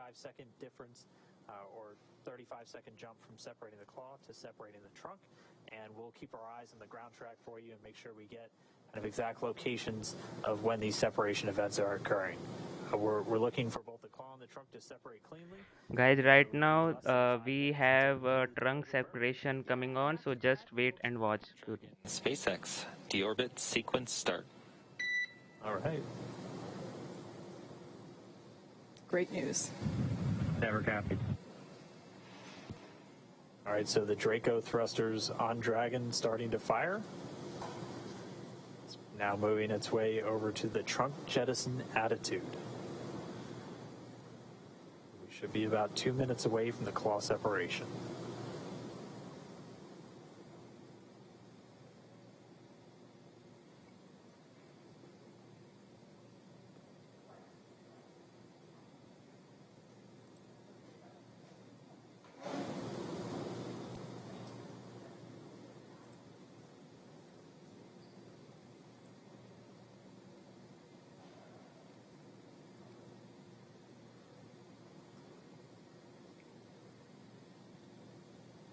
35-second difference or 35-second jump from separating the claw to separating the trunk, and we'll keep our eyes on the ground track for you and make sure we get kind of exact locations of when these separation events are occurring. We're looking for both the claw and the trunk to separate cleanly. Guys, right now we have trunk separation coming on, so just wait and watch. SpaceX Deorbit sequence start. All right. Great news. Never copied. All right, so the Draco thrusters on Dragon starting to fire. It's now moving its way over to the trunk jettison attitude. We should be about 2 minutes away from the claw separation.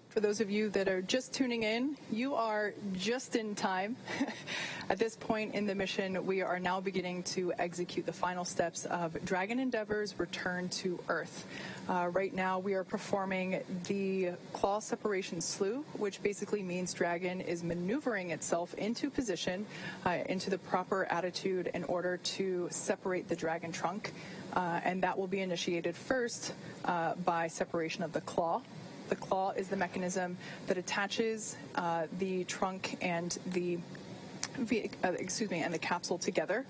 For those of you that are just tuning in, you are just in time. At this point in the mission, we are now beginning to execute the final steps of Dragon Endeavor's return to Earth. Right now, we are performing the claw separation slew, which basically means Dragon is maneuvering itself into position, into the proper attitude in order to separate the Dragon trunk. And that will be initiated first by separation of the claw. The claw is the mechanism that attaches the trunk and the capsule together.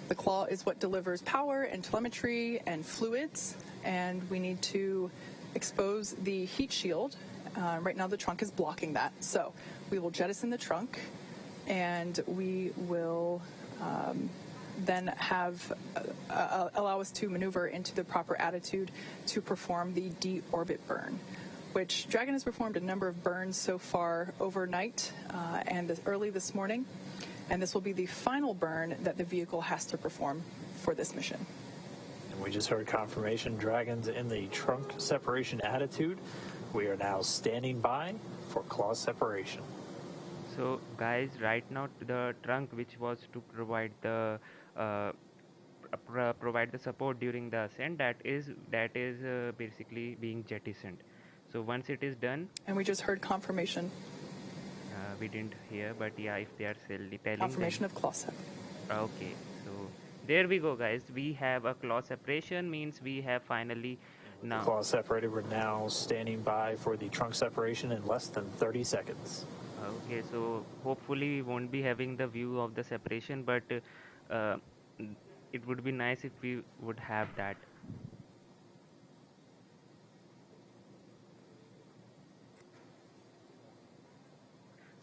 The claw is what delivers power and telemetry and fluids, and we need to expose the heat shield. Right now the trunk is blocking that. So we will jettison the trunk, and we will then have allow us to maneuver into the proper attitude to perform the deorbit burn, which Dragon has performed a number of burns so far overnight and early this morning. And this will be the final burn that the vehicle has to perform for this mission. And we just heard confirmation Dragon's in the trunk separation attitude. We are now standing by for claw separation. So guys, right now the trunk, which was to provide the support during the ascent, that is basically being jettisoned. So once it is done, and we just heard confirmation. We didn't hear, but yeah, if they are telling confirmation of claw sep. Okay, so there we go, guys. We have a claw separation, means we have finally now. The claw separated. We're now standing by for the trunk separation in less than 30 seconds. Okay, so hopefully we won't be having the view of the separation, but it would be nice if we would have that.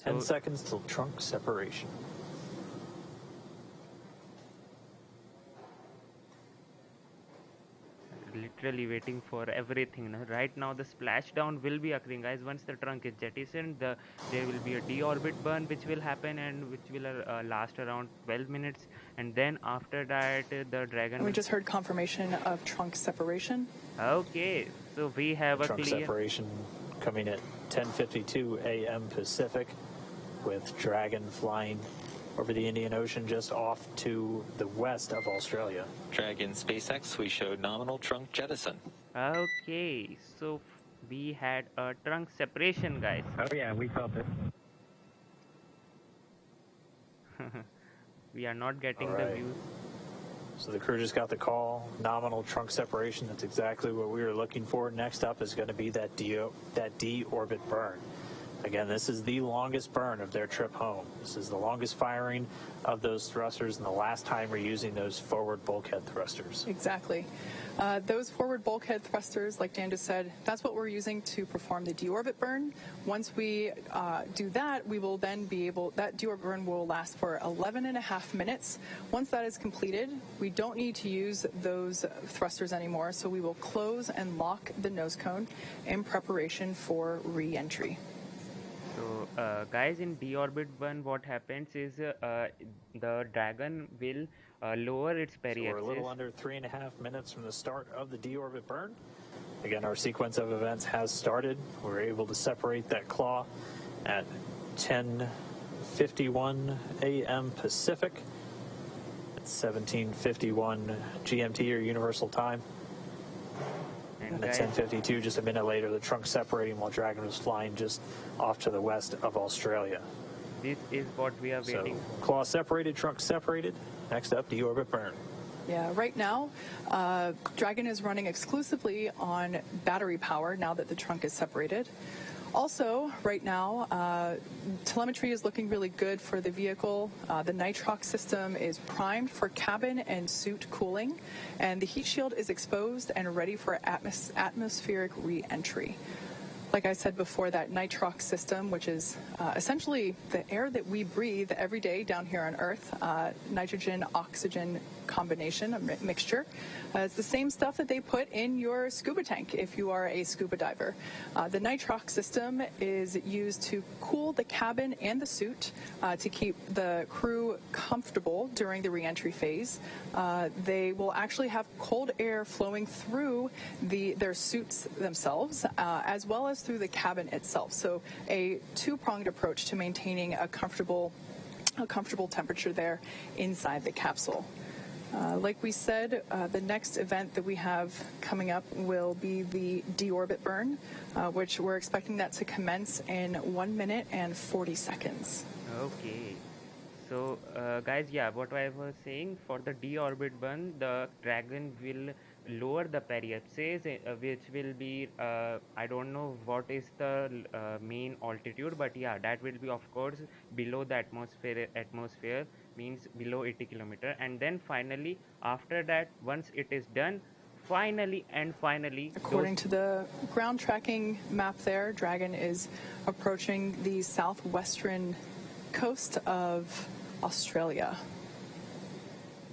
10 seconds till trunk separation. Literally waiting for everything. Right now the splashdown will be occurring, guys. Once the trunk is jettisoned, there will be a deorbit burn which will happen, and which will last around 12 minutes. And then after that, the Dragon... And we just heard confirmation of trunk separation. Okay, so we have a trunk separation coming at 10:52 a.m. Pacific, with Dragon flying over the Indian Ocean just off to the west of Australia. Dragon SpaceX, we showed nominal trunk jettison. Okay, so we had a trunk separation, guys. Oh yeah, we felt it. We are not getting the views. So the crew just got the call, nominal trunk separation. That's exactly what we were looking for. Next up is going to be that deorbit burn. Again, this is the longest burn of their trip home. This is the longest firing of those thrusters, and the last time we're using those forward bulkhead thrusters. Exactly. Those forward bulkhead thrusters, like Dan just said, that's what we're using to perform the deorbit burn. Once we do that, we will then be able, that deorbit burn will last for 11.5 minutes. Once that is completed, we don't need to use those thrusters anymore, so we will close and lock the nose cone in preparation for re-entry. So, guys, in deorbit burn, what happens is the Dragon will lower its So we're a periapsis. little under 3.5 minutes from the start of the deorbit burn. Again, our sequence of events has started. We're able to separate that claw at 10:51 a.m. Pacific. It's 17:51 GMT or Universal Time. And at 10:52, just a minute later, the trunk separating while Dragon was flying just off to the west of Australia. This is what we are waiting. So, claw separated, trunk separated. Next up, deorbit burn. Yeah, right now, Dragon is running exclusively on battery power now that the trunk is separated. Also, right now, telemetry is looking really good for the vehicle. The nitrox system is primed for cabin and suit cooling, and the heat shield is exposed and ready for atmospheric re-entry. Like I said before, that nitrox system, which is essentially the air that we breathe every day down here on Earth, nitrogen-oxygen combination, a mixture. It's the same stuff that they put in your scuba tank if you are a scuba diver. The nitrox system is used to cool the cabin and the suit to keep the crew comfortable during the re-entry phase. They will actually have cold air flowing through their suits themselves, as well as through the cabin itself. So a two-pronged approach to maintaining a comfortable temperature there inside the capsule. Like we said, the next event that we have coming up will be the deorbit burn, which we're expecting that to commence in 1 minute and 40 seconds. Okay. So, guys, yeah, what I was saying, for the deorbit burn, the Dragon will lower the periapsis, which will be, I don't know what is the main altitude, but yeah, that will be, of course, below the atmosphere means below 80 kilometer. And then finally, after that, once it is done, finally, according to the ground tracking map there, Dragon is approaching the southwestern coast of Australia.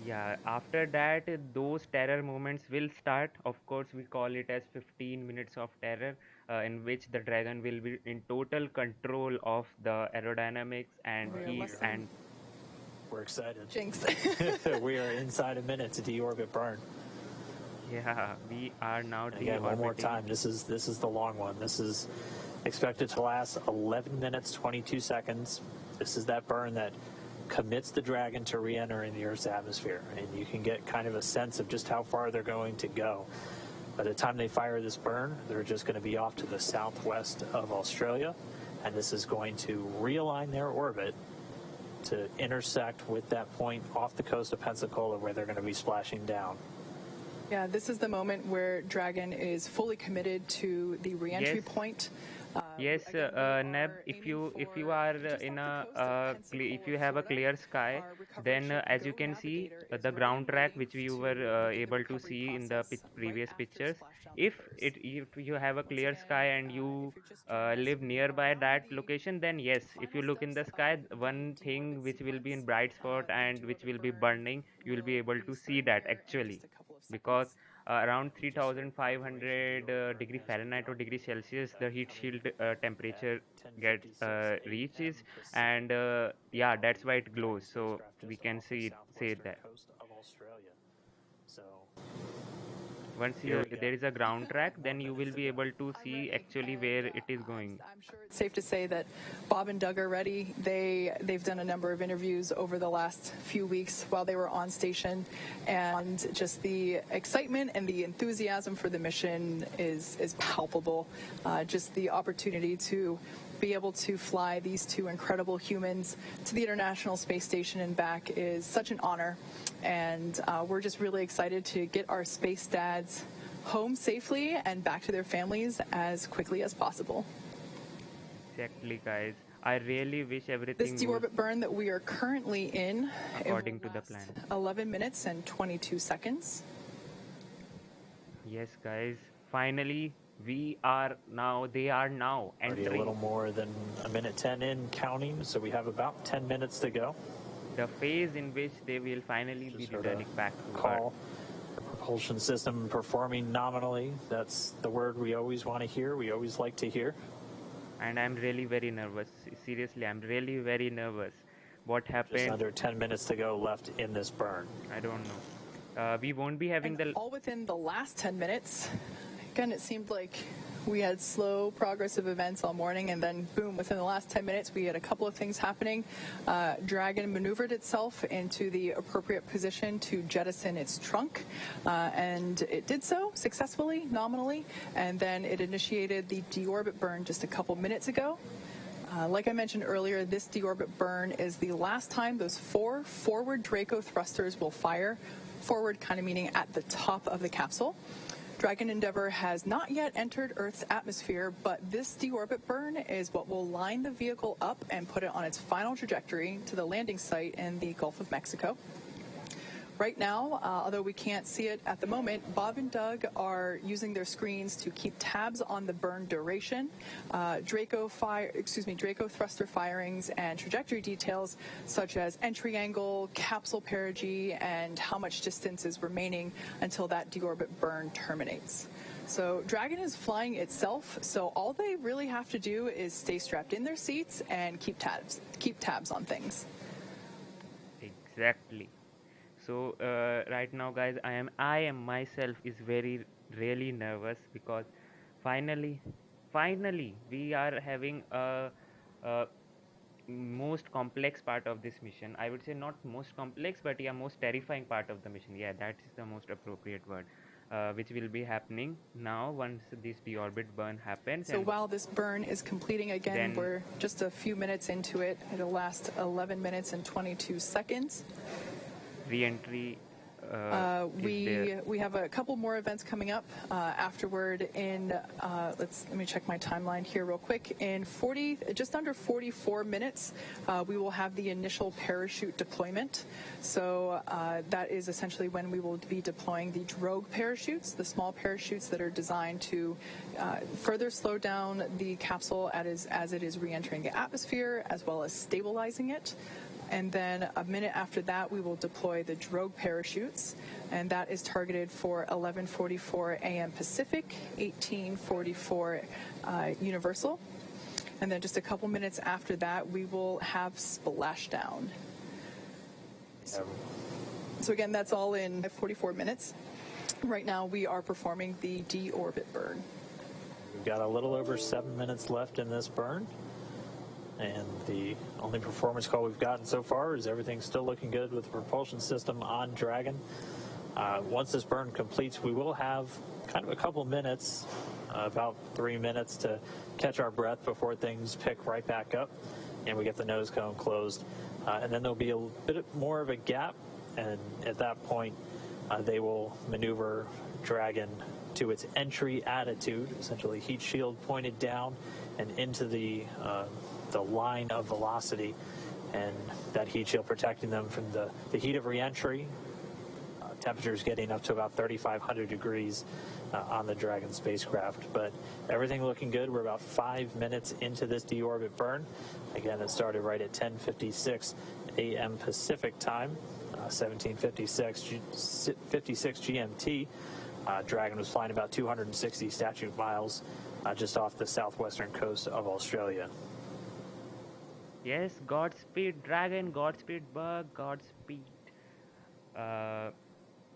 Yeah, after that, those terror moments will start. Of course, we call it as 15 minutes of terror, in which the Dragon will be in total control of the aerodynamics and heat. And we're excited. Jinx. We are inside a minute to deorbit burn. yeah, we are now Again, one more time. This is the long one. This is expected to last 11 minutes 22 seconds. This is that burn that commits the Dragon to re-entering the Earth's atmosphere, and you can get kind of a sense of just how far they're going to go. By the time they fire this burn, they're just going to be off to the southwest of Australia, and this is going to realign their orbit to intersect with that point off the coast of Pensacola where they're going to be splashing down. Yeah, this is the moment where Dragon is fully committed to the re-entry point. Yes, Neb, if you are in a if you have a clear sky, then as you can see the ground track which we were able to see in the previous pictures, if you have a clear sky and you live nearby that location, then yes, if you look in the sky, one thing which will be in bright spot and which will be burning, you will be able to see that actually, because around 3500 degree Fahrenheit or degree Celsius the heat shield temperature gets reaches, and yeah, that's why it glows, so we can say that. Once there is a ground track, then you will be able to see actually where it is going. I'm sure it's safe to say that Bob and Doug are ready. They've done a number of interviews over the last few weeks while they were on station, and just the excitement and the enthusiasm for the mission is palpable. Just the opportunity to be able to fly these two incredible humans to the International Space Station and back is such an honor, and we're just really excited to get our space dads home safely and back to their families as quickly as possible. Exactly, guys. I really wish everything This deorbit burn that we are currently in, according to the plan, 11 minutes and 22 seconds. Yes, guys, finally they are now entering. Already a little more than a minute 10 in, counting, so we have about 10 minutes to go. The phase in which they will finally be returning back to call the propulsion system performing nominally. That's the word we always want to hear. We always like to hear. and I'm really very nervous. Seriously, I'm really very nervous. What Just happened? under 10 minutes to go left in this burn. I don't know. We won't be having And the all within the last 10 minutes. Again, it seemed like we had slow progressive events all morning, and then boom, within the last 10 minutes, we had a couple of things happening. Dragon maneuvered itself into the appropriate position to jettison its trunk, and it did so successfully, nominally, and then it initiated the deorbit burn just a couple minutes ago. Like I mentioned earlier, this deorbit burn is the last time those 4 forward Draco thrusters will fire. Forward kind of meaning at the top of the capsule. Dragon Endeavour has not yet entered Earth's atmosphere, but this deorbit burn is what will line the vehicle up and put it on its final trajectory to the landing site in the Gulf of Mexico. Right now, although we can't see it at the moment, Bob and Doug are using their screens to keep tabs on the burn duration, Draco thruster firings, and trajectory details such as entry angle, capsule perigee, and how much distance is remaining until that deorbit burn terminates. So Dragon is flying itself, so all they really have to do is stay strapped in their seats and keep tabs on things. Exactly. So right now, guys, I am myself is really nervous because finally we are having a most complex part of this mission. I would say not most complex, but yeah, most terrifying part of the mission. Yeah, that is the most appropriate word. Which will be happening now once this deorbit burn happens. So while this burn is completing, again, we're just a few minutes into it. It'll last 11 minutes and 22 seconds. Re-entry. We have a couple more events coming up afterward. In let me check my timeline here real quick. In just under 44 minutes, we will have the initial parachute deployment. So that is essentially when we will be deploying the drogue parachutes, the small parachutes that are designed to further slow down the capsule as it is re-entering the atmosphere, as well as stabilizing it. And then a minute after that, we will deploy the drogue parachutes, and that is targeted for 11:44 a.m. Pacific, 18:44 Universal. And then just a couple minutes after that, we will have Splashdown. So again, that's all in 44 minutes. Right now, we are performing the deorbit burn. We've got a little over 7 minutes left in this burn. And the only performance call we've gotten so far is everything's still looking good with the propulsion system on Dragon. Once this burn completes, we will have kind of a couple minutes, about 3 minutes to catch our breath before things pick right back up and we get the nose cone closed. And then there'll be a bit more of a gap, and at that point, they will maneuver Dragon to its entry attitude, essentially heat shield pointed down and into the line of velocity, and that heat shield protecting them from the heat of reentry. Temperatures getting up to about 3,500 degrees on the Dragon spacecraft. But everything looking good. We're about 5 minutes into this deorbit burn. Again, it started right at 10:56 a.m. Pacific time, 17:56 GMT. Dragon was flying about 260 statute miles just off the southwestern coast of Australia. Yes, Godspeed Dragon, Godspeed Bug, Godspeed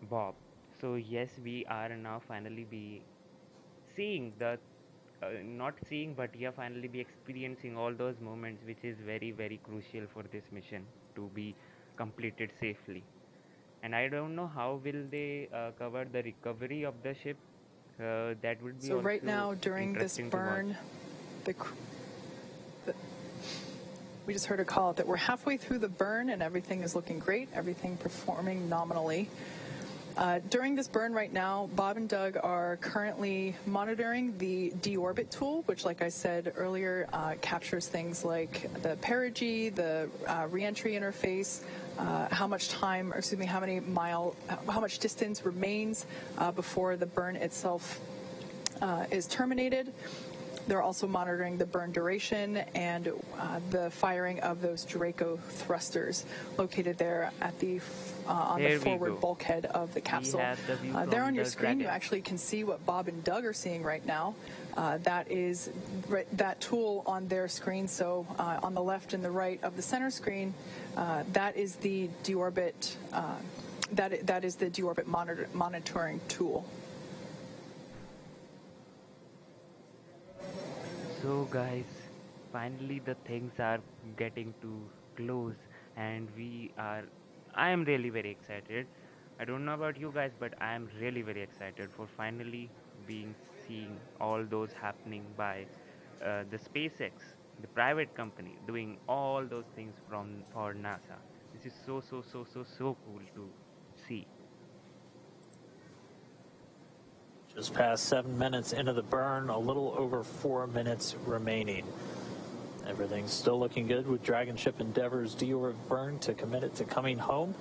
Bob. So yes, we are now finally be seeing the not seeing, but yeah, finally be experiencing all those moments, which is very, very crucial for this mission to be completed safely. And I don't know how will they cover the recovery of the ship. That would be so right now during this burn, we just heard a call out that we're halfway through the burn and everything is looking great, everything performing nominally. During this burn right now, Bob and Doug are currently monitoring the deorbit tool, which, like I said earlier, captures things like the perigee, the reentry interface, how much distance remains before the burn itself is terminated. They're also monitoring the burn duration and the firing of those Draco thrusters located there at the on There the we forward go. bulkhead of the capsule. have the view There from on your the screen, you Dragon. actually can see what Bob and Doug are seeing right now. That is that tool on their screen. So on the left and the right of the center screen, that is the deorbit. That is the deorbit monitoring tool. So guys, finally the things are getting to close, and I am really very excited. I don't know about you guys, but I am really very excited for finally seeing all those happening by the SpaceX, the private company, doing all those things for NASA. This is so cool to see. Just past 7 minutes into the burn, a little over 4 minutes remaining. Everything's still looking good with Dragon ship Endeavour's deorbit burn to commit it to coming home.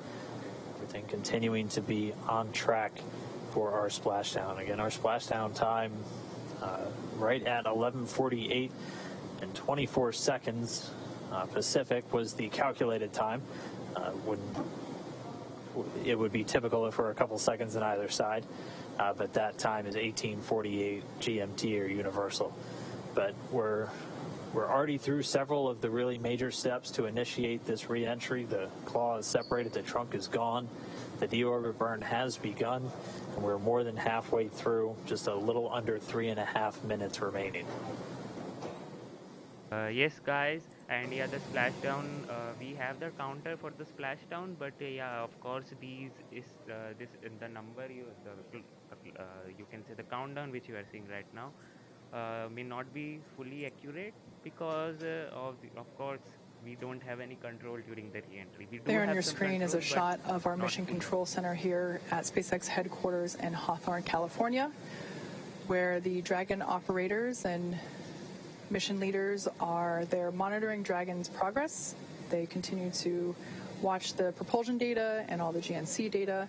Everything continuing to be on track for our splashdown. Again, our splashdown time right at 11:48 and 24 seconds Pacific was the calculated time. It would be typical for a couple seconds on either side, but that time is 18:48 GMT or universal. But we're already through several of the really major steps to initiate this re-entry. The claw is separated, the trunk is gone, the deorbit burn has begun, and we're more than halfway through, just a little under 3.5 minutes remaining. Yes, guys, and yeah, the splashdown. We have the counter for the splashdown, but yeah, of course, the number you can say the countdown which you are seeing right now may not be fully accurate because of course we don't have any control during the re-entry. We do There on have your some screen is a control, shot of our not Mission fully. Control Center here at SpaceX headquarters in Hawthorne, California, where the Dragon operators and mission leaders are there monitoring Dragon's progress. They continue to watch the propulsion data and all the GNC data,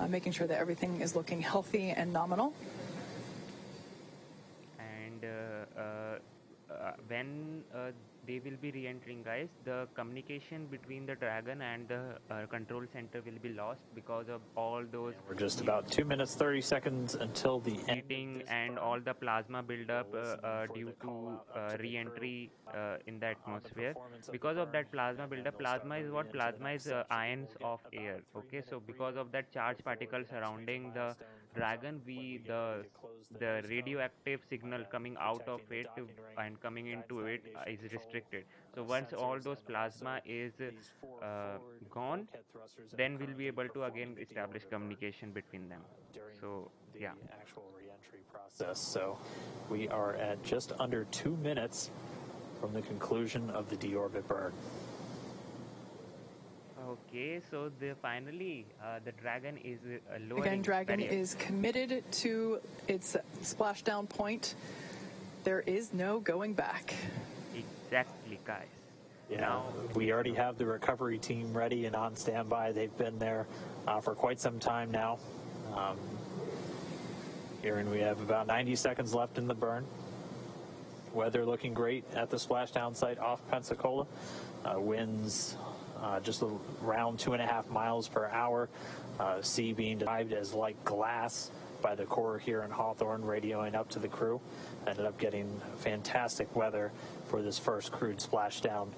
making sure that everything is looking healthy and nominal. And when they will be re-entering, guys, the communication between the Dragon and the control center will be lost because of all those We're just about 2 minutes 30 seconds until the end of heating this and burn. all the plasma buildup Listening for due the call to out to the re-entry crew, in the on the atmosphere. performance of the Because of burn, that plasma and then buildup, they'll start plasma is moving what? into the Plasma next is steps. Again, ions we'll get of about air. a Okay, 3-minute so because briefing of that charged before the particles next major surrounding the milestone comes up Dragon, when we get ready to close the nose cone, radioactive signal coming out of protecting the it docking ring, and coming guidance, into it navigation, is control, restricted. So once all sensors, those and plasma also is these 4 uh, forward gone, bulkhead thrusters that are then we'll be currently able to performing again the establish deorbit burn communication between them. during So the yeah. actual re-entry process. So we are at just under 2 minutes from the conclusion of the deorbit burn. Okay, so finally the Dragon is lowering Again, Dragon barrier. is committed to its splashdown point. There is no going back. Exactly, guys. Yeah, Now we already have the recovery team ready and on standby. They've been there for quite some time now. Here, and we have about 90 seconds left in the burn. Weather looking great at the splashdown site off Pensacola. Winds just around 2.5 miles per hour. Sea being described as like glass by the Corps here in Hawthorne, radioing up to the crew. Ended up getting fantastic weather for this first crewed splashdown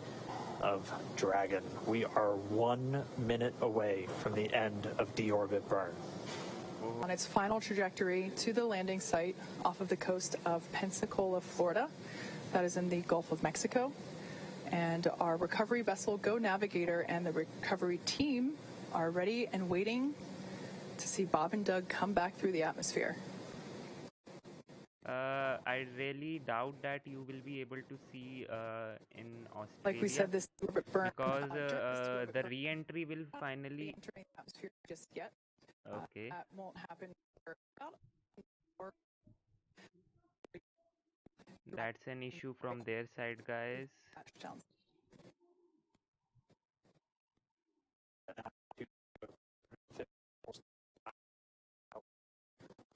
of Dragon. We are 1 minute away from the end of deorbit burn. On its final trajectory to the landing site off of the coast of Pensacola, Florida. That is in the Gulf of Mexico. And our recovery vessel, Go Navigator, and the recovery team are ready and waiting to see Bob and Doug come back through the atmosphere. I really doubt that you will be able to see in Australia. Like we said, this orbit burn because this the re-entry will finally. entering the atmosphere just yet. Okay. That won't happen for about or That's an issue from their side, guys. touchdowns.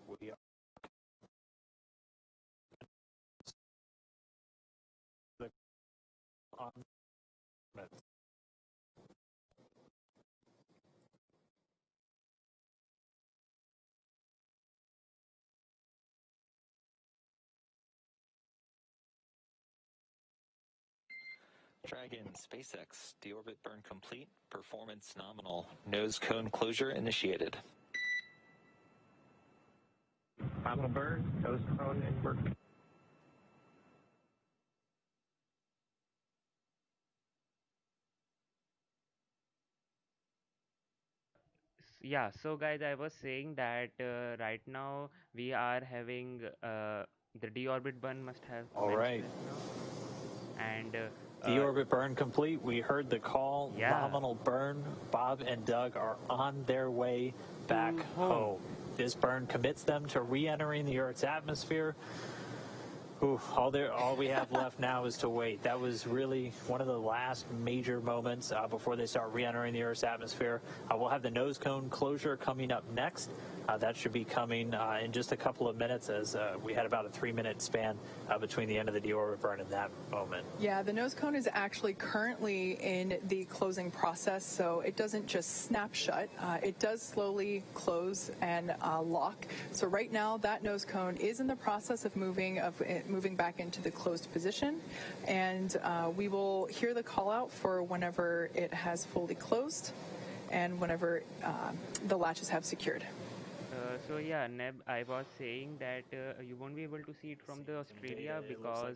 We on. Dragon, SpaceX, deorbit burn complete, performance nominal, nose cone closure initiated. Nominal burn, nose cone and work. Yeah, so guys, I was saying that right now we are having the deorbit burn must have All commenced right. right now, and Deorbit burn complete. We heard the call. Yeah. Nominal burn. Bob and Doug are on their way back home. This burn commits them to re-entering the Earth's atmosphere. Ooh, all we have left now is to wait. That was really one of the last major moments before they start re-entering the Earth's atmosphere. We'll have the nose cone closure coming up next. That should be coming in just a couple of minutes, as we had about a 3-minute span between the end of the deorbit burn and that moment. Yeah, the nose cone is actually currently in the closing process, so it doesn't just snap shut. It does slowly close and lock. So right now, that nose cone is in the process of moving back into the closed position, and we will hear the call out for whenever it has fully closed and whenever the latches have secured. So yeah, Neb, I was saying that you won't be able to see it from the Australia because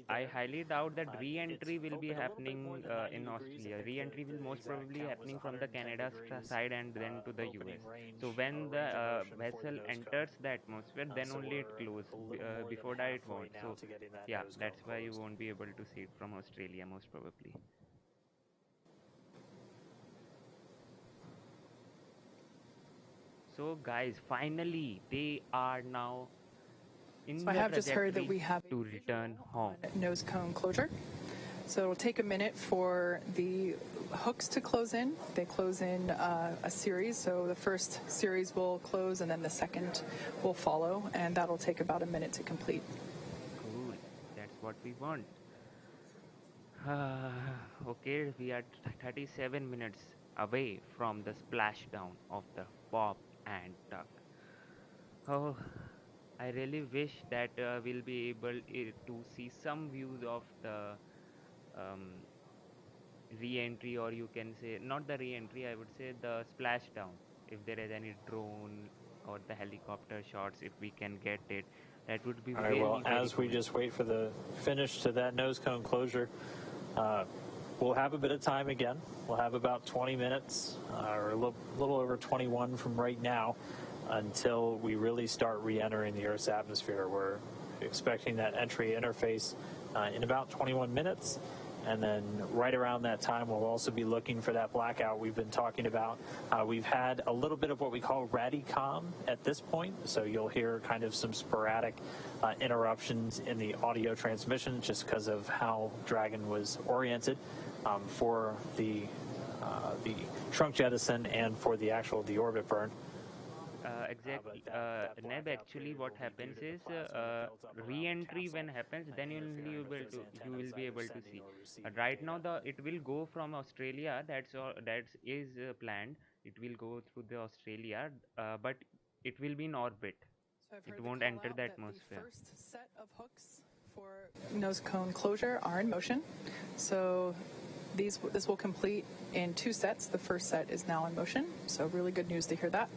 I highly doubt that re-entry will be happening in Australia. Re-entry will most probably happening from the Canada side and then to the US. So when the vessel enters the atmosphere, then only it closes. Before that, it won't. So yeah, that's why you won't be able to see it from Australia most probably. So guys, finally they are now in So the I have just heard that trajectory we have a to return home. nose cone closure. So it'll take a minute for the hooks to close in. They close in a series. So the first series will close and then the second will follow, and that'll take about a minute to complete. Cool, that's what we want. Okay, we are 37 minutes away from the splashdown of the Bob and Duck. Oh, I really wish that we'll be able to see some views of the um, re-entry, or you can say not the re-entry, I would say the splashdown. If there is any drone or the helicopter shots, if we can get it, that would be All right, well, very as we cool. just wait for the finish to that nose cone closure, we'll have a bit of time again. We'll have about 20 minutes, or a little over 21 from right now, until we really start re-entering the Earth's atmosphere. We're expecting that entry interface in about 21 minutes. And then right around that time, we'll also be looking for that blackout we've been talking about. We've had a little bit of what we call Radicom at this point, so you'll hear kind of some sporadic interruptions in the audio transmission just because of how Dragon was oriented for the trunk jettison and for the actual deorbit burn. Exactly. Neb, actually what happens is re-entry when happens, then you will be able to see. Right now it will go from Australia. That is planned. It will go through the Australia, but it will be in orbit. So I've It heard won't the enter call the out that atmosphere. the first set of hooks for nose cone closure are in motion. So this will complete in 2 sets. The first set is now in motion. So really good news to hear that.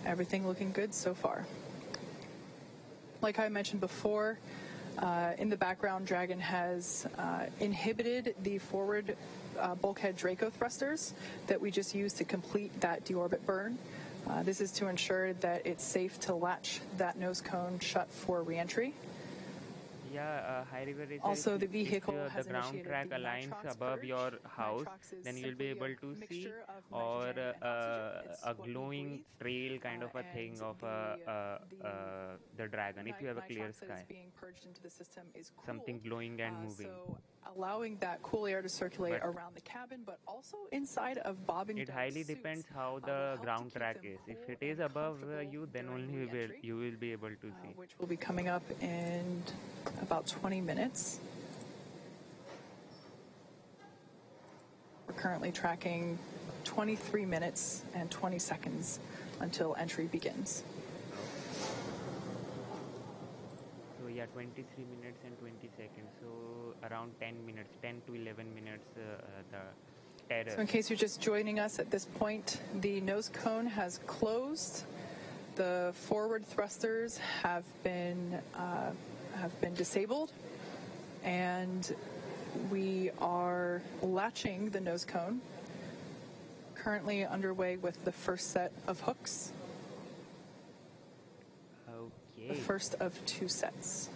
Everything looking good so far. Like I mentioned before, in the background, Dragon has inhibited the forward bulkhead Draco thrusters that we just used to complete that deorbit burn. This is to ensure that it's safe to latch that nose cone shut for reentry. Yeah, High River Racer, Also, the if vehicle has the ground initiated track the aligns nitrox above purge. your house, Nitrox is then you will be simply able to see, mixture of or nitrogen and oxygen. It's a what we glowing breathe. trail kind of a thing And of the dragon. If you have a clear nitrox that sky, is being purged into the system is cooled, something glowing and moving. so allowing that cool air to circulate But around the cabin, but also inside of Bob and it Doug's highly suits, depends how will the help to ground keep track them is. If cool it is and above comfortable you, then during only re-entry, you will be able to see. which will be coming up in about 20 minutes. We're currently tracking 23 minutes and 20 seconds until entry begins. So yeah, 23 minutes and 20 seconds. So around 10 minutes, 10 to 11 minutes, the terror. So in case you're just joining us at this point, the nose cone has closed. The forward thrusters have been disabled, and we are latching the nose cone. Currently underway with the first set of hooks. Okay. The first of 2 sets.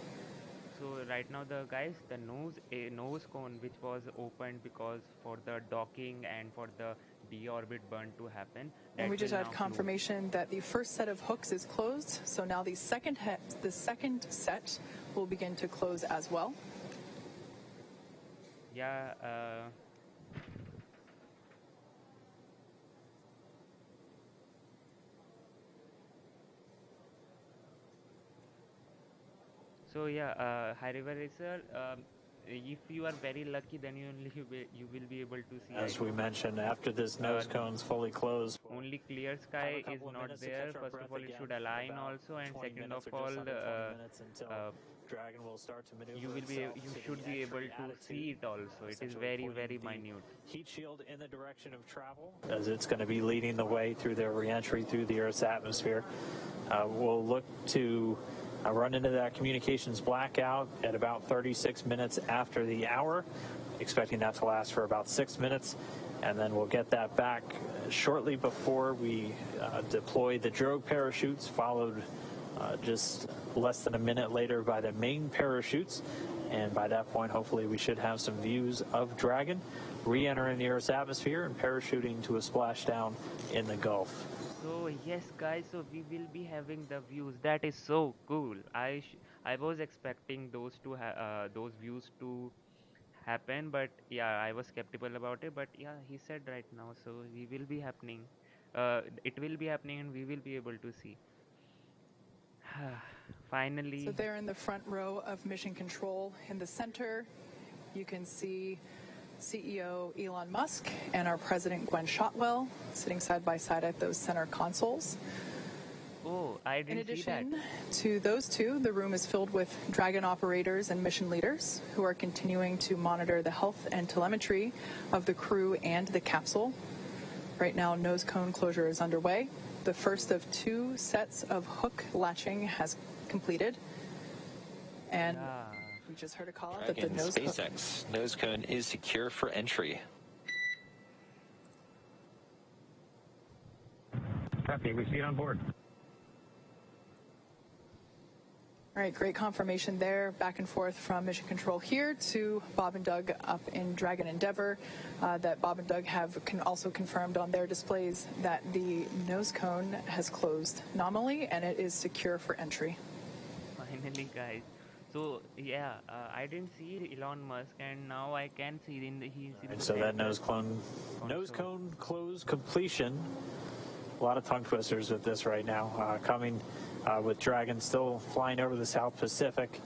So right now the nose cone which was opened because for the docking and for the deorbit burn to happen. And we just will had now confirmation that the first set of hooks is closed. So now the second set will begin to close as well. Yeah. So yeah, High River Racer, if you are very lucky, then you will be able to see. As we mentioned, after this nose cone's fully closed, only clear sky is not there. First of all, it should align also, and second of all, Dragon will start to maneuver. you should be able to see it also. It is very minute. Heat shield in the direction of travel, as it's going to be leading the way through their re-entry through the Earth's atmosphere. We'll look to run into that communications blackout at about 36 minutes after the hour, expecting that to last for about 6 minutes, and then we'll get that back shortly before we deploy the drogue parachutes, followed just less than a minute later by the main parachutes. And by that point, hopefully we should have some views of Dragon re-entering the Earth's atmosphere and parachuting to a splashdown in the Gulf. So yes guys, so we will be having the views. That is so cool. I was expecting those views to happen, but yeah, I was skeptical about it, but yeah, he said right now, so we will be happening. It will be happening and we will be able to see. Finally. So there in the front row of mission control in the center, you can see CEO Elon Musk and our President Gwen Shotwell sitting side by side at those center consoles. Oh, I didn't see that. In addition to those two, the room is filled with Dragon operators and mission leaders who are continuing to monitor the health and telemetry of the crew and the capsule. Right now, nose cone closure is underway. The first of 2 sets of hook latching has completed. And we just heard a call out that the SpaceX nose cone is secure for entry. Copy. We see it on board. All right, great confirmation there. Back and forth from Mission Control here to Bob and Doug up in Dragon Endeavour. That Bob and Doug have also confirmed on their displays that the nose cone has closed nominally and it is secure for entry. Finally, guys. So yeah, I didn't see Elon Musk, and now I can see so that nose cone close completion. A lot of tongue twisters with this right now. Coming with Dragon still flying over the South Pacific.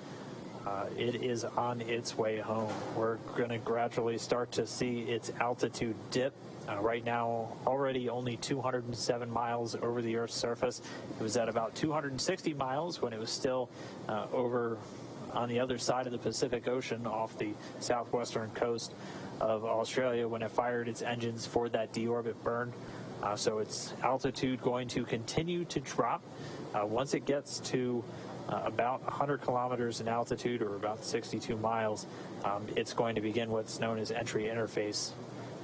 It is on its way home. We're going to gradually start to see its altitude dip. Right now, already only 207 miles over the Earth's surface. It was at about 260 miles when it was still over on the other side of the Pacific Ocean off the southwestern coast of Australia when it fired its engines for that deorbit burn. So its altitude going to continue to drop. Once it gets to about 100 kilometers in altitude, or about 62 miles, it's going to begin what's known as entry interface.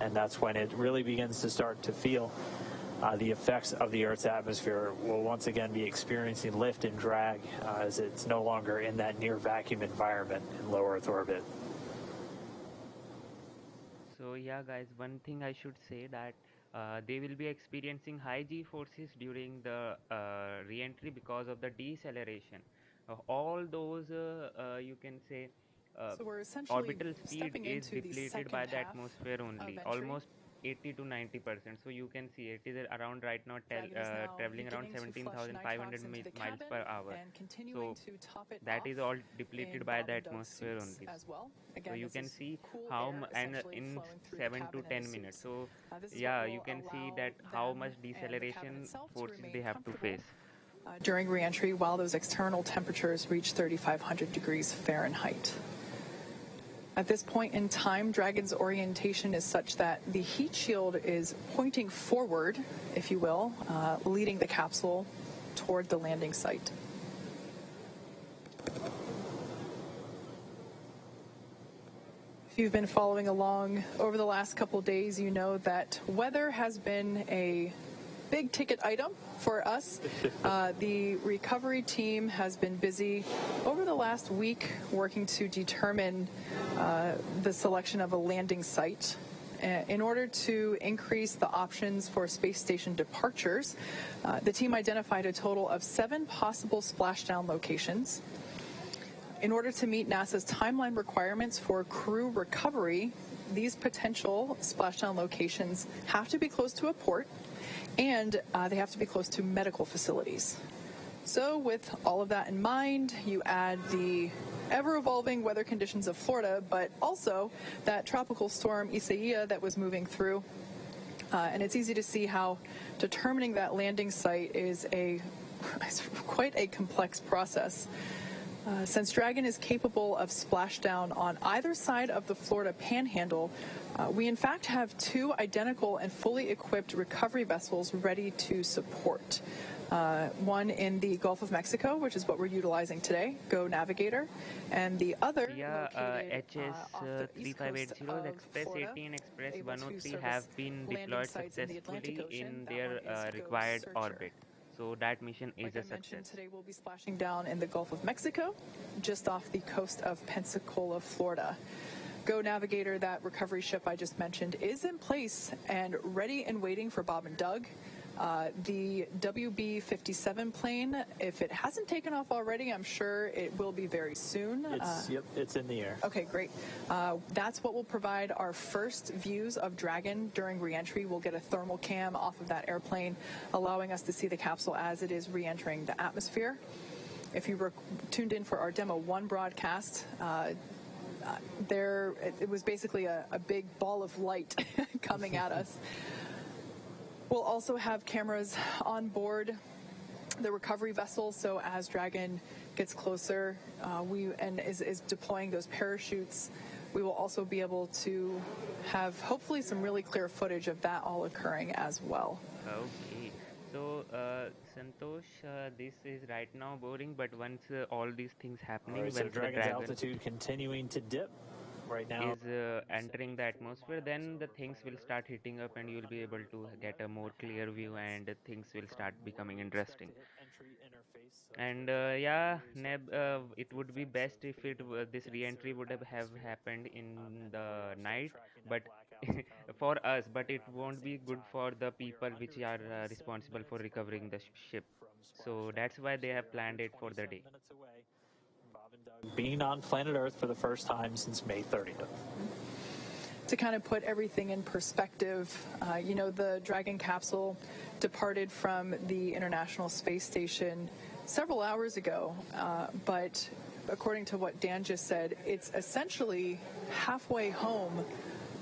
And that's when it really begins to start to feel the effects of the Earth's atmosphere. Will once again be experiencing lift and drag as it's no longer in that near vacuum environment in low Earth orbit. So yeah guys, one thing I should say that they will be experiencing high G forces during the re-entry because of the deceleration. All those you can say so we're essentially orbital speed is depleted by the atmosphere only. Almost 80 to 90%. So you can see it is around right now Dragon is now traveling around beginning to flush 17,500 nitrox into the miles cabin per hour. and continuing So to top it that off is all in depleted by Bob the and Doug atmosphere suits only. as well. So Again, you this can is see cool how air and essentially in flowing through the 7 to cabin and the 10 minutes. suits. So This is what yeah, you will can see allow that how them much and the cabin deceleration itself to forces remain they have to comfortable face. during reentry while those external temperatures reach 3,500 degrees Fahrenheit. At this point in time, Dragon's orientation is such that the heat shield is pointing forward, if you will, leading the capsule toward the landing site. If you've been following along over the last couple days, you know that weather has been a big ticket item for us. The recovery team has been busy over the last week working to determine the selection of a landing site. In order to increase the options for space station departures, the team identified a total of 7 possible splashdown locations. In order to meet NASA's timeline requirements for crew recovery, these potential splashdown locations have to be close to a port, and they have to be close to medical facilities. So with all of that in mind, you add the ever-evolving weather conditions of Florida, but also that tropical storm Isaiah that was moving through. And it's easy to see how determining that landing site is quite a complex process. Since Dragon is capable of splashdown on either side of the Florida Panhandle, we in fact have 2 identical and fully equipped recovery vessels ready to support. One in the Gulf of Mexico, which is what we're utilizing today, Go Navigator, and the other Yeah, located HS off the east coast 3580, of Express Florida, 80 and Express able to 103 service have been landing deployed sites in the Atlantic successfully Ocean. in That their one is Go required Searcher. orbit. So that mission is Like a I mentioned, success. today we'll be splashing down in the Gulf of Mexico, just off the coast of Pensacola, Florida. Go Navigator, that recovery ship I just mentioned, is in place and ready and waiting for Bob and Doug. The WB-57 plane, if it hasn't taken off already, I'm sure it will be very soon. It's in the air. Okay, great. That's what will provide our first views of Dragon during reentry. We'll get a thermal cam off of that airplane, allowing us to see the capsule as it is reentering the atmosphere. If you were tuned in for our Demo 1 broadcast, it was basically a big ball of light coming at us. We'll also have cameras on board the recovery vessel, so as Dragon gets closer and is deploying those parachutes, we will also be able to have hopefully some really clear footage of that all occurring as well. Okay. So, Santosh, this is right now boring, but once all these things happening, All right, so once the Dragon's Dragon altitude continuing to dip right now. is entering the atmosphere, then the things will start heating up and you'll be able to get a more clear view and things will start becoming interesting. And yeah, Neb, it would be best if this re-entry would have happened in the night, but for us, but it won't be good for the people which are responsible for recovering the ship. So that's why they have planned it for the day. Being on planet Earth for the first time since May 30th. To kind of put everything in perspective, the Dragon capsule departed from the International Space Station several hours ago, but according to what Dan just said, it's essentially halfway home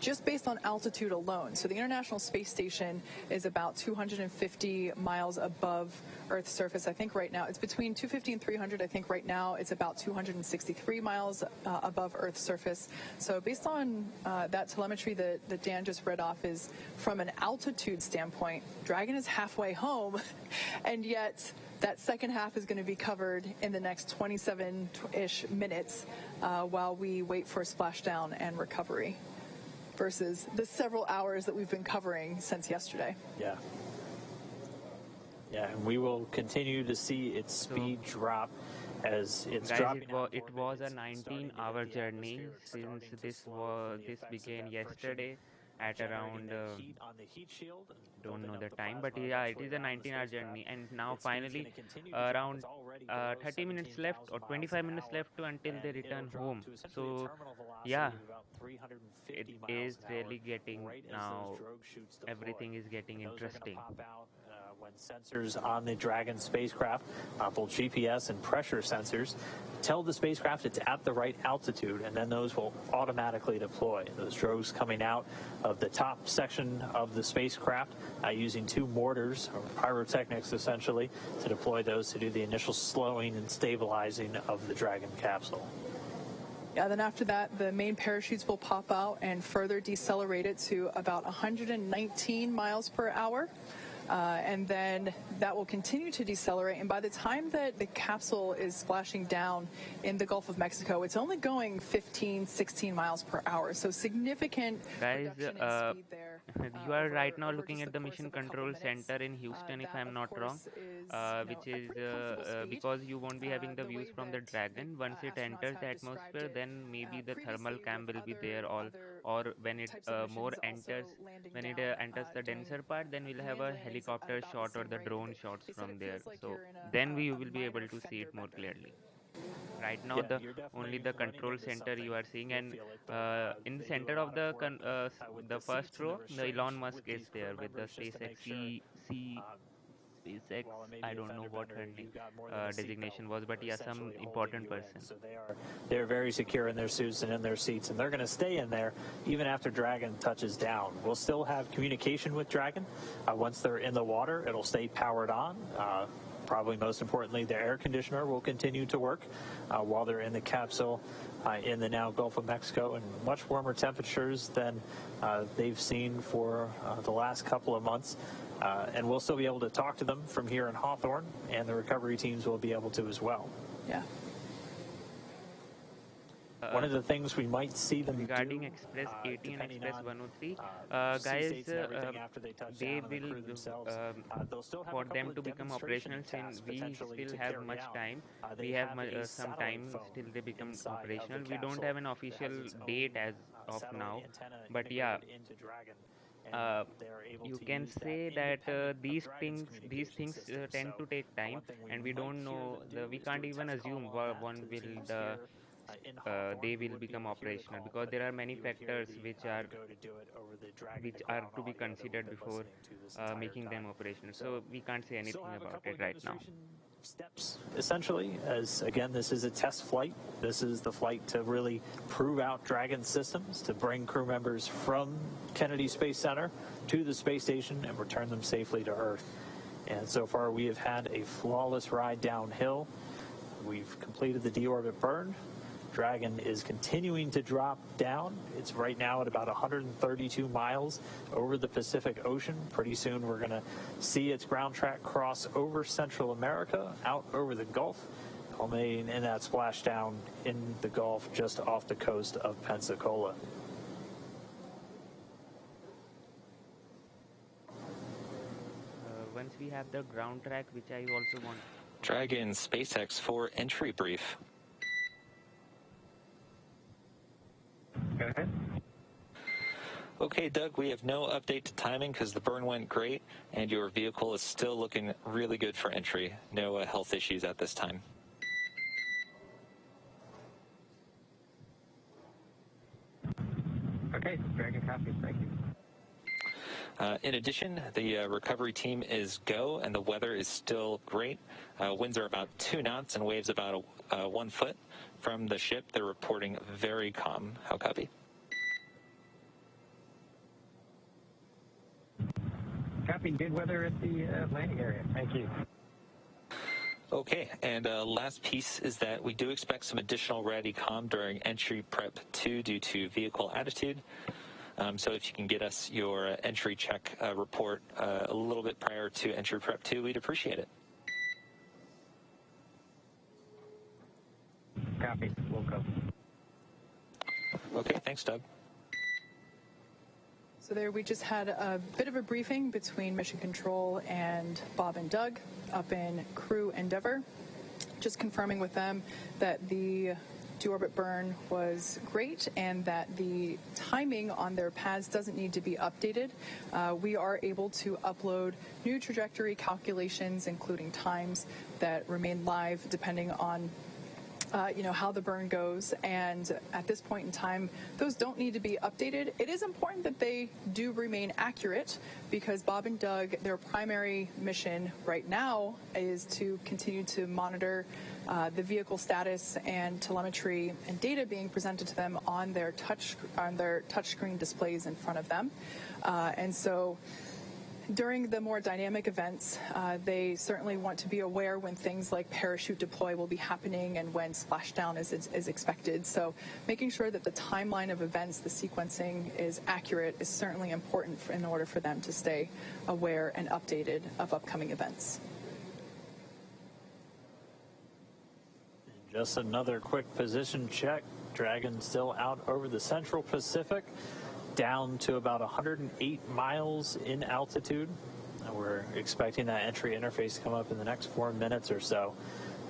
just based on altitude alone. So the International Space Station is about 250 miles above Earth's surface. I think right now it's between 250 and 300. I think right now it's about 263 miles above Earth's surface. So based on that telemetry that Dan just read off, is from an altitude standpoint, Dragon is halfway home, and yet that second half is going to be covered in the next 27-ish minutes while we wait for splashdown and recovery, versus the several hours that we've been covering since yesterday. Yeah. Yeah, and we will continue to see its speed drop as it's guys, dropping. It was a 19-hour journey since this began yesterday at around don't know the time, but yeah, it is a 19-hour journey, and now finally around 30 minutes left or 25 minutes left to until they return home. So yeah, 350 it miles is an hour really getting right as now, those drogue chutes deploy. everything is getting And those are going interesting. to pop out when sensors on the Dragon spacecraft, both GPS and pressure sensors, tell the spacecraft it's at the right altitude, and then those will automatically deploy. Those drogues coming out of the top section of the spacecraft using two mortars, or pyrotechnics essentially, to deploy those to do the initial slowing and stabilizing of the Dragon capsule. Yeah, then after that, the main parachutes will pop out and further decelerate it to about 119 miles per hour. And then that will continue to decelerate. And by the time that the capsule is splashing down in the Gulf of Mexico, it's only going 15, 16 miles per hour. So significant Guys, reduction in speed there. you are right now looking just at the course Mission of a couple Control minutes. Center in Houston, if That, I'm of not wrong, course, is, which a is pretty comfortable speed. because you won't be having the The views way from the that Dragon. Once it astronauts enters the have described atmosphere, it then maybe the thermal previously cam with will be there, other or when it types of more missions enters, also landing when it down enters the doing denser part, then we'll have manned a landings at helicopter about the shot or same the rate. drone shots They said from it there. feels like So you're in then we a will be able minor to see fender it more bender. clearly. Right now, Yeah, the you're only definitely the running control into center you something. are seeing, You'll and feel it, but in the they do a center of lot of work with the the first seats and the row, the Elon restraints Musk with is these crew there with the members just to make sure uh, SpaceX. while it may I be a don't know fender what bender, her you've got more than a designation seatbelt was, but yeah, some essentially holding important you person. in. So they're very secure in their suits and in their seats, and they're going to stay in there even after Dragon touches down. We'll still have communication with Dragon once they're in the water. It'll stay powered on. Probably most importantly, the air conditioner will continue to work while they're in the capsule in the now Gulf of Mexico, and much warmer temperatures than they've seen for the last couple of months. And we'll still be able to talk to them from here in Hawthorne, and the recovery teams will be able to as well. Yeah. One of the things we might see them regarding do, Express 80 and depending Express on 103, sea guys, states and everything after they touch they down, and the will crew themselves, they'll still have a for couple them of to become demonstration operational. tasks Since we potentially still to have carry much out. time, They we have have a some satellite time phone till they become inside of operational. the We don't capsule have an that official has its own date as of satellite now, antenna but yeah, integrated into Dragon. And they're able you to can use say that that independent of these Dragon's things communication things system. tend So to take time, one thing we and we might don't hear know them do we is can't do a even test assume call on that one to the will teams here in Hawthorne. they We will wouldn't be become able to hear the operational, call, because but there are many you would hear factors the go to do it over the Dragon to ground to be audio that we've considered been before listening to this entire making them time. operational. So So we can't say still anything have a about couple it of right now. demonstration steps, essentially, as again, this is a test flight. This is the flight to really prove out Dragon systems, to bring crew members from Kennedy Space Center to the space station and return them safely to Earth. And so far, we have had a flawless ride downhill. We've completed the deorbit burn. Dragon is continuing to drop down. It's right now at about 132 miles over the Pacific Ocean. Pretty soon we're going to see its ground track cross over Central America, out over the Gulf, culminating in that splashdown in the Gulf just off the coast of Pensacola. Once we have the ground track, which I also want. Dragon SpaceX for entry brief. Go ahead. Okay, Doug, we have no update to timing because the burn went great, and your vehicle is still looking really good for entry. No health issues at this time. Okay, Dragon copies. Thank you. In addition, the recovery team is go, and the weather is still great. Winds are about 2 knots and waves about 1 foot. From the ship, they're reporting very calm. How copy? Copy. Good weather at the landing area. Thank you. Okay, and last piece is that we do expect some additional RADICOM during entry prep 2 due to vehicle attitude. So if you can get us your entry check report a little bit prior to entry prep 2, we'd appreciate it. Copy. We'll go. Okay, thanks, Doug. So there we just had a bit of a briefing between Mission Control and Bob and Doug up in Crew Endeavour, just confirming with them that the deorbit burn was great and that the timing on their pads doesn't need to be updated. We are able to upload new trajectory calculations, including times that remain live depending on how the burn goes. And at this point in time, those don't need to be updated. It is important that they do remain accurate because Bob and Doug, their primary mission right now is to continue to monitor the vehicle status and telemetry and data being presented to them on their touchscreen displays in front of them. And so during the more dynamic events, they certainly want to be aware when things like parachute deploy will be happening and when splashdown is expected. So making sure that the timeline of events, the sequencing is accurate is certainly important in order for them to stay aware and updated of upcoming events. Just another quick position check. Dragon still out over the Central Pacific, down to about 108 miles in altitude. And we're expecting that entry interface to come up in the next 4 minutes or so.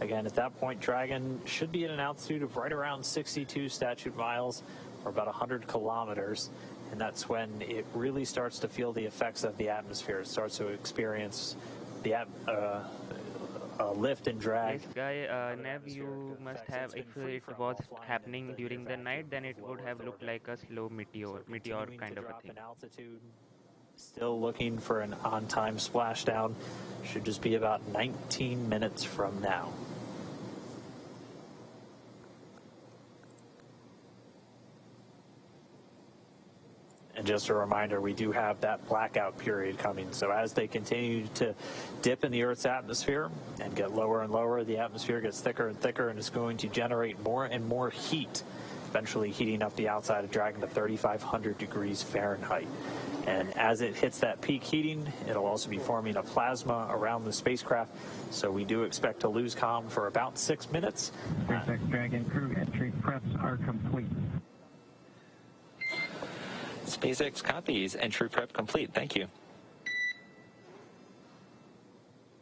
Again, at that point, Dragon should be at an altitude of right around 62 statute miles, or about 100 kilometers. And that's when it really starts to feel the effects of the atmosphere. It starts to experience the lift and drag. Yes, Guy, Nev, you must have, if it was happening during the night, then it would have looked like a slow meteor kind of a thing. Still looking for an on-time splashdown. Should just be about 19 minutes from now. And just a reminder, we do have that blackout period coming. So as they continue to dip in the Earth's atmosphere and get lower and lower, the atmosphere gets thicker and thicker and is going to generate more and more heat, eventually heating up the outside of Dragon to 3,500 degrees Fahrenheit. And as it hits that peak heating, it'll also be forming a plasma around the spacecraft. So we do expect to lose comm for about 6 minutes. SpaceX Dragon crew entry preps are complete. SpaceX copies. Entry prep complete. Thank you.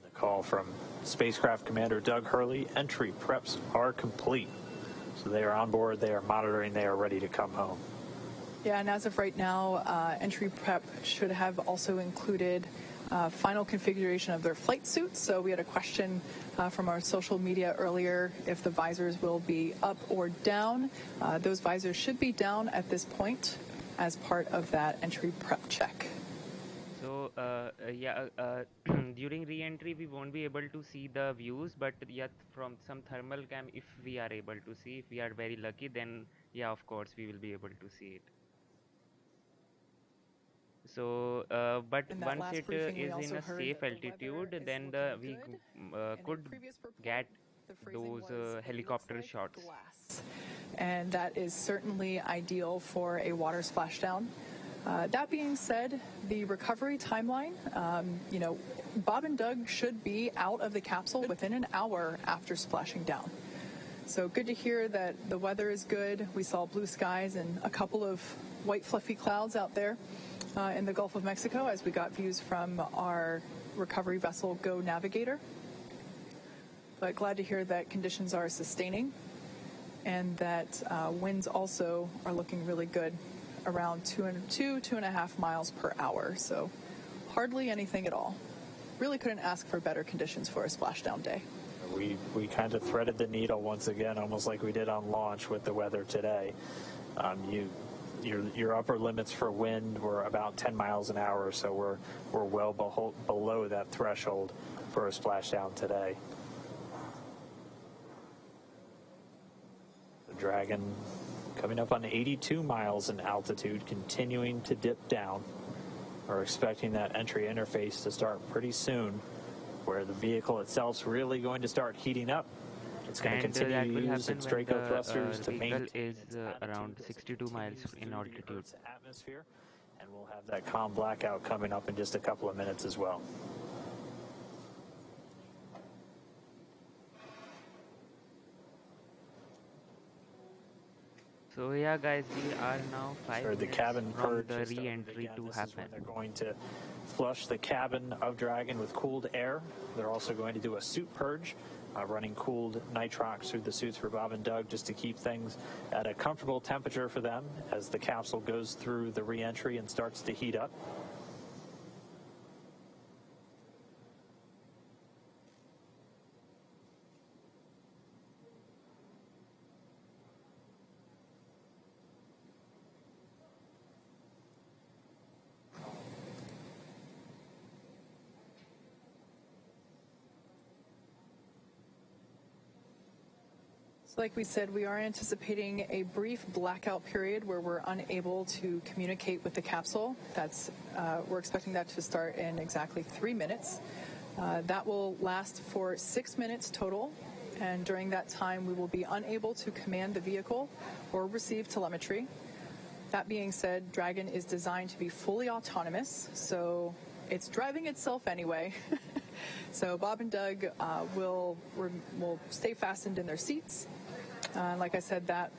The call from Spacecraft Commander Doug Hurley. Entry preps are complete. So they are on board, they are monitoring, they are ready to come home. Yeah, and as of right now, entry prep should have also included final configuration of their flight suits. So we had a question from our social media earlier if the visors will be up or down. Those visors should be down at this point as part of that entry prep check. So, during re-entry, we won't be able to see the views, but yet from some thermal cam, if we are able to see, if we are very lucky, then yeah, of course, we will be able to see it. So, but once it is in a safe altitude, then we could get those helicopter shots. And that is certainly ideal for a water splashdown. That being said, the recovery timeline, Bob and Doug should be out of the capsule within an hour after splashing down. So good to hear that the weather is good. We saw blue skies and a couple of white fluffy clouds out there in the Gulf of Mexico as we got views from our recovery vessel Go Navigator. But glad to hear that conditions are sustaining and that winds also are looking really good, around 2.5 miles per hour. So hardly anything at all. Really couldn't ask for better conditions for a splashdown day. We kind of threaded the needle once again, almost like we did on launch with the weather today. Your upper limits for wind were about 10 miles an hour, so we're well below that threshold for a splashdown today. The Dragon coming up on 82 miles in altitude, continuing to dip down. We're expecting that entry interface to start pretty soon, where the vehicle itself's really going to start heating up. It's going to continue to use its Draco thrusters to maintain is around 62 miles in altitude. Atmosphere, and we'll have that calm blackout coming up in just a couple of minutes as well. So yeah, guys, we are now 5 the minutes cabin from purge the just over re-entry again. to This is happen. when they're going to flush the cabin of Dragon with cooled air. They're also going to do a suit purge, running cooled nitrox through the suits for Bob and Doug just to keep things at a comfortable temperature for them as the capsule goes through the re-entry and starts to heat up. So like we said, we are anticipating a brief blackout period where we're unable to communicate with the capsule. We're expecting that to start in exactly 3 minutes. That will last for 6 minutes total, and during that time we will be unable to command the vehicle or receive telemetry. That being said, Dragon is designed to be fully autonomous, so it's driving itself anyway. So Bob and Doug will stay fastened in their seats. Like I said, that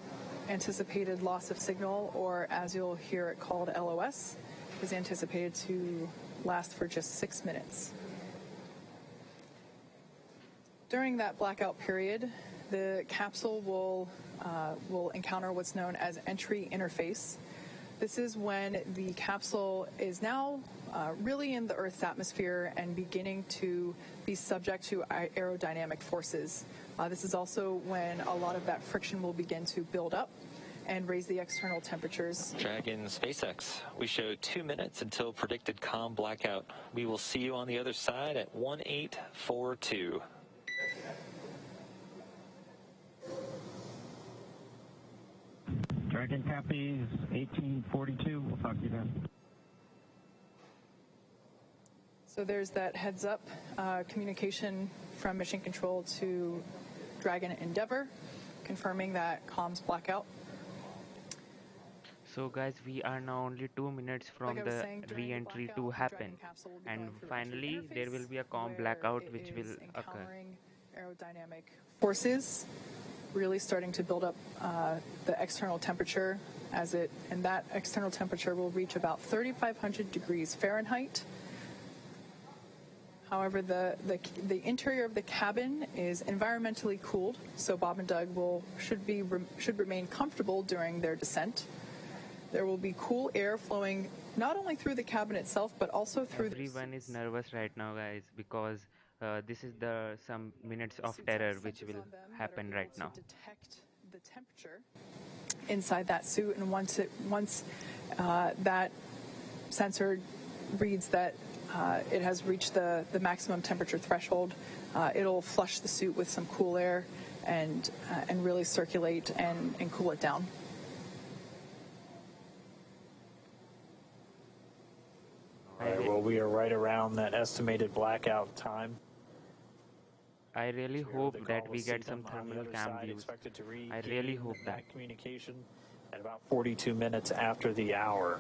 anticipated loss of signal, or as you'll hear it called LOS, is anticipated to last for just 6 minutes. During that blackout period, the capsule will encounter what's known as entry interface. This is when the capsule is now really in the Earth's atmosphere and beginning to be subject to aerodynamic forces. This is also when a lot of that friction will begin to build up and raise the external temperatures. Dragon SpaceX, we show 2 minutes until predicted calm blackout. We will see you on the other side at 1842. Dragon copies 1842. We'll talk to you then. So there's that heads up communication from Mission Control to Dragon Endeavour, confirming that comms blackout. So guys, we are now only 2 minutes from the re-entry to happen, and finally there will be a calm blackout which will occur. Aerodynamic forces really starting to build up the external temperature and that external temperature will reach about 3,500 degrees Fahrenheit. However, the interior of the cabin is environmentally cooled, so Bob and Doug should remain comfortable during their descent. There will be cool air flowing not only through the cabin itself, but also through Everyone is nervous right now, guys, because this is some minutes of terror which will happen right now. Detect the temperature inside that suit, and once that sensor reads that it has reached the maximum temperature threshold, it'll flush the suit with some cool air and really circulate and cool it down. All right, well, we are right around that estimated blackout time. I really hope that we get some thermal cam views. I really hope that. Communication at about 42 minutes after the hour.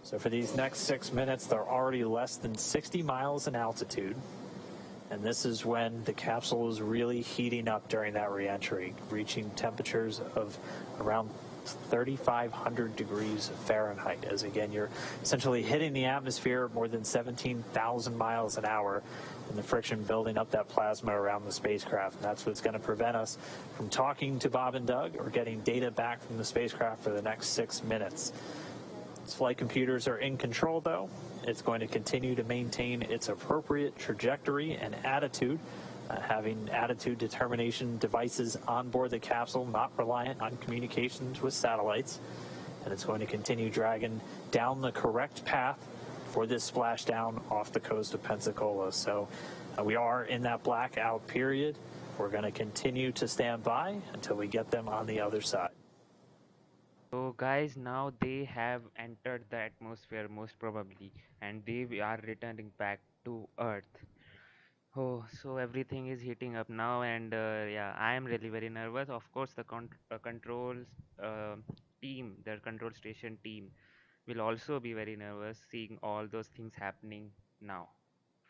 So for these next 6 minutes, they're already less than 60 miles in altitude. And this is when the capsule is really heating up during that reentry, reaching temperatures of around 3,500 degrees Fahrenheit, as again, you're essentially hitting the atmosphere more than 17,000 miles an hour, and the friction building up that plasma around the spacecraft. And that's what's going to prevent us from talking to Bob and Doug or getting data back from the spacecraft for the next 6 minutes. Its flight computers are in control, though. It's going to continue to maintain its appropriate trajectory and attitude, having attitude determination devices on board the capsule, not reliant on communications with satellites. And it's going to continue Dragon down the correct path for this splashdown off the coast of Pensacola. So we are in that blackout period. We're going to continue to stand by until we get them on the other side. So guys, now they have entered the atmosphere most probably, and they are returning back to Earth. Oh, so everything is heating up now, and yeah, I am really very nervous. Of course, the controls team, the control station team, will also be very nervous seeing all those things happening now.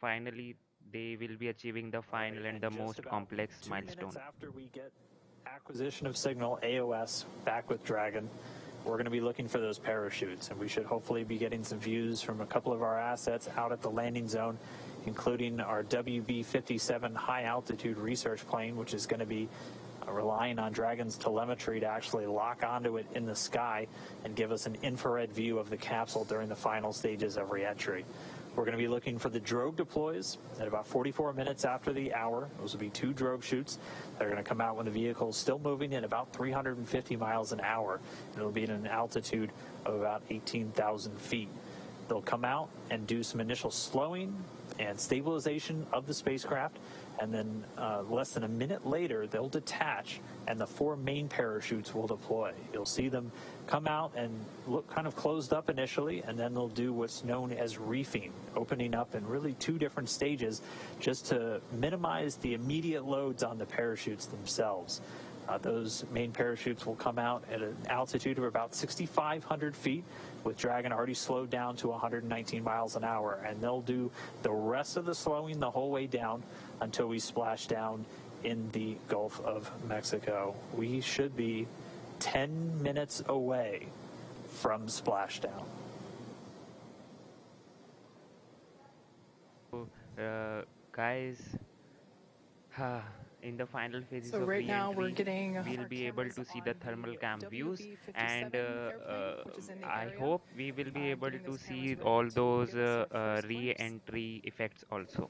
Finally, they will be achieving the final and the most complex 2 milestone. minutes after we get acquisition of signal, AOS, back with Dragon, we're going to be looking for those parachutes, and we should hopefully be getting some views from a couple of our assets out at the landing zone, including our WB-57 high-altitude research plane, which is going to be relying on Dragon's telemetry to actually lock onto it in the sky and give us an infrared view of the capsule during the final stages of reentry. We're going to be looking for the drogue deploys at about 44 minutes after the hour. Those will be 2 drogue shoots that are going to come out when the vehicle is still moving at about 350 miles an hour. It'll be at an altitude of about 18,000 feet. They'll come out and do some initial slowing and stabilization of the spacecraft, and then less than a minute later, they'll detach, and the 4 main parachutes will deploy. You'll see them come out and look kind of closed up initially, and then they'll do what's known as reefing, opening up in really 2 different stages just to minimize the immediate loads on the parachutes themselves. Those main parachutes will come out at an altitude of about 6,500 feet, with Dragon already slowed down to 119 miles an hour, and they'll do the rest of the slowing the whole way down until we splash down in the Gulf of Mexico. We should be 10 minutes away from splashdown. Guys, in the final phases So of right now we're re-entry, getting we'll our be able cameras to see on the the thermal cam views, WB-57 and airplane, which is in the I area, hope we will be able getting to those see cameras all ready to those give us our first glimpse. re-entry effects also.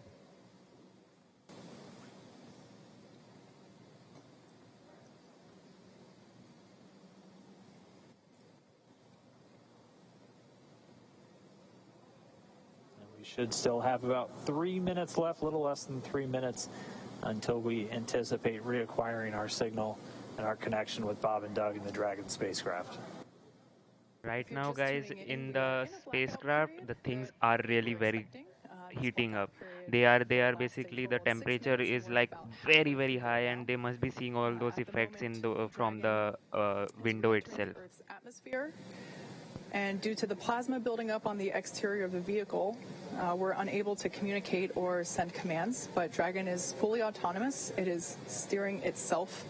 We should still have about 3 minutes left, a little less than 3 minutes, until we anticipate reacquiring our signal and our connection with Bob and Doug in the Dragon spacecraft. Right If you're now, just guys, tuning in we are the in a blackout spacecraft, period. the things We are really were very expecting, this heating blackout up. period They are will last a basically, the total of 6 temperature minutes, and is we're like about very halfway through high, right and now. they must be seeing all those At the effects in moment, the from Dragon the is window re-entering itself. the Earth's atmosphere. And due to the plasma building up on the exterior of the vehicle, we're unable to communicate or send commands, but Dragon is fully autonomous. It is steering itself.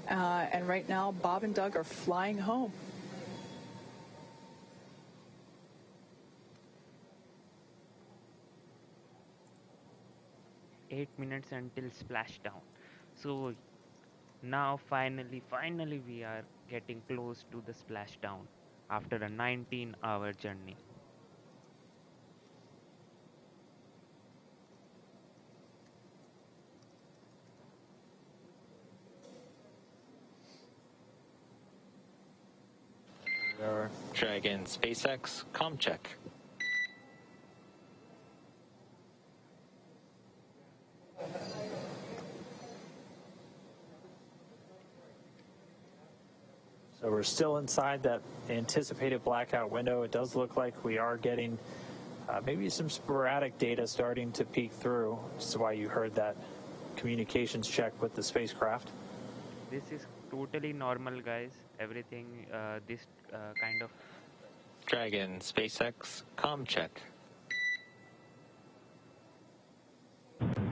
And right now, Bob and Doug are flying home. Eight minutes until splashdown. So now finally we are getting close to the splashdown after a 19-hour journey. Dragon SpaceX comm check. So we're still inside that anticipated blackout window. It does look like we are getting maybe some sporadic data starting to peek through, which is why you heard that communications check with the spacecraft. This is totally normal, guys. Everything, this kind of... Dragon SpaceX comm check.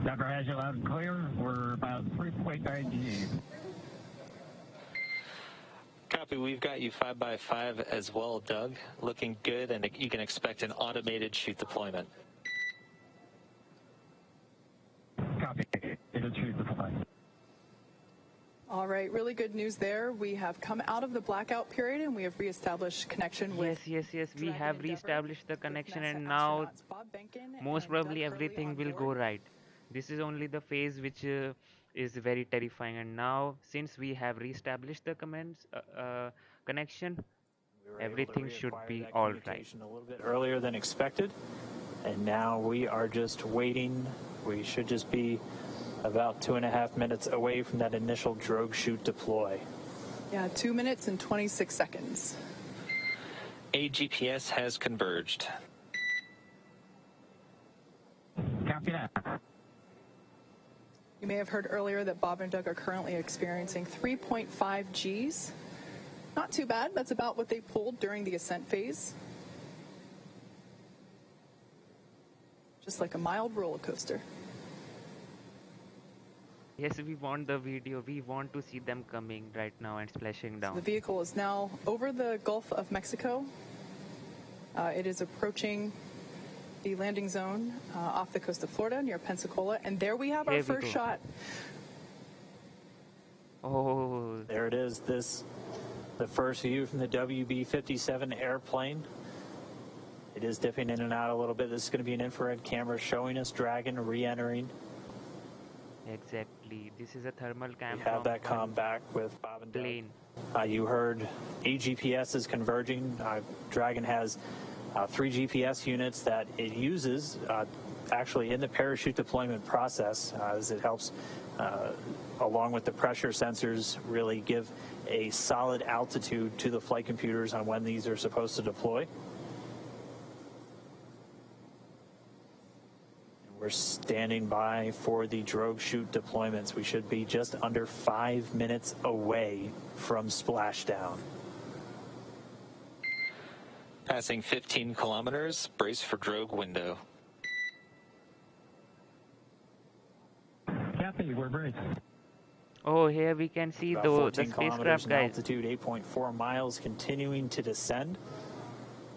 Doug has you loud and clear. We're about 3.9 G. Copy, we've got you 5x5 as well, Doug. Looking good, and you can expect an automated chute deployment. Copy. It'll shoot the flight. All right, really good news there. We have come out of the blackout period and we have reestablished connection with Yes. We Dragon have Endeavour reestablished the with connection, NASA and now astronauts Bob Behnken most and probably Doug Hurley everything on will go board. right. This is only the phase which is very terrifying, and now since we have reestablished the connection, We were able to everything should reacquire be that all right. communication a little bit earlier than expected, and now we are just waiting. We should just be about 2.5 minutes away from that initial drogue chute deploy. Yeah, 2 minutes and 26 seconds. AGPS has converged. Copy that. You may have heard earlier that Bob and Doug are currently experiencing 3.5 Gs. Not too bad. That's about what they pulled during the ascent phase. Just like a mild roller coaster. Yes, we want the video. We want to see them coming right now and splashing down. The vehicle is now over the Gulf of Mexico. It is approaching the landing zone off the coast of Florida near Pensacola. And there we have our Here we first go. shot. Oh, There it is. The first view from the WB-57 airplane. It is dipping in and out a little bit. This is going to be an infrared camera showing us Dragon re-entering. exactly. This is a thermal cam We have from that one comm back with Bob and Doug. plane. You heard AGPS is converging. Dragon has 3 GPS units that it uses actually in the parachute deployment process, as it helps, along with the pressure sensors, really give a solid altitude to the flight computers on when these are supposed to deploy. We're standing by for the drogue chute deployments. We should be just under 5 minutes away from splashdown. Passing 15 kilometers, brace for drogue window. Copy, we're braced. Oh, here we can see About the 14 kilometers spacecraft, in guys. altitude, 8.4 miles, continuing to descend.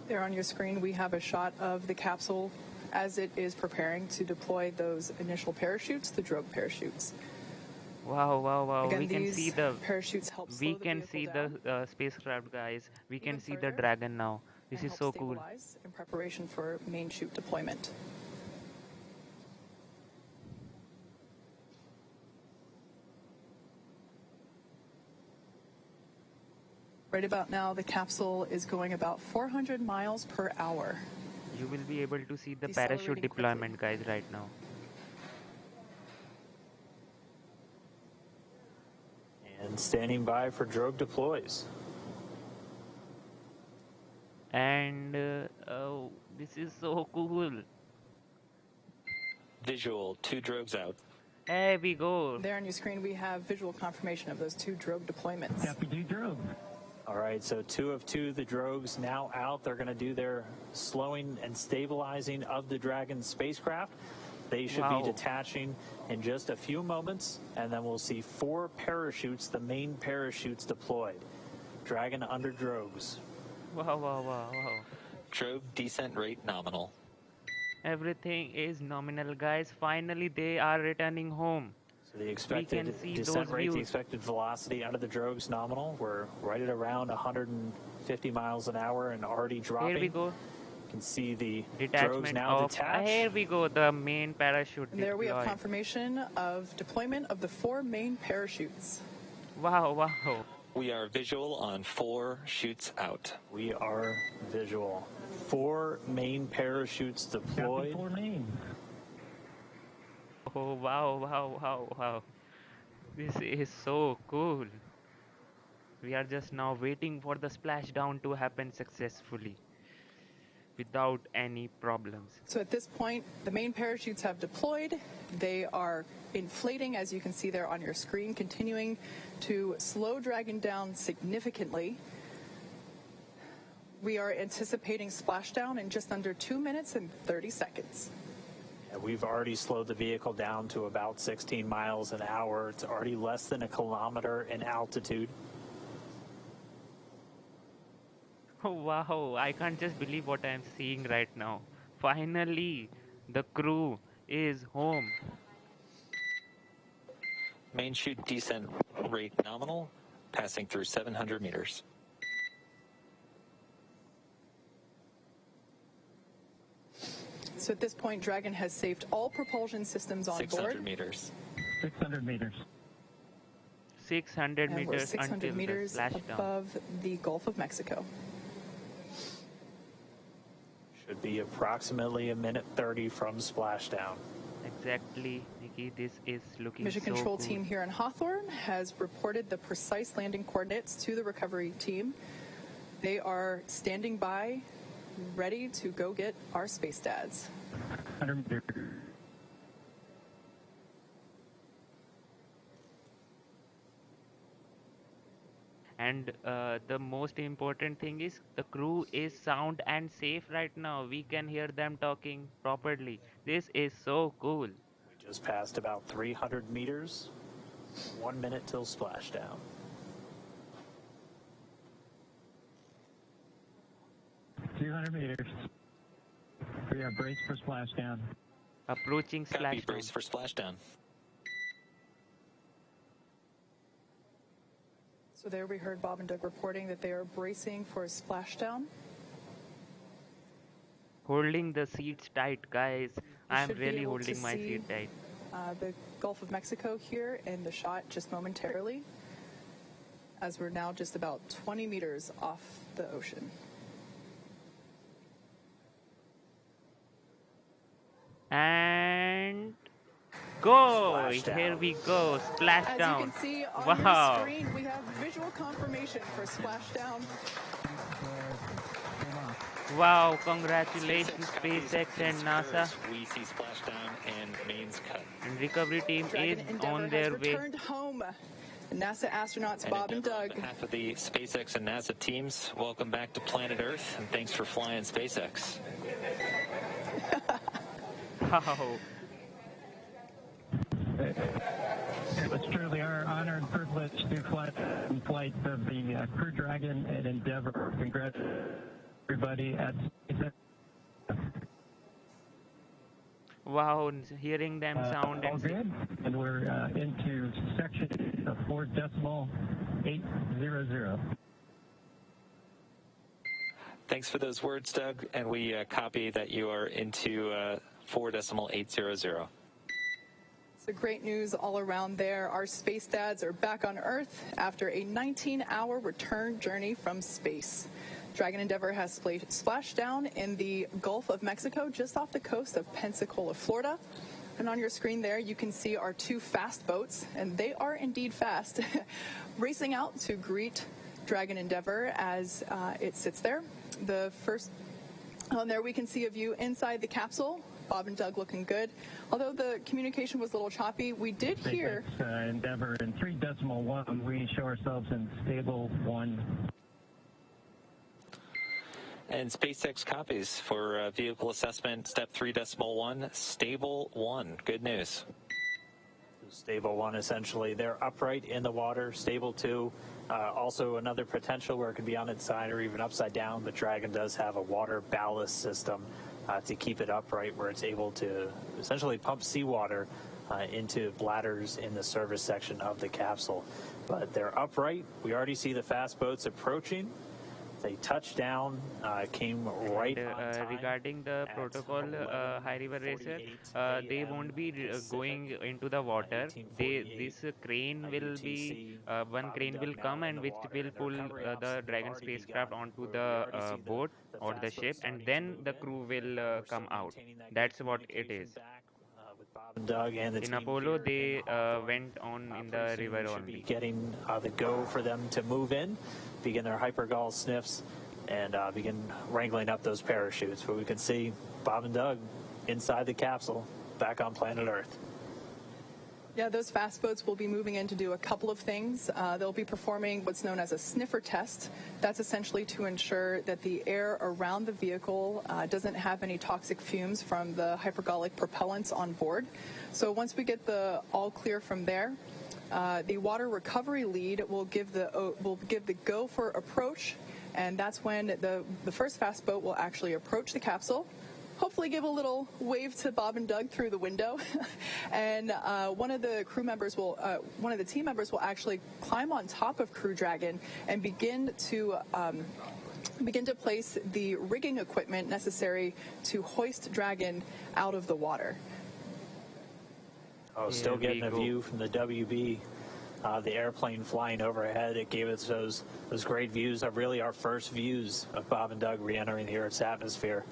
There on your screen, we have a shot of the capsule as it is preparing to deploy those initial parachutes, the drogue parachutes. Wow, wow, wow. Again, We can these see the parachutes help slow we the can vehicle see down the spacecraft, guys. We can even see the further Dragon now. This and is help so cool. stabilize in preparation for main chute deployment. Right about now, the capsule is going about 400 miles per hour. You will be able to see the Decelerating parachute quickly. deployment, guys, right now. And standing by for drogue deploys. And oh, this is so cool. Visual, 2 drogues out. There we go. There on your screen, we have visual confirmation of those 2 drogue deployments. Copy, 2 drove. All right, so 2 of 2, the drogues now out. They're going to do their slowing and stabilizing of the Dragon spacecraft. They should Wow. be detaching in just a few moments, and then we'll see 4 parachutes, the main parachutes deployed. Dragon under drogues. Wow, wow, wow, wow. Drogue descent rate nominal. Everything is nominal, guys. Finally, they are returning home. So the expected see descent those rate, the views. expected velocity under the drogues nominal. We're right at around 150 miles an hour and already dropping. Here we go. You can see the drogues Detachment now of. detached. Here we go. The main parachute And there we have deployed. confirmation of deployment of the 4 main parachutes. Wow, wow. We are visual on 4 chutes out. We are visual. 4 main parachutes Copy, deployed. 4 main. Oh, wow, wow, wow, wow. This is so cool. We are just now waiting for the splashdown to happen successfully without any problems. So at this point, the main parachutes have deployed. They are inflating, as you can see there on your screen, continuing to slow Dragon down significantly. We are anticipating splashdown in just under 2 minutes and 30 seconds. And we've already slowed the vehicle down to about 16 miles an hour. It's already less than a kilometer in altitude. Oh, wow, I can't just believe what I'm seeing right now. Finally, the crew is home. Main chute descent rate nominal, passing through 700 meters. So at this point, Dragon has saved all propulsion systems on 600 board. meters. 600 meters. 600 And we're meters 600 until meters the splashdown. above the Gulf of Mexico. Should be approximately 1:30 from splashdown. Exactly, Nikki. This is looking Mission so control cool. team here in Hawthorne has reported the precise landing coordinates to the recovery team. They are standing by, ready to go get our space dads. 100 meters. And the most important thing is the crew is sound and safe right now. We can hear them talking properly. This is so cool. We just passed about 300 meters. 1 minute till splashdown. $200 meters. We are braced for splashdown. Approaching Copy, splashdown. brace for splashdown. So there we heard Bob and Doug reporting that they are bracing for a splashdown. Holding the seats tight, guys. I'm should be really able to holding my see seat tight. The Gulf of Mexico here in the shot just momentarily, as we're now just about 20 meters off the ocean. And go! Splashdown. Here we go, As you Splashdown. can see on Wow. your screen, we have visual confirmation for Splashdown. Wow, congratulations SpaceX and NASA. We see Splashdown and mains cut. And recovery team Dragon is Endeavour on has their way. returned home. NASA astronauts Bob and Endeavour, Doug. on behalf of the SpaceX and NASA teams, welcome back to planet Earth, and thanks for flying SpaceX. Wow. It was truly our honor and privilege to fly in flight of the Crew Dragon and Endeavour. Congrats, everybody at SpaceX. Wow, hearing them sound All and good, and we're into section of 4.800. Thanks for those words, Doug, and we copy that you are into 4.800. So great news all around there. Our space dads are back on Earth after a 19-hour return journey from space. Dragon Endeavour has splashed down in the Gulf of Mexico, just off the coast of Pensacola, Florida. And on your screen there, you can see our two fast boats, and they are indeed fast, racing out to greet Dragon Endeavour as it sits there. The first on there, we can see a view inside the capsule. Bob and Doug looking good. Although the communication was a little choppy, we did hear SpaceX Endeavour in 3.1. We show ourselves in stable 1. And SpaceX copies for vehicle assessment, step 3.1, stable 1. Good news. Stable 1, essentially, they're upright in the water. Stable 2, also another potential where it could be on its side or even upside down, but Dragon does have a water ballast system to keep it upright, where it's able to essentially pump seawater into bladders in the service section of the capsule. But they're upright. We already see the fast boats approaching. They touched down, came right on time. Regarding the protocol, High River Racer, they won't be going into the water. This crane will be, one crane will come and which will pull the Dragon spacecraft onto the boat or the ship, and then the crew will come out. That's what it is. Bob and Doug and the In team Apollo, here they in Hawthorne. went on in Pretty the soon river we should be only. getting the go for them to move in, begin their hypergol sniffs, and begin wrangling up those parachutes. But we can see Bob and Doug inside the capsule, back on planet Earth. Yeah, those fast boats will be moving in to do a couple of things. They'll be performing what's known as a sniffer test. That's essentially to ensure that the air around the vehicle doesn't have any toxic fumes from the hypergolic propellants on board. So once we get the all clear from there, the water recovery lead will give the go for approach, and that's when the first fast boat will actually approach the capsule. Hopefully give a little wave to Bob and Doug through the window. And one of the team members will actually climb on top of Crew Dragon and begin to place the rigging equipment necessary to hoist Dragon out of the water. Oh, still getting a view from the WB. The airplane flying overhead, it gave us those great views of really our first views of Bob and Doug re-entering the Earth's atmosphere.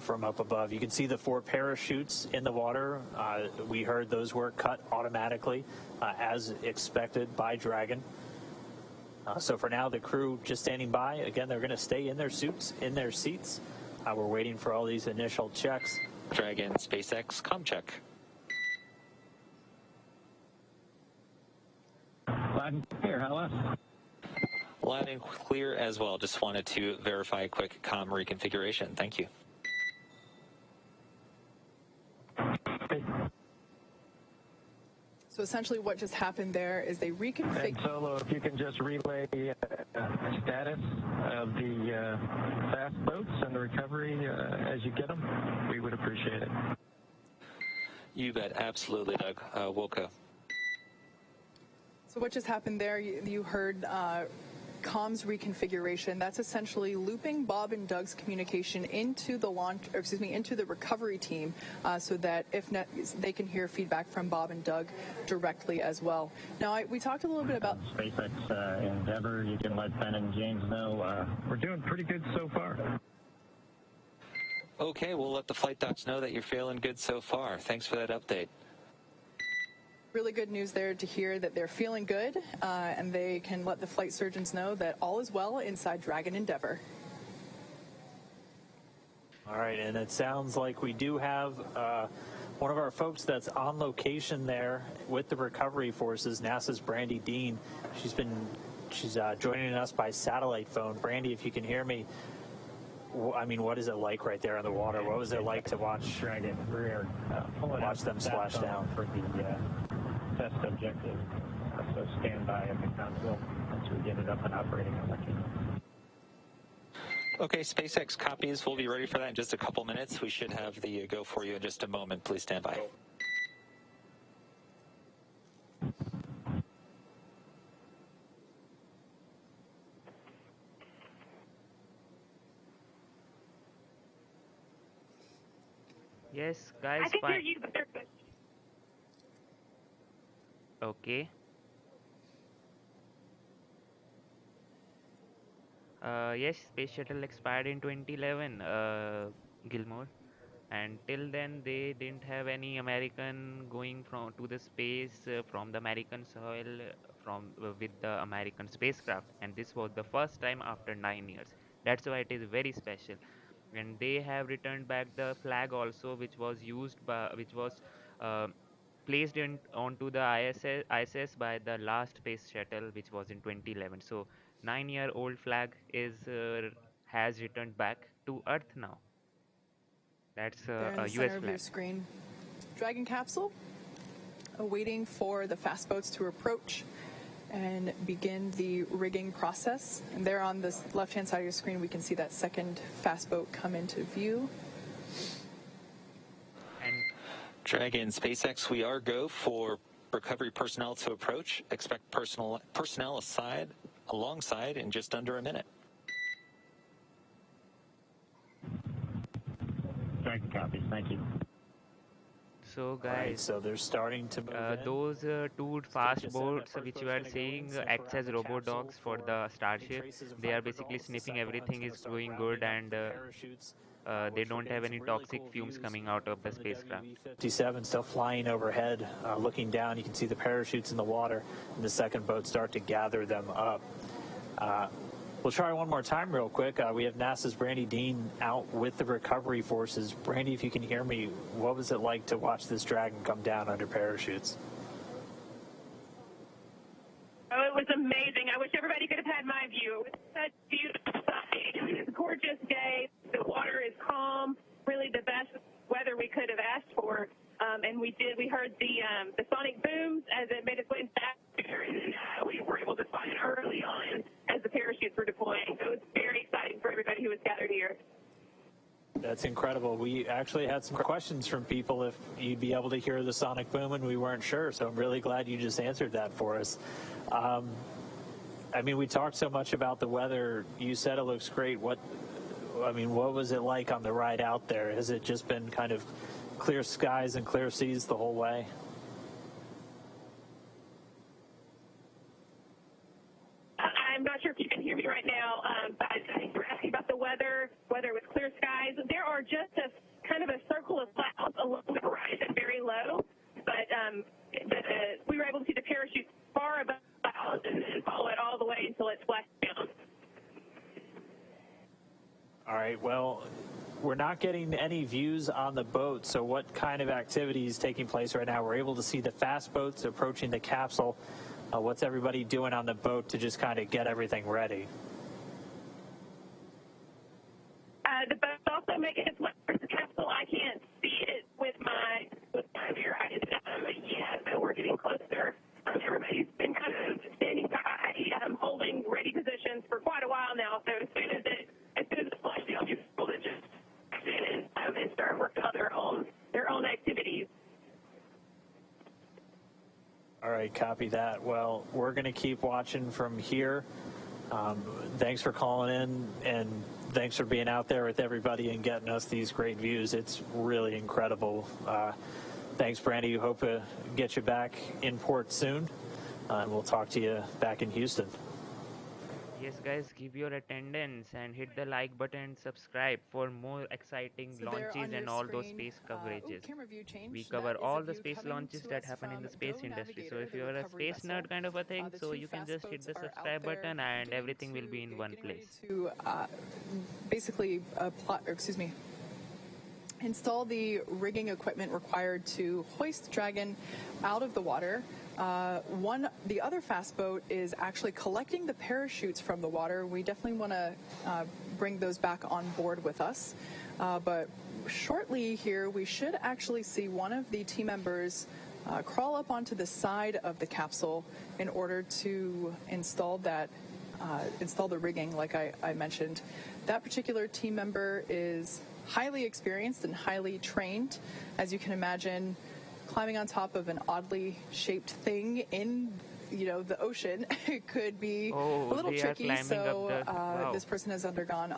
From up above. You can see the 4 parachutes in the water. We heard those were cut automatically as expected by Dragon. So for now, the crew just standing by. Again, they're going to stay in their seats. We're waiting for all these initial checks. Dragon SpaceX comm check. Loud and clear, hello. Loud and clear as well. Just wanted to verify a quick comm reconfiguration. Thank you. So essentially what just happened there is they And reconfigured. Solo, if you can just relay status of the fast boats and the recovery as you get them, we would appreciate it. You bet. Absolutely, Doug. Wilco. So what just happened there, you heard comms reconfiguration. That's essentially looping Bob and Doug's communication into the into the recovery team, so that if they can hear feedback from Bob and Doug directly as well. Now, we talked a little bit about SpaceX Endeavour. You can let Ben and James know we're doing pretty good so far. Okay, we'll let the flight docs know that you're feeling good so far. Thanks for that update. Really good news there to hear that they're feeling good, and they can let the flight surgeons know that all is well inside Dragon Endeavour. All right, and it sounds like we do have one of our folks that's on location there with the recovery forces, NASA's Brandy Dean. She's joining us by satellite phone. Brandy, if you can hear me, I mean, what is it like right there in the water? What was it like to watch Dragon rear, watch them splash down for the test objective? So stand by at the console once we get it up and operating. I'll let you know. Okay, SpaceX copies. We'll be ready for that in just a couple minutes. We should have the go for you in just a moment. Please stand by. Yes, guys. I can hear you, but they're good. Okay. Yes, space shuttle expired in 2011, Gilmore, and till then they didn't have any American going to the space from the American soil with the American spacecraft, and this was the first time after 9 years. That's why it is very special. And they have returned back the flag also, which was uh, placed onto the ISS by the last space shuttle, which was in 2011. So 9-year-old flag has returned back to Earth now. That's There in a the US center of flag. your screen. Dragon capsule, waiting for the fast boats to approach and begin the rigging process. And there on the left-hand side of your screen, we can see that second fast boat come into view. And Dragon, SpaceX, we are go for recovery personnel to approach. Expect personnel alongside in just under a minute. Dragon copies. Thank you. so, All right, guys, so they're starting to move in. those two fast just said that boats first which boat's you are gonna go seeing in, sniff acts as around the robot capsule dogs for for the any Starship. traces of They are vital basically gulls. The sniffing second one's everything gonna is start going rounding good, up and the parachutes. they We're don't getting have some any really toxic cool fumes views coming out of the from spacecraft. WV-57 still flying overhead, looking down. You can see the parachutes in the water, and the second boat start to gather them up. We'll try one more time real quick. We have NASA's Brandy Dean out with the recovery forces. Brandy, if you can hear me, what was it like to watch this Dragon come down under parachutes? Oh, it was amazing. I wish everybody could have had my view. It was such beautiful sight. It was a gorgeous day. The water is calm. Really the best weather we could have asked for. And we did. We heard the sonic booms as it made its way back there, and we were able to find it early on as the parachutes were deploying. So it was very exciting for everybody who was gathered here. That's incredible. We actually had some questions from people if you'd be able to hear the sonic boom, and we weren't sure. So I'm really glad you just answered that for us. I mean, we talked so much about the weather. You said it looks great. What was it like on the ride out there? Has it just been kind of clear skies and clear seas the whole way? I'm not sure if you can hear me right now, but I think you're asking about the weather, whether it was clear skies. There are just a kind of a circle of clouds along the horizon, very low, but we were able to see the parachute far above the clouds and follow it all the way until it splashed down. All right, well, we're not getting any views on the boat, so what kind of activity is taking place right now? We're able to see the fast boats approaching the capsule. What's everybody doing on the boat to just kind of get everything ready? The boat's also making its way towards the capsule. I can't see it with my mirror. Yeah, but we're getting closer. Everybody's been kind of standing by, holding ready positions for quite a while now. So as soon as the splashdown, you're able to just stand and start working on their own activities. All right, copy that. Well, we're going to keep watching from here. Thanks for calling in, and thanks for being out there with everybody and getting us these great views. It's really incredible. Thanks, Brandy. Hope to get you back in port soon, and we'll talk to you back in Houston. Yes, guys, give your attendance and hit the like button, subscribe for more exciting So there launches on your and all those screen, space coverages. camera view We change. cover That is a all the view space coming launches to that us happen in from the space Go industry. So Navigator, if the you're a recovery space vessel. nerd kind of a thing, The so two you can fast just hit boats the are out subscribe there, button and everything will be in one getting ready place. to basically install the rigging equipment required to hoist Dragon out of the water. The other fast boat is actually collecting the parachutes from the water. We definitely want to bring those back on board with us. But shortly here, we should actually see one of the team members crawl up onto the side of the capsule in order to install the rigging, like I mentioned. That particular team member is highly experienced and highly trained. As you can imagine, climbing on top of an oddly shaped thing in the ocean could be a little tricky. So this person has undergone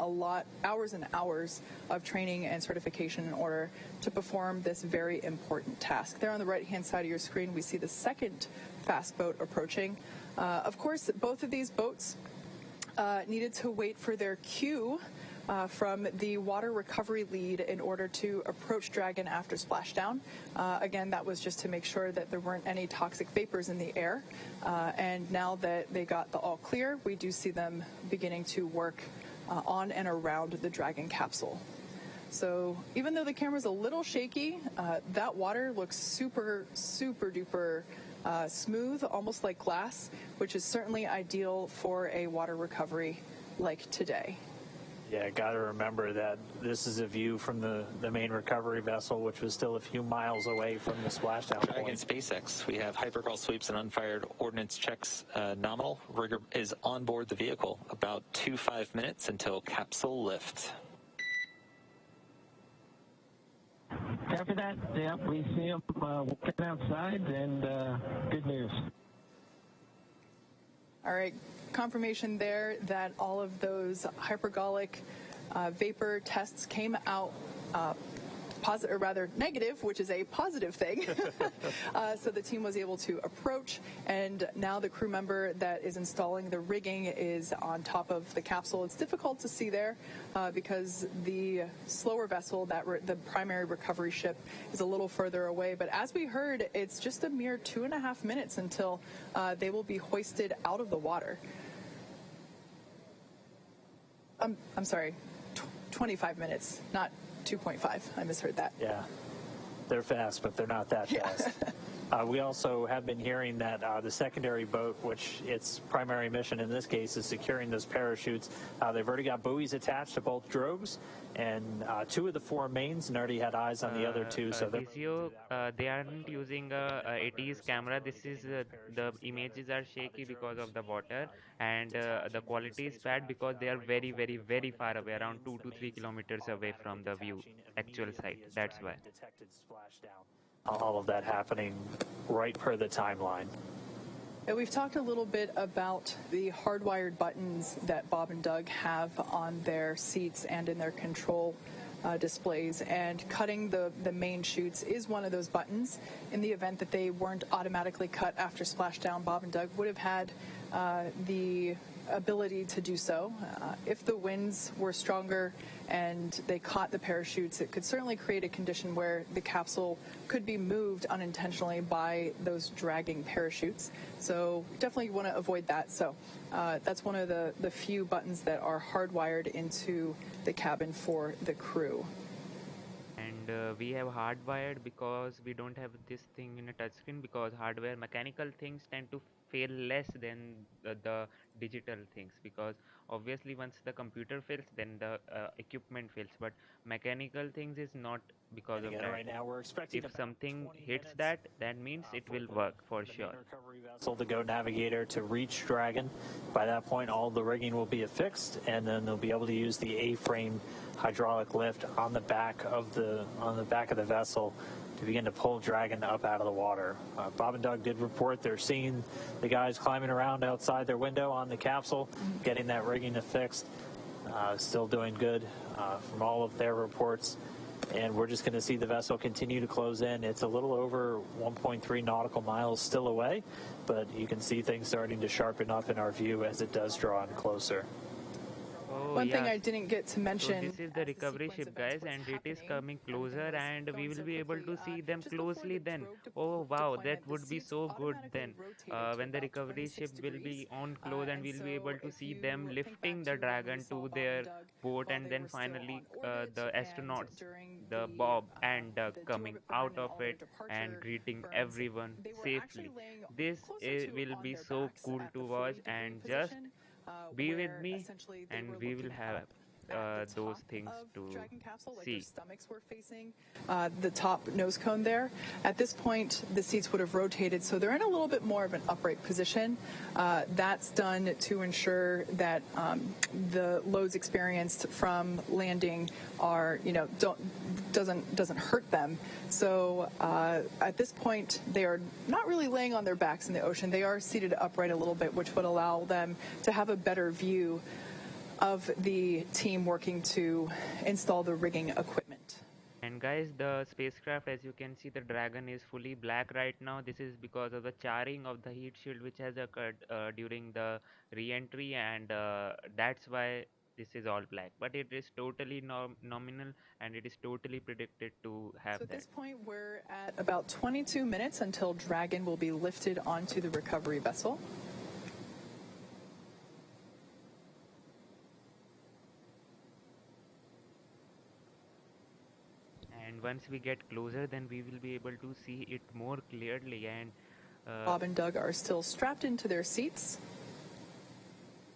hours and hours of training and certification in order to perform this very important task. There on the right-hand side of your screen, we see the second fast boat approaching. Of course, both of these boats needed to wait for their cue from the water recovery lead in order to approach Dragon after splashdown. Again, that was just to make sure that there weren't any toxic vapors in the air. And now that they got the all clear, we do see them beginning to work on and around the Dragon capsule. So even though the camera's a little shaky, that water looks super, super duper smooth, almost like glass, which is certainly ideal for a water recovery like today. Yeah, got to remember that this is a view from the main recovery vessel, which was still a few miles away from the splashdown Dragon point. SpaceX, we have hypercrawl sweeps and unfired ordnance checks nominal. Rigger is on board the vehicle. About 5 minutes until capsule lift. After that, we see them walking outside, and good news. All right, confirmation there that all of those hypergolic vapor tests came out positive, or rather negative, which is a positive thing. So the team was able to approach, and now the crew member that is installing the rigging is on top of the capsule. It's difficult to see there because the slower vessel, the primary recovery ship, is a little further away. But as we heard, it's just a mere 2.5 minutes until they will be hoisted out of the water. I'm sorry, 25 minutes, not 2.5. I misheard that. Yeah, they're fast, but they're not that fast. We also have been hearing that the secondary boat, which its primary mission in this case is securing those parachutes, they've already got buoys attached to both drogues, and 2 of the 4 mains, and already had eyes on the other 2. So they aren't using a 80s camera. This is the images are shaky because of the water, and the quality is bad because they are very, very, very far away, around 2 to 3 kilometers away from the actual site. That's why. Detected splashdown. All of that happening right per the timeline. And we've talked a little bit about the hardwired buttons that Bob and Doug have on their seats and in their control displays, and cutting the main chutes is one of those buttons. In the event that they weren't automatically cut after splashdown, Bob and Doug would have had the ability to do so. If the winds were stronger and they caught the parachutes, it could certainly create a condition where the capsule could be moved unintentionally by those dragging parachutes. So definitely want to avoid that. So that's one of the few buttons that are hardwired into the cabin for the crew. And we have hardwired because we don't have this thing in a touchscreen, because hardware mechanical things tend to fail less than the digital things, because obviously once the computer fails, then the equipment fails, but mechanical things is not because of that. Right now we're expecting If something hits that means it will work for sure. Recovery vessel, the Go Navigator, to reach Dragon. By that point, all the rigging will be affixed, and then they'll be able to use the A-frame hydraulic lift on the back of the vessel to begin to pull Dragon up out of the water. Bob and Doug did report they're seeing the guys climbing around outside their window on the capsule, getting that rigging affixed. Still doing good from all of their reports. And we're just going to see the vessel continue to close in. It's a little over 1.3 nautical miles still away, but you can see things starting to sharpen up in our view as it does draw in closer. Oh, One thing yeah. I didn't get to So mention. this is the as recovery sequence ship, of events guys, was and it is happening, coming closer, everything was and we going will so be able quickly, to see them just before closely the then. drogue Oh wow, that deployment, the would be seats so good automatically then. rotated to When the about recovery ship 26 will be degrees. on close, and And we'll be so able to if see them you think back lifting the to when we dragon saw to Bob and their Doug boat, while and they then were still finally on orbit the and astronauts, during the Bob and Doug the coming deorbit burn out and of all their it and departure greeting burns, everyone they were actually safely. laying This closer to will on be their so backs cool at to the watch, 40-degree and just position, be with where me, essentially they and were we will looking have up at the those top things of to Dragon capsule, like their see. stomachs were facing the top nose cone there. At this point, the seats would have rotated, so they're in a little bit more of an upright position. That's done to ensure that the loads experienced from landing are, doesn't hurt them. So at this point, they are not really laying on their backs in the ocean. They are seated upright a little bit, which would allow them to have a better view of the team working to install the rigging equipment. And guys, the spacecraft, as you can see, the Dragon is fully black right now. This is because of the charring of the heat shield which has occurred during the re-entry, and that's why this is all black. But it is totally nominal, and it is totally predicted to have So at that. this point, we're at about 22 minutes until Dragon will be lifted onto the recovery vessel. And once we get closer, then we will be able to see it more clearly. And Bob and Doug are still strapped into their seats,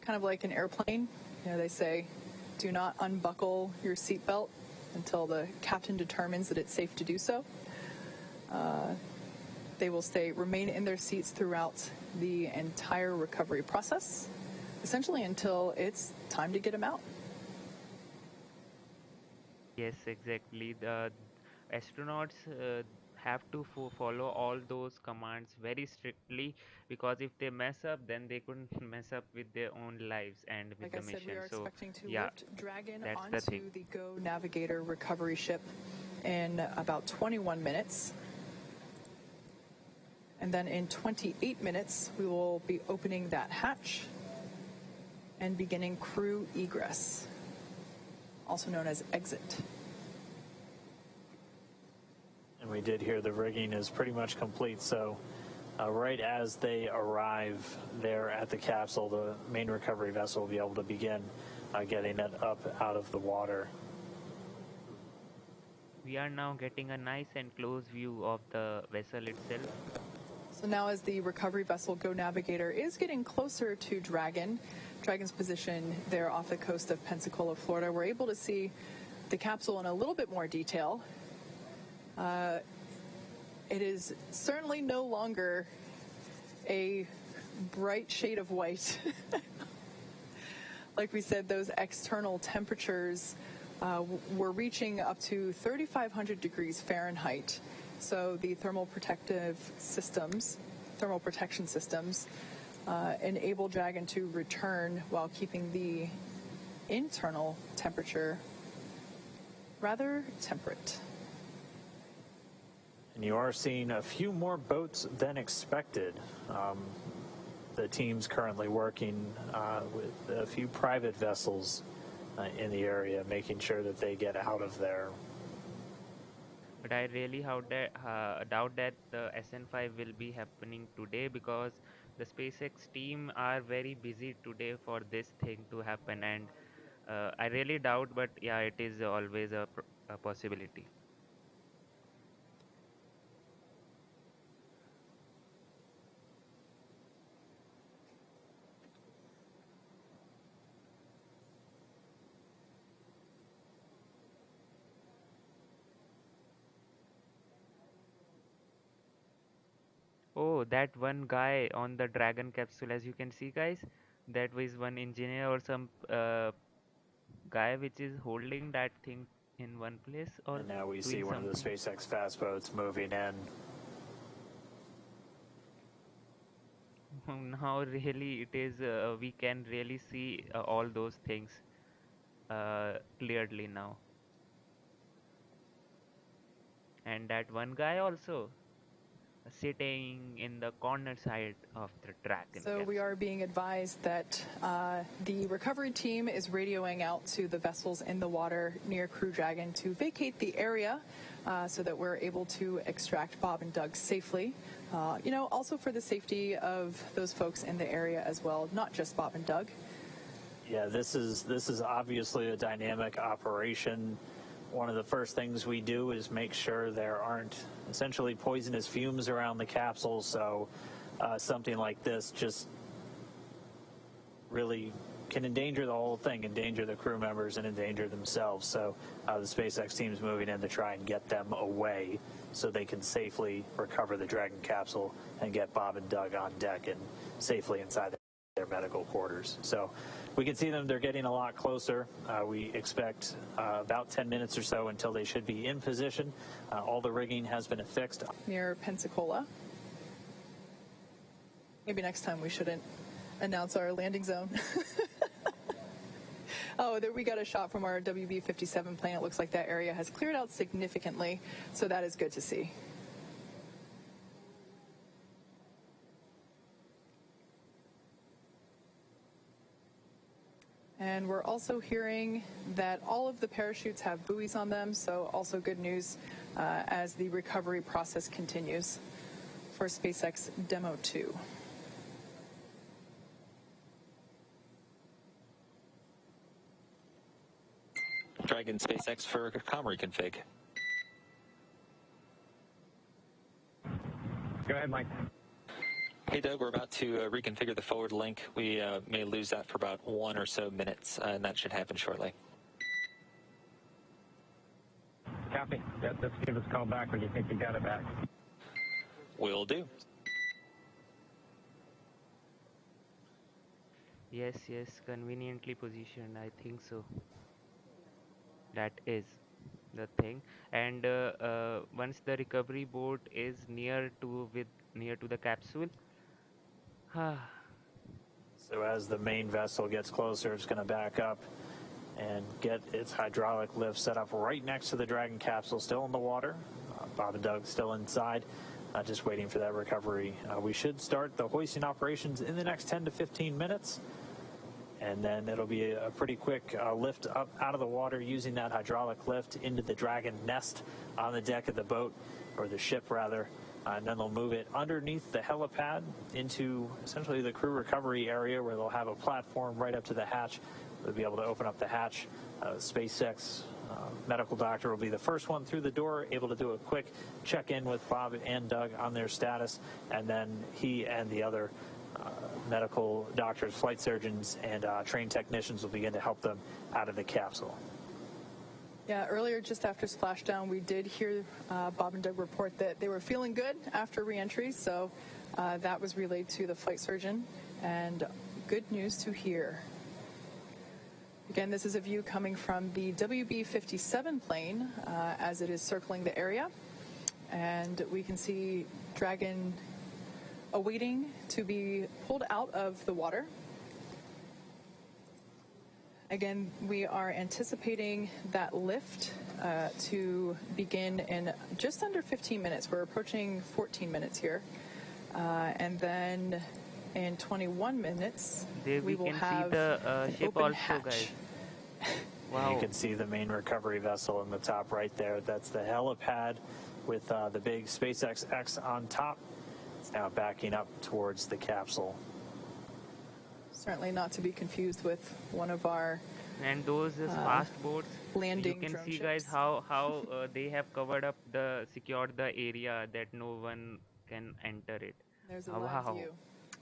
kind of like an airplane. They say, do not unbuckle your seatbelt until the captain determines that it's safe to do so. They will remain in their seats throughout the entire recovery process, essentially until it's time to get them out. yes, exactly. The astronauts have to follow all those commands very strictly, because if they mess up, then they couldn't mess up with their own lives and with Like the I said, mission. we are So expecting to yeah, lift Dragon that's the thing. onto the Go Navigator recovery ship in about 21 minutes. And then in 28 minutes, we will be opening that hatch and beginning crew egress, also known as exit. And we did hear the rigging is pretty much complete, so right as they arrive there at the capsule, the main recovery vessel will be able to begin getting it up out of the water. We are now getting a nice and close view of the vessel itself. So now as the recovery vessel Go Navigator is getting closer to Dragon's position there off the coast of Pensacola, Florida, we're able to see the capsule in a little bit more detail. It is certainly no longer a bright shade of white. Like we said, those external temperatures were reaching up to 3,500 degrees Fahrenheit. So the thermal protection systems enable Dragon to return while keeping the internal temperature rather temperate. And you are seeing a few more boats than expected. The team's currently working with a few private vessels in the area, making sure that they get out of there. But I really doubt that the SN5 will be happening today, because the SpaceX team are very busy today for this thing to happen, and I really doubt, but yeah, it is always a possibility. Oh, that one guy on the Dragon capsule, as you can see, guys, that was one engineer or some guy which is holding that thing in one place or And now we see doing one of the something. SpaceX fast boats moving in. Now really it is, we can really see all those things clearly now. and that one guy also sitting in the corner side of the Dragon. So we are being advised that the recovery team is radioing out to the vessels in the water near Crew Dragon to vacate the area so that we're able to extract Bob and Doug safely. Also for the safety of those folks in the area as well, not just Bob and Doug. Yeah, this is obviously a dynamic operation. One of the first things we do is make sure there aren't essentially poisonous fumes around the capsule, so something like this just really can endanger the whole thing, endanger the crew members and endanger themselves. So the SpaceX team's moving in to try and get them away so they can safely recover the Dragon capsule and get Bob and Doug on deck and safely inside their medical quarters. So we can see them, they're getting a lot closer. We expect about 10 minutes or so until they should be in position. All the rigging has been affixed. Near Pensacola. Maybe next time we shouldn't announce our landing zone. Oh, there we got a shot from our WB-57 plane. It looks like that area has cleared out significantly, so that is good to see. And we're also hearing that all of the parachutes have buoys on them, so also good news as the recovery process continues for SpaceX Demo 2. Dragon SpaceX for comm reconfig. Go ahead, Mike. Hey, Doug, we're about to reconfigure the forward link. We may lose that for about 1 or so minutes, and that should happen shortly. Copy. Yeah, just give us a call back when you think you got it back. Will do. Yes, conveniently positioned, I think so. That is the thing. And once the recovery boat is near to the capsule, So as the main vessel gets closer, it's going to back up and get its hydraulic lift set up right next to the Dragon capsule, still in the water. Bob and Doug still inside, just waiting for that recovery. We should start the hoisting operations in the next 10 to 15 minutes. And then it'll be a pretty quick lift up out of the water using that hydraulic lift into the Dragon nest on the deck of the boat, or the ship rather. And then they'll move it underneath the helipad into essentially the crew recovery area, where they'll have a platform right up to the hatch. They'll be able to open up the hatch. SpaceX medical doctor will be the first one through the door, able to do a quick check-in with Bob and Doug on their status, and then he and the other medical doctors, flight surgeons, and trained technicians will begin to help them out of the capsule. Yeah, earlier, just after splashdown, we did hear Bob and Doug report that they were feeling good after reentry, so that was relayed to the flight surgeon, and good news to hear. Again, this is a view coming from the WB-57 plane as it is circling the area, and we can see Dragon awaiting to be pulled out of the water. Again, we are anticipating that lift to begin in just under 15 minutes. We're approaching 14 minutes here. And then in 21 minutes, there we will can have see the ship open also, hatch. guys. Wow. You can see the main recovery vessel in the top right there. That's the helipad with the big SpaceX X on top. It's now backing up towards the capsule. Certainly not to be confused with one of our And those fast boats, landing you can drone see, ships. guys, how they have covered up secured the area that no one can enter it. There's a Oh, live wow. view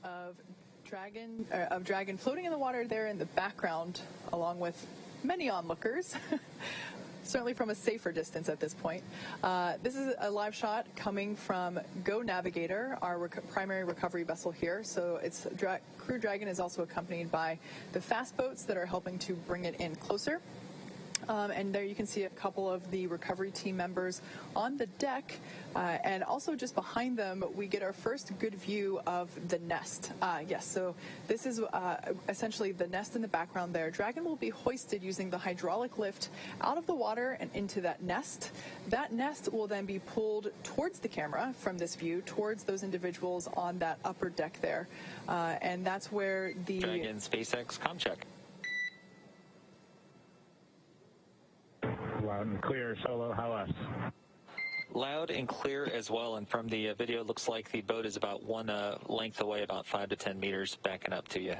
of Dragon floating in the water there in the background, along with many onlookers. Certainly from a safer distance at this point. This is a live shot coming from Go Navigator, our primary recovery vessel here. So it's Crew Dragon is also accompanied by the fast boats that are helping to bring it in closer. And there you can see a couple of the recovery team members on the deck. And also just behind them, we get our first good view of the nest. Yes, so this is essentially the nest in the background there. Dragon will be hoisted using the hydraulic lift out of the water and into that nest. That nest will then be pulled towards the camera from this view, towards those individuals on that upper deck there. And that's where the... Dragon SpaceX comm check. Loud and clear, Solo. How us? Loud and clear as well, and from the video, it looks like the boat is about one length away, about 5 to 10 meters, backing up to you.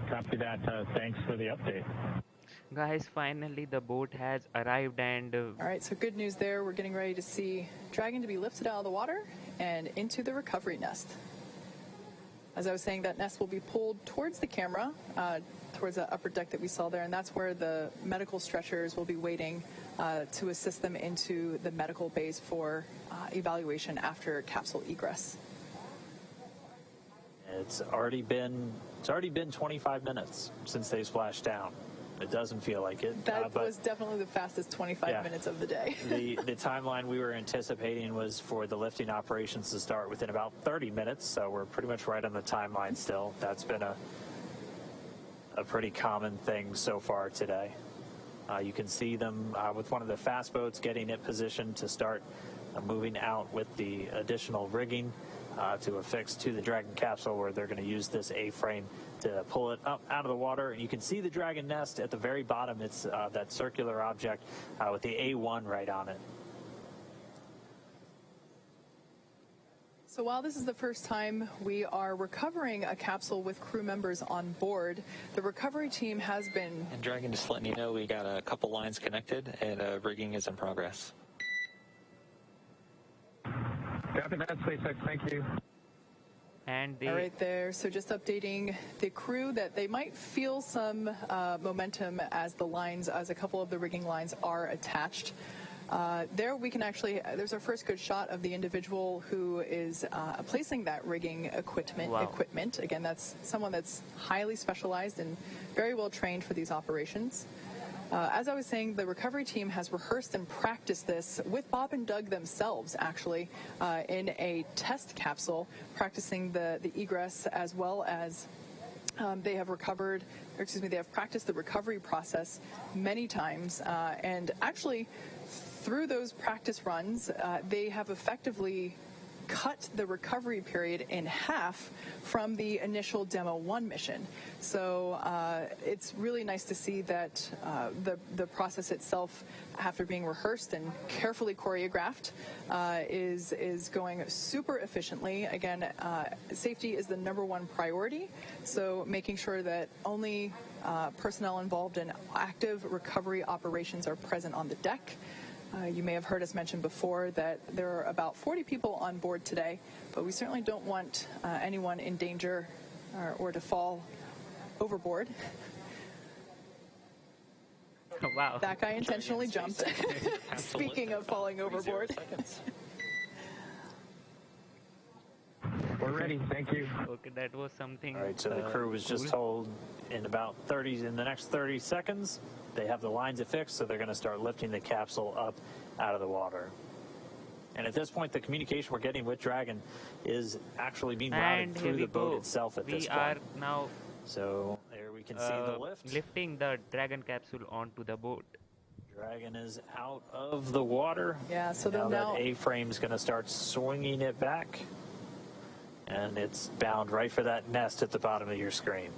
Copy that. Thanks for the update. Guys, finally the boat has arrived, and All right, so good news there. We're getting ready to see Dragon to be lifted out of the water and into the recovery nest. As I was saying, that nest will be pulled towards the camera, towards the upper deck that we saw there, and that's where the medical stretchers will be waiting to assist them into the medical bays for evaluation after capsule egress. It's already been 25 minutes since they splashed down. It doesn't feel like it. That but was definitely the fastest 25 minutes of the day. the timeline we were anticipating was for the lifting operations to start within about 30 minutes, so we're pretty much right on the timeline still. That's been a pretty common thing so far today. You can see them with one of the fast boats getting it positioned to start moving out with the additional rigging to affix to the Dragon capsule, where they're going to use this A-frame to pull it up out of the water. And you can see the Dragon nest at the very bottom. It's that circular object with the A1 right on it. So while this is the first time we are recovering a capsule with crew members on board, the recovery team has been... And Dragon, just letting you know, we got a couple lines connected, and rigging is in progress. Copy that, SpaceX. Thank you. and they All right there. So just updating the crew that they might feel some momentum as a couple of the rigging lines are attached. There we can actually, there's our first good shot of the individual who is placing that rigging equipment. Wow. Again, that's someone that's highly specialized and very well trained for these operations. As I was saying, the recovery team has rehearsed and practiced this with Bob and Doug themselves, actually, in a test capsule, practicing the egress as well as they have practiced the recovery process many times, and actually through those practice runs, they have effectively cut the recovery period in half from the initial Demo 1 mission. So it's really nice to see that the process itself, after being rehearsed and carefully choreographed, is going super efficiently. Again, safety is the #1 priority, so making sure that only personnel involved in active recovery operations are present on the deck. You may have heard us mention before that there are about 40 people on board today, but we certainly don't want anyone in danger or to fall overboard. Oh, wow. That guy intentionally jumped. Speaking of falling overboard. We're ready. Thank you. Okay, that was something. All right, so the crew was just told in the next 30 seconds, they have the lines affixed, so they're going to start lifting the capsule up out of the water. And at this point, the communication we're getting with Dragon is actually being routed And through the boat itself at this We point. are now So there we can see the lift. lifting the Dragon capsule onto the boat. Dragon is out of the water. Yeah, so now then that A-frame's going to start swinging it back. And it's bound right for that nest at the bottom of your screen.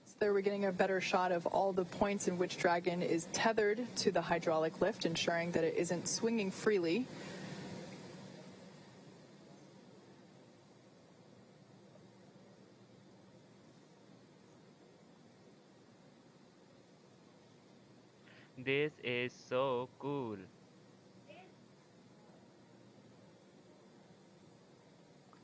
So there we're getting a better shot of all the points in which Dragon is tethered to the hydraulic lift, ensuring that it isn't swinging freely. This is so cool.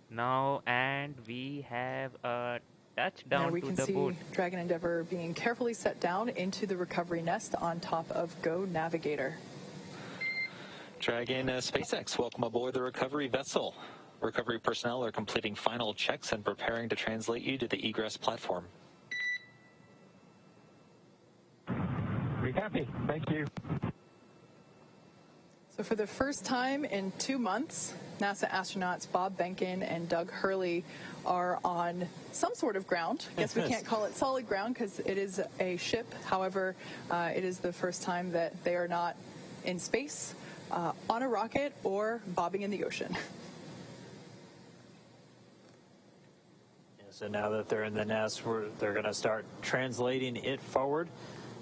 Now, and we have a Now touchdown we to can the see boat. Dragon Endeavour being carefully set down into the recovery nest on top of Go Navigator. Dragon SpaceX, welcome aboard the recovery vessel. Recovery personnel are completing final checks and preparing to translate you to the egress platform. We happy. Thank you. So for the first time in 2 months, NASA astronauts Bob Behnken and Doug Hurley are on some sort of ground. I guess we can't call it solid ground because it is a ship. However, it is the first time that they are not in space, on a rocket, or bobbing in the ocean. So now that they're in the nest, they're going to start translating it forward,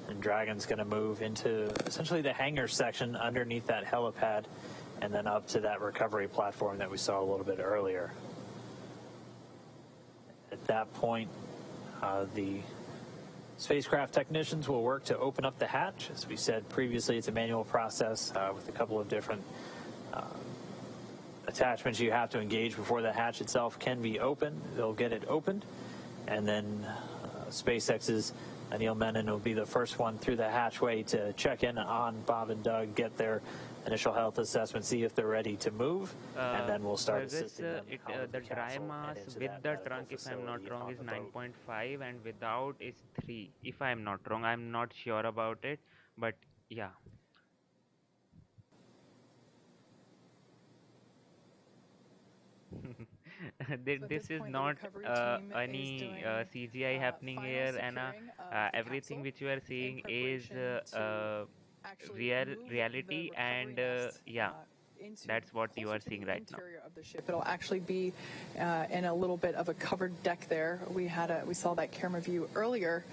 and Dragon's going to move into essentially the hangar section underneath that helipad and then up to that recovery platform that we saw a little bit earlier. At that point, the spacecraft technicians will work to open up the hatch. As we said previously, it's a manual process with a couple of different attachments you have to engage before the hatch itself can be opened. They'll get it opened, and then SpaceX's Neil Menon will be the first one through the hatchway to check in on Bob and Doug, get their initial health assessment, see if they're ready to move, and then we'll start assisting them. The dry mass with the trunk, if I'm not wrong, is 9.5, and without is 3. If I'm not wrong, I'm not sure about it, but yeah. This is not any CGI happening here, and everything which you are seeing is reality, and yeah, that's what you are seeing right now. Of the ship, it'll actually be in a little bit of a covered deck there. We saw that camera view earlier,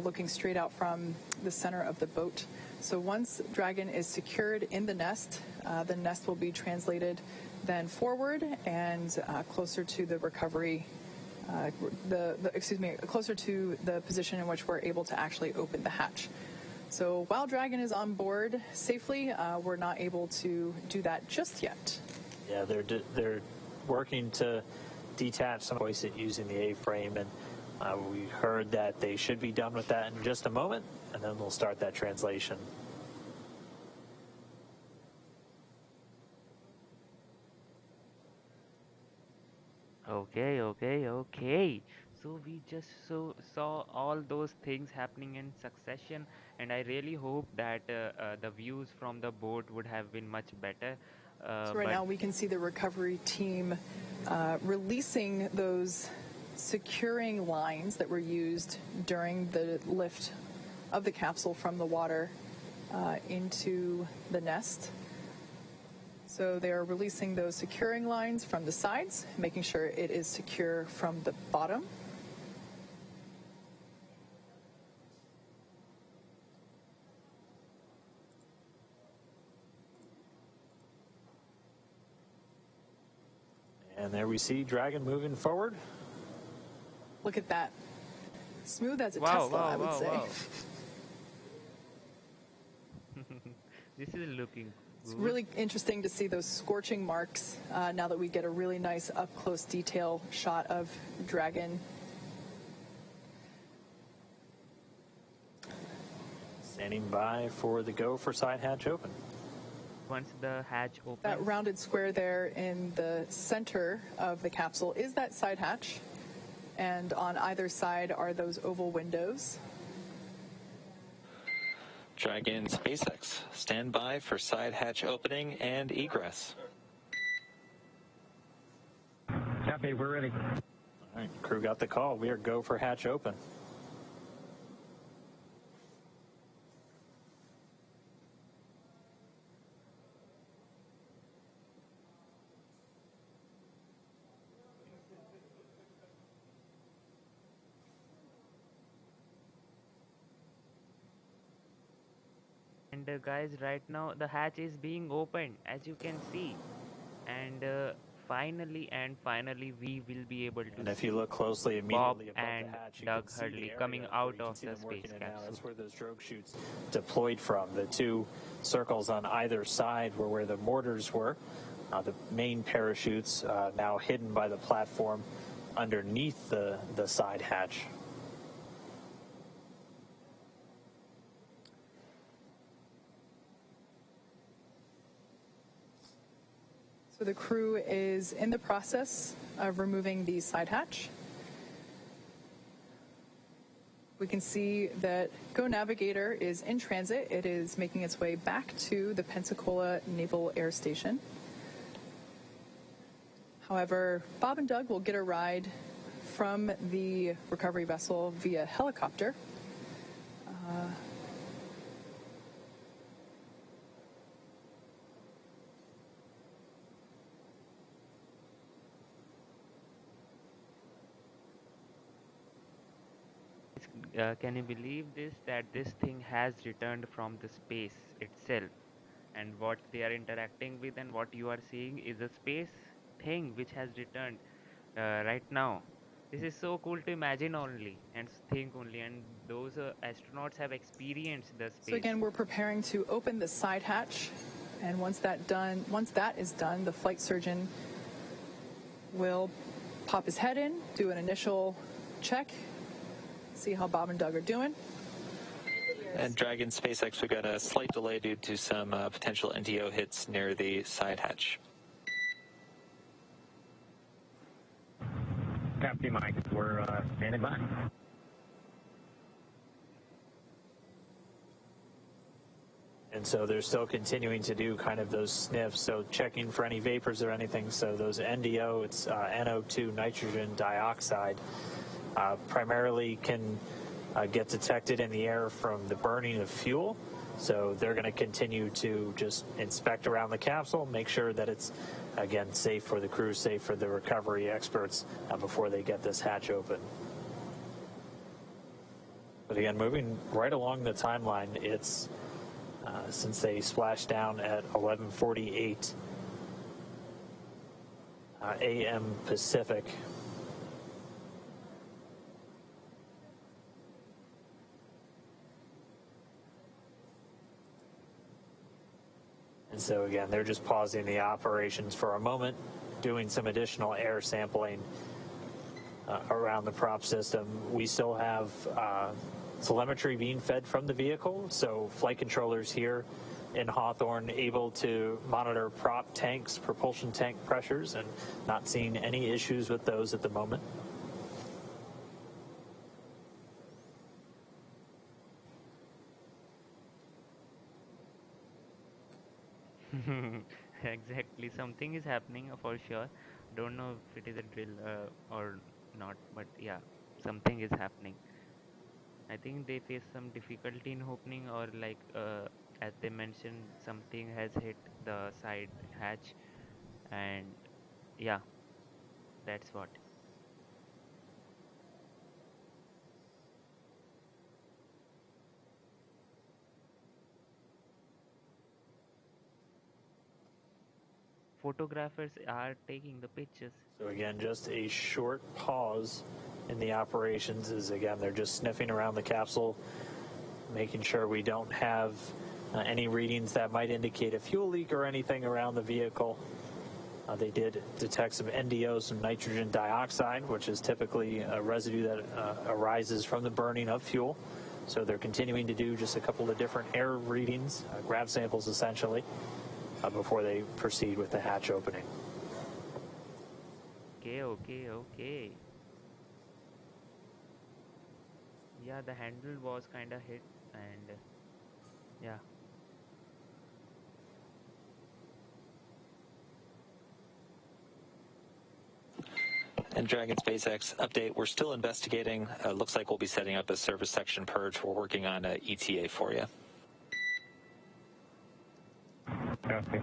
looking straight out from the center of the boat. So once Dragon is secured in the nest will be translated then forward and closer to the recovery, closer to the position in which we're able to actually open the hatch. So while Dragon is on board safely, we're not able to do that just yet. Yeah, they're working to detach some hoist it using the A-frame, and we heard that they should be done with that in just a moment, and then we'll start that translation. Okay. So we just saw all those things happening in succession, and I really hope that the views from the boat would have been much better. So right now we can see the recovery team releasing those securing lines that were used during the lift of the capsule from the water into the nest. So they are releasing those securing lines from the sides, making sure it is secure from the bottom. And there we see Dragon moving forward. Look at that. Smooth as a Tesla, I would say. This is looking It's really interesting to see those scorching marks now that we get a really nice up-close detail shot of Dragon. Standing by for the go for side hatch open. Once the hatch opens, that rounded square there in the center of the capsule is that side hatch, and on either side are those oval windows. Dragon SpaceX, stand by for side hatch opening and egress. Copy, we're ready. All right, crew got the call. We are go for hatch open. and guys, right now the hatch is being opened, as you can see, and finally we will be able to And if see you look closely, Bob immediately above and the hatch, you Doug can see Hurley the area coming where out you can of see the them working space it now. capsule. That's where those drogue chutes deployed from. The two circles on either side were where the mortars were. The main parachutes now hidden by the platform underneath the side hatch. So the crew is in the process of removing the side hatch. We can see that Go Navigator is in transit. It is making its way back to the Pensacola Naval Air Station. However, Bob and Doug will get a ride from the recovery vessel via helicopter. Can you believe this, that this thing has returned from the space itself, and what they are interacting with and what you are seeing is a space thing which has returned right now. This is so cool to imagine only and think only, and those astronauts have experienced the So space. again, we're preparing to open the side hatch, and once that is done, the flight surgeon will pop his head in, do an initial check, see how Bob and Doug are doing. And Dragon SpaceX, we got a slight delay due to some potential NDO hits near the side hatch. Copy, Mike. We're standing by. And so they're still continuing to do kind of those sniffs, so checking for any vapors or anything. So those NDO, it's NO2, nitrogen dioxide, primarily can get detected in the air from the burning of fuel. So they're going to continue to just inspect around the capsule, make sure that it's, again, safe for the crew, safe for the recovery experts before they get this hatch open. But again, moving right along the timeline, it's since they splashed down at 11:48 a.m. Pacific. And so again, they're just pausing the operations for a moment, doing some additional air sampling around the prop system. We still have telemetry being fed from the vehicle, so flight controllers here in Hawthorne able to monitor prop tanks, propulsion tank pressures, and not seeing any issues with those at the moment. Exactly, something is happening for sure. Don't know if it is a drill or not, but yeah, something is happening. I think they face some difficulty in opening, or like as they mentioned, something has hit the side hatch, and yeah, that's what. Photographers are taking the pictures. So again, just a short pause in the operations is, again, they're just sniffing around the capsule, making sure we don't have any readings that might indicate a fuel leak or anything around the vehicle. They did detect some NDO, some nitrogen dioxide, which is typically a residue that arises from the burning of fuel. So they're continuing to do just a couple of different air readings, grab samples essentially, before they proceed with the hatch opening. Okay. Yeah, the handle was kind of hit, and yeah. And Dragon SpaceX update, we're still investigating. Looks like we'll be setting up a service section purge. We're working on a ETA for you. Copy.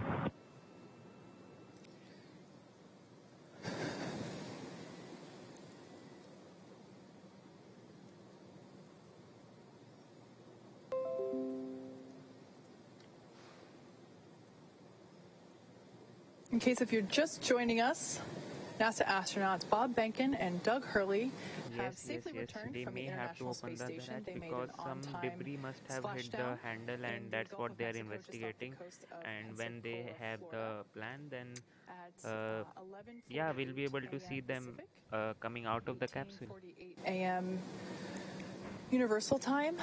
In case if you're just joining us, NASA astronauts Bob Behnken and Doug Hurley have safely returned They from the may have to International open Space the Station. hatch They made because an some on-time debris must have hit the splashdown handle, in and the that's Gulf what of they are Mexico, just off the investigating. coast of And when they Pensacola, have Florida, the plan, then at yeah, we'll be 11:48 able to see a.m. them Pacific, coming out of the capsule. 18:48 a.m. Universal Time,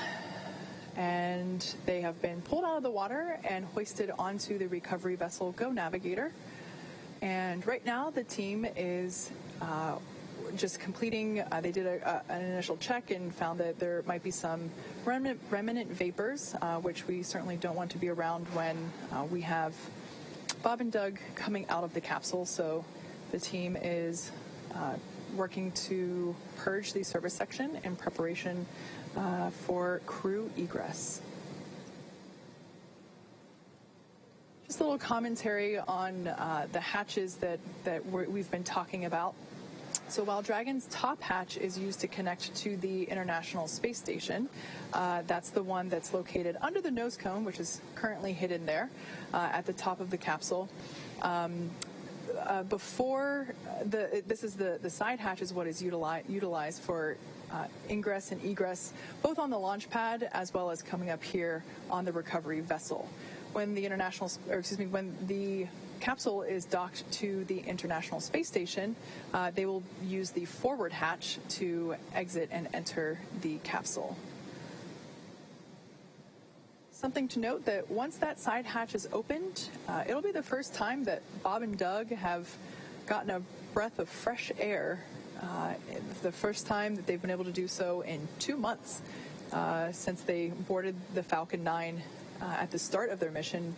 and they have been pulled out of the water and hoisted onto the recovery vessel Go Navigator. And right now the team is just completing, they did an initial check and found that there might be some remnant vapors, which we certainly don't want to be around when we have Bob and Doug coming out of the capsule. So the team is working to purge the service section in preparation for crew egress. Just a little commentary on the hatches that we've been talking about. So while Dragon's top hatch is used to connect to the International Space Station, that's the one that's located under the nose cone, which is currently hidden there at the top of the capsule. This is the side hatch is what is utilized for ingress and egress, both on the launch pad as well as coming up here on the recovery vessel. When the capsule is docked to the International Space Station, they will use the forward hatch to exit and enter the capsule. Something to note that once that side hatch is opened, it'll be the first time that Bob and Doug have gotten a breath of fresh air. The first time that they've been able to do so in 2 months since they boarded the Falcon 9 at the start of their mission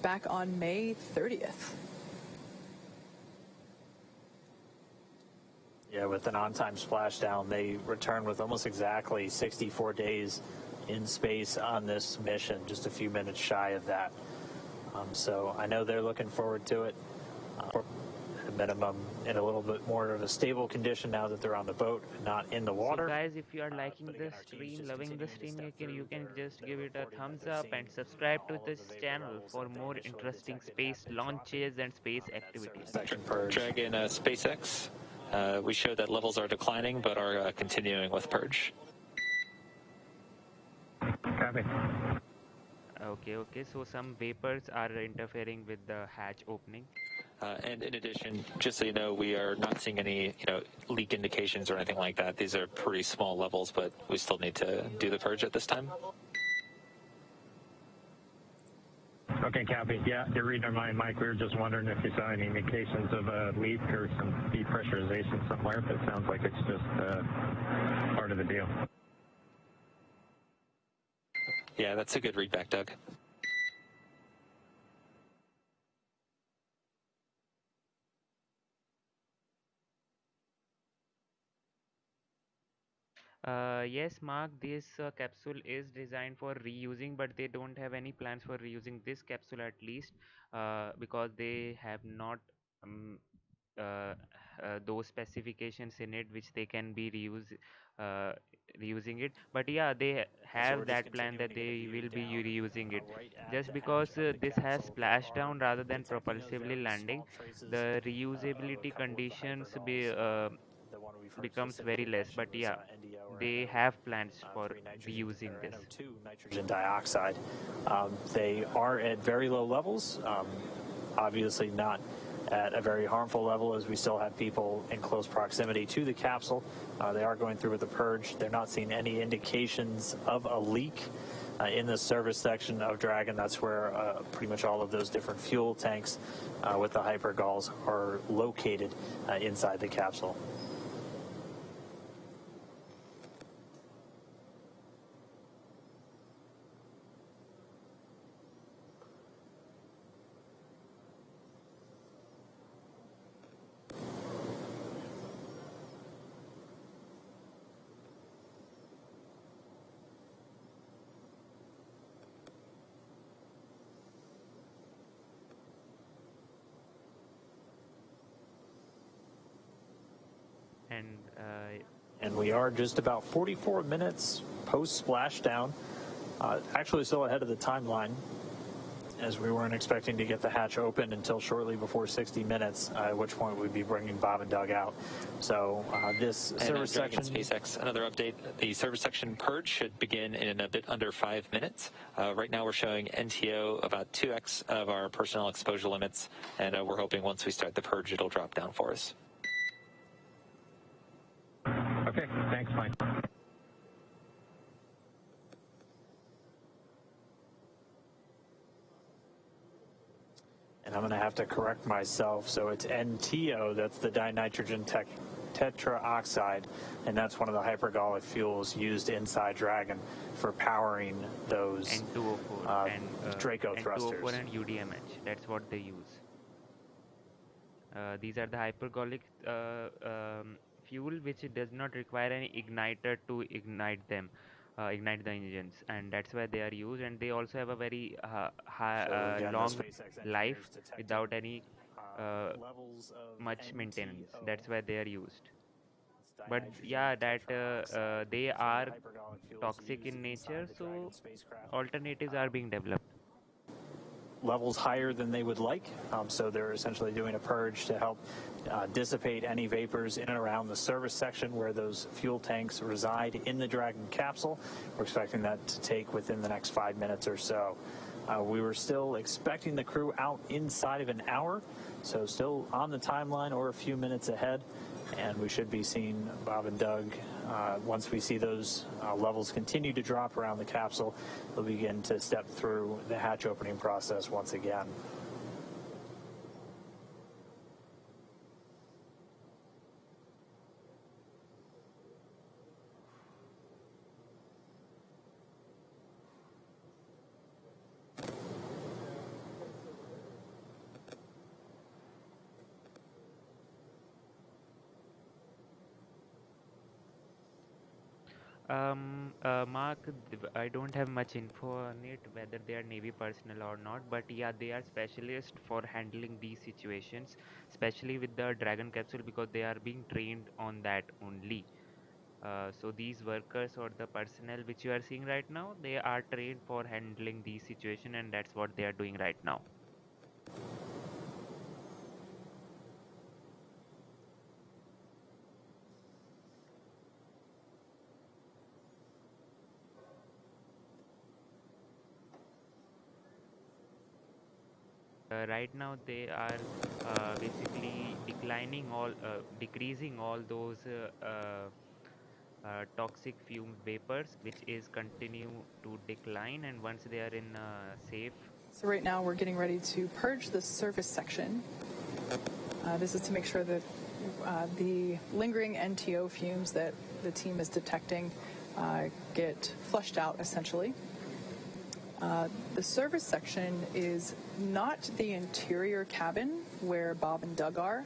back on May 30th. Yeah, with an on-time splashdown, they returned with almost exactly 64 days in space on this mission, just a few minutes shy of that. So I know they're looking forward to it. At minimum, in a little bit more of a stable condition now that they're on the boat, not in the water. So guys, if you are liking this stream, loving the stream, you can just give it a thumbs up and subscribe to this channel for more interesting space launches and space activities. Dragon SpaceX, we showed that levels are declining but are continuing with purge. Copy. Okay, so some vapors are interfering with the hatch opening. And in addition, just so you know, we are not seeing any, leak indications or anything like that. These are pretty small levels, but we still need to do the purge at this time. Okay, copy. Yeah, you're reading our mind, Mike. We were just wondering if you saw any indications of a leak or some depressurization somewhere, but it sounds like it's just part of the deal. Yeah, that's a good readback, Doug. Yes, Mark, this capsule is designed for reusing, but they don't have any plans for reusing this capsule, at least because they have not those specifications in it which they can be reusing it. But yeah, they have that plan that they will be reusing it. Just because this has splashdown rather than propulsively landing, the reusability conditions becomes very less. But yeah, they have plans for reusing this. Nitrogen dioxide. They are at very low levels, obviously not at a very harmful level, as we still have people in close proximity to the capsule. They are going through with the purge. They're not seeing any indications of a leak in the service section of Dragon. That's where pretty much all of those different fuel tanks with the hypergalls are located inside the capsule. And we are just about 44 minutes post splashdown, actually still ahead of the timeline, as we weren't expecting to get the hatch open until shortly before 60 minutes, at which point we'd be bringing Bob and Doug out. So this service section... SpaceX, another update. The service section purge should begin in a bit under 5 minutes. Right now we're showing NTO about 2x of our personnel exposure limits, and we're hoping once we start the purge it'll drop down for us. Okay, thanks, Mike. And I'm going to have to correct myself. So it's NTO, that's the dinitrogen tetraoxide, and that's one of the hypergolic fuels used inside Dragon for powering those N2O4 Draco thrusters. N2O4 and UDMH, that's what they use. These are the hypergolic fuel which does not require any igniter to ignite them, ignite the engines, and that's why they are used. And they also have a very Again, the long SpaceX life engineers detected, without any levels of much maintenance. NTO. That's why they are used. It's But dinitrogen yeah, that tetroxide. they It's one are of the hypergolic fuels toxic used in nature, inside the so Dragon spacecraft. alternatives are being developed. Levels higher than they would like, so they're essentially doing a purge to help dissipate any vapors in and around the service section where those fuel tanks reside in the Dragon capsule. We're expecting that to take within the next 5 minutes or so. We were still expecting the crew out inside of an hour, so still on the timeline or a few minutes ahead, and we should be seeing Bob and Doug. Once we see those levels continue to drop around the capsule, they'll begin to step through the hatch opening process once again. Mark, I don't have much info on it, whether they are Navy personnel or not, but yeah, they are specialists for handling these situations, especially with the Dragon capsule, because they are being trained on that only. So these workers or the personnel which you are seeing right now, they are trained for handling these situations, and that's what they are doing right now. Right now they are basically decreasing all those toxic fume vapors, which is continue to decline, and once they are in safe. So right now we're getting ready to purge the surface section. This is to make sure that the lingering NTO fumes that the team is detecting get flushed out, essentially. The service section is not the interior cabin where Bob and Doug are.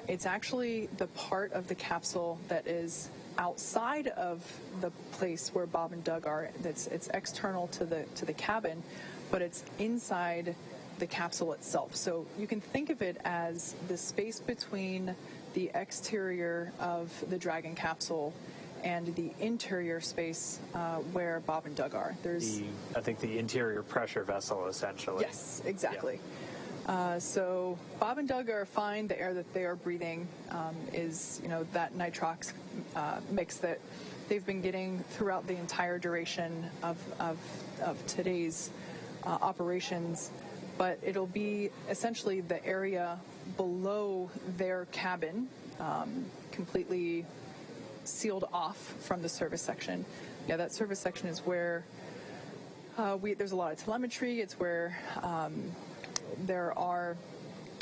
It's actually the part of the capsule that is outside of the place where Bob and Doug are. It's external to the cabin, but it's inside the capsule itself. So you can think of it as the space between the exterior of the Dragon capsule and the interior space where Bob and Doug are. I think the interior pressure vessel, essentially. Yes, exactly. Yeah. So Bob and Doug are fine. The air that they are breathing is, that nitrox mix that they've been getting throughout the entire duration of today's operations. But it'll be essentially the area below their cabin, completely sealed off from the service section. Yeah, that service section is where there's a lot of telemetry. It's where there are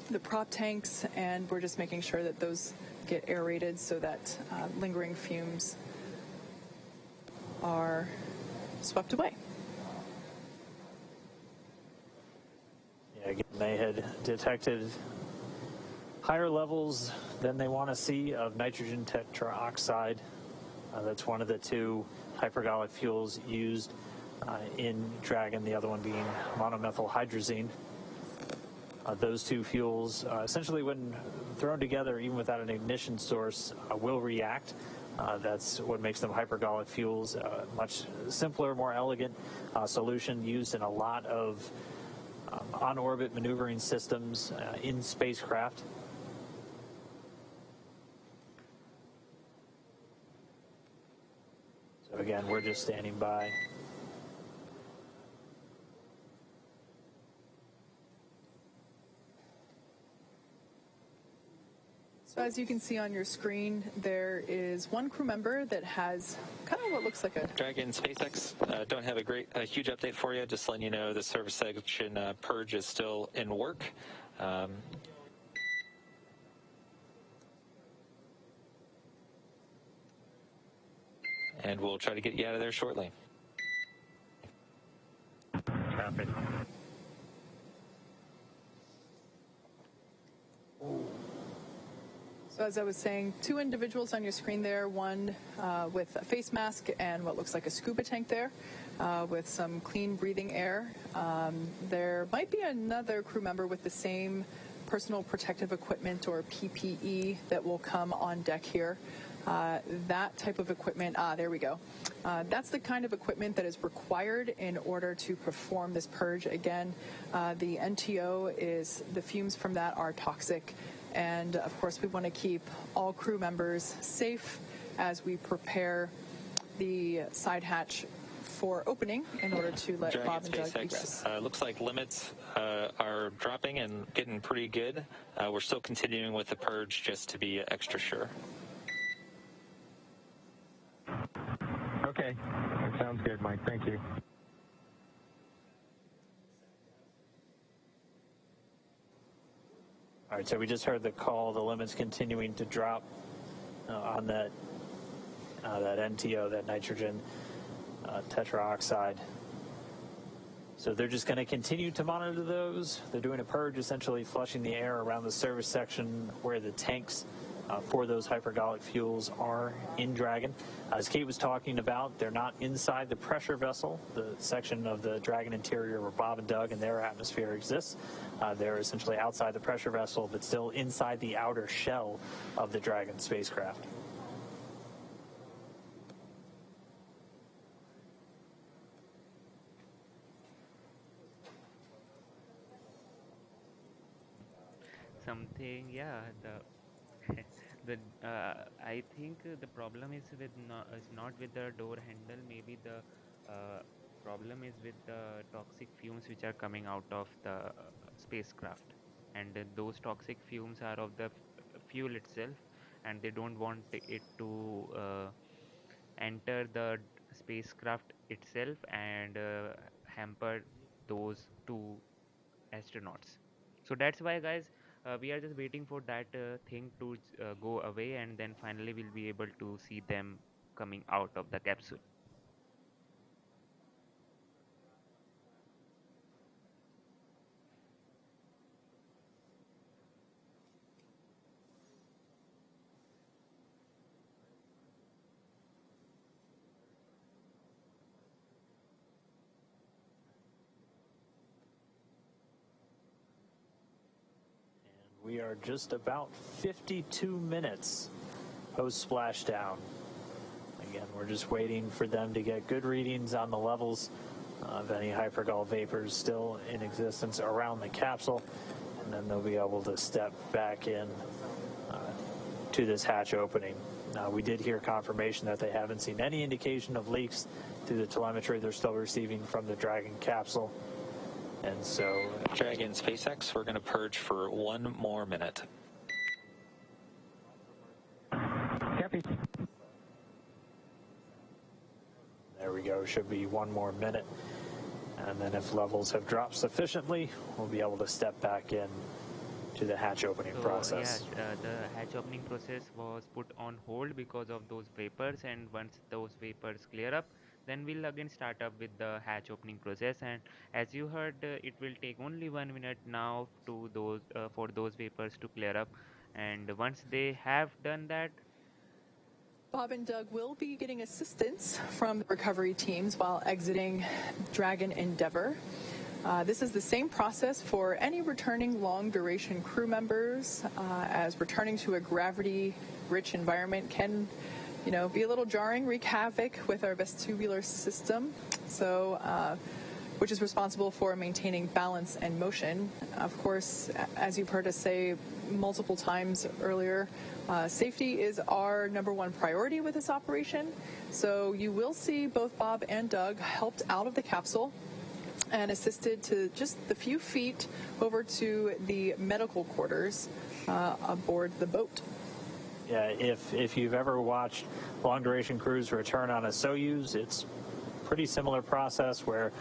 the prop tanks, and we're just making sure that those get aerated so that lingering fumes are swept away. Yeah, again, they had detected higher levels than they want to see of nitrogen tetraoxide. That's one of the two hypergolic fuels used in Dragon, the other one being monomethyl hydrazine. Those two fuels, essentially when thrown together, even without an ignition source, will react. That's what makes them hypergolic fuels. Much simpler, more elegant solution used in a lot of on-orbit maneuvering systems in spacecraft. So again, we're just standing by. So as you can see on your screen, there is one crew member that has kind of what looks like a... Dragon, SpaceX, don't have a huge update for you. Just letting you know the service section purge is still in work. And we'll try to get you out of there shortly. Copy. So as I was saying, two individuals on your screen there, one with a face mask and what looks like a scuba tank there with some clean breathing air. There might be another crew member with the same personal protective equipment or PPE that will come on deck here. That type of equipment, there we go. That's the kind of equipment that is required in order to perform this purge. Again, the NTO is, the fumes from that are toxic. And of course, we want to keep all crew members safe as we prepare the side hatch for opening in order to let Dragon, Bob and Doug SpaceX, egress. looks like limits are dropping and getting pretty good. We're still continuing with the purge just to be extra sure. Okay, that sounds good, Mike. Thank you. All right, so we just heard the call. The limit's continuing to drop on that NTO, that nitrogen tetraoxide. So they're just going to continue to monitor those. They're doing a purge, essentially flushing the air around the service section where the tanks for those hypergolic fuels are in Dragon. As Kate was talking about, they're not inside the pressure vessel, the section of the Dragon interior where Bob and Doug and their atmosphere exists. They're essentially outside the pressure vessel, but still inside the outer shell of the Dragon spacecraft. Something, yeah, I think the problem is with is not with the door handle. Maybe the problem is with the toxic fumes which are coming out of the spacecraft, and those toxic fumes are of the fuel itself, and they don't want it to enter the spacecraft itself and hamper those two astronauts. So that's why, guys, we are just waiting for that thing to go away, and then finally we'll be able to see them coming out of the capsule. We are just about 52 minutes post splashdown. Again, we're just waiting for them to get good readings on the levels of any hypergol vapors still in existence around the capsule, and then they'll be able to step back in to this hatch opening. We did hear confirmation that they haven't seen any indication of leaks through the telemetry they're still receiving from the Dragon capsule. And so, Dragon, SpaceX, we're going to purge for 1 more minute. Copy. there we go, should be 1 more minute. And then if levels have dropped sufficiently, we'll be able to step back in to the hatch opening process. Yeah, the hatch opening process was put on hold because of those vapors, and once those vapors clear up, then we'll again start up with the hatch opening process. And as you heard, it will take only 1 minute now to those for those vapors to clear up, and once they have done that, Bob and Doug will be getting assistance from the recovery teams while exiting Dragon Endeavour. This is the same process for any returning long-duration crew members, as returning to a gravity-rich environment can, be a little jarring, wreak havoc with our vestibular system, which is responsible for maintaining balance and motion. Of course, as you've heard us say multiple times earlier, safety is our #1 priority with this operation. So you will see both Bob and Doug helped out of the capsule and assisted to just the few feet over to the medical quarters aboard the boat. Yeah, if you've ever watched long-duration crews return on a Soyuz, it's pretty similar process where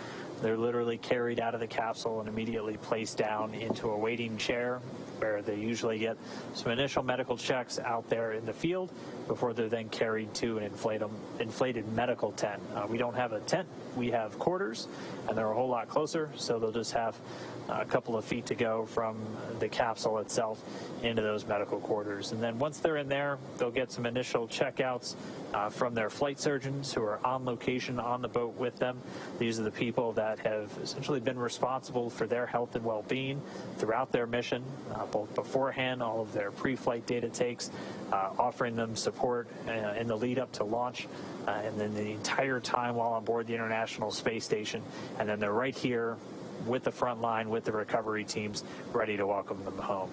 they're literally carried out of the capsule and immediately placed down into a waiting chair where they usually get some initial medical checks out there in the field before they're then carried to an inflated medical tent. We don't have a tent, we have quarters, and they're a whole lot closer, so they'll just have a couple of feet to go from the capsule itself into those medical quarters. And then once they're in there, they'll get some initial checkouts from their flight surgeons who are on location on the boat with them. These are the people that have essentially been responsible for their health and well-being throughout their mission, both beforehand, all of their pre-flight data takes, offering them support in the lead up to launch, and then the entire time while on board the International Space Station. And then they're right here with the front line, with the recovery teams, ready to welcome them home.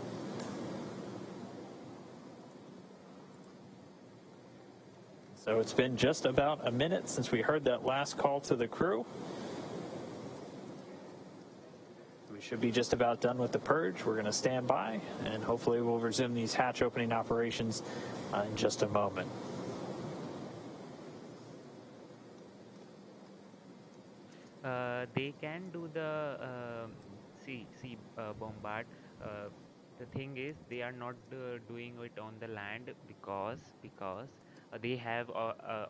So it's been just about a minute since we heard that last call to the crew. We should be just about done with the purge. We're going to stand by, and hopefully we'll resume these hatch opening operations in just a moment. They can do the sea bombard. The thing is, they are not doing it on the land because they have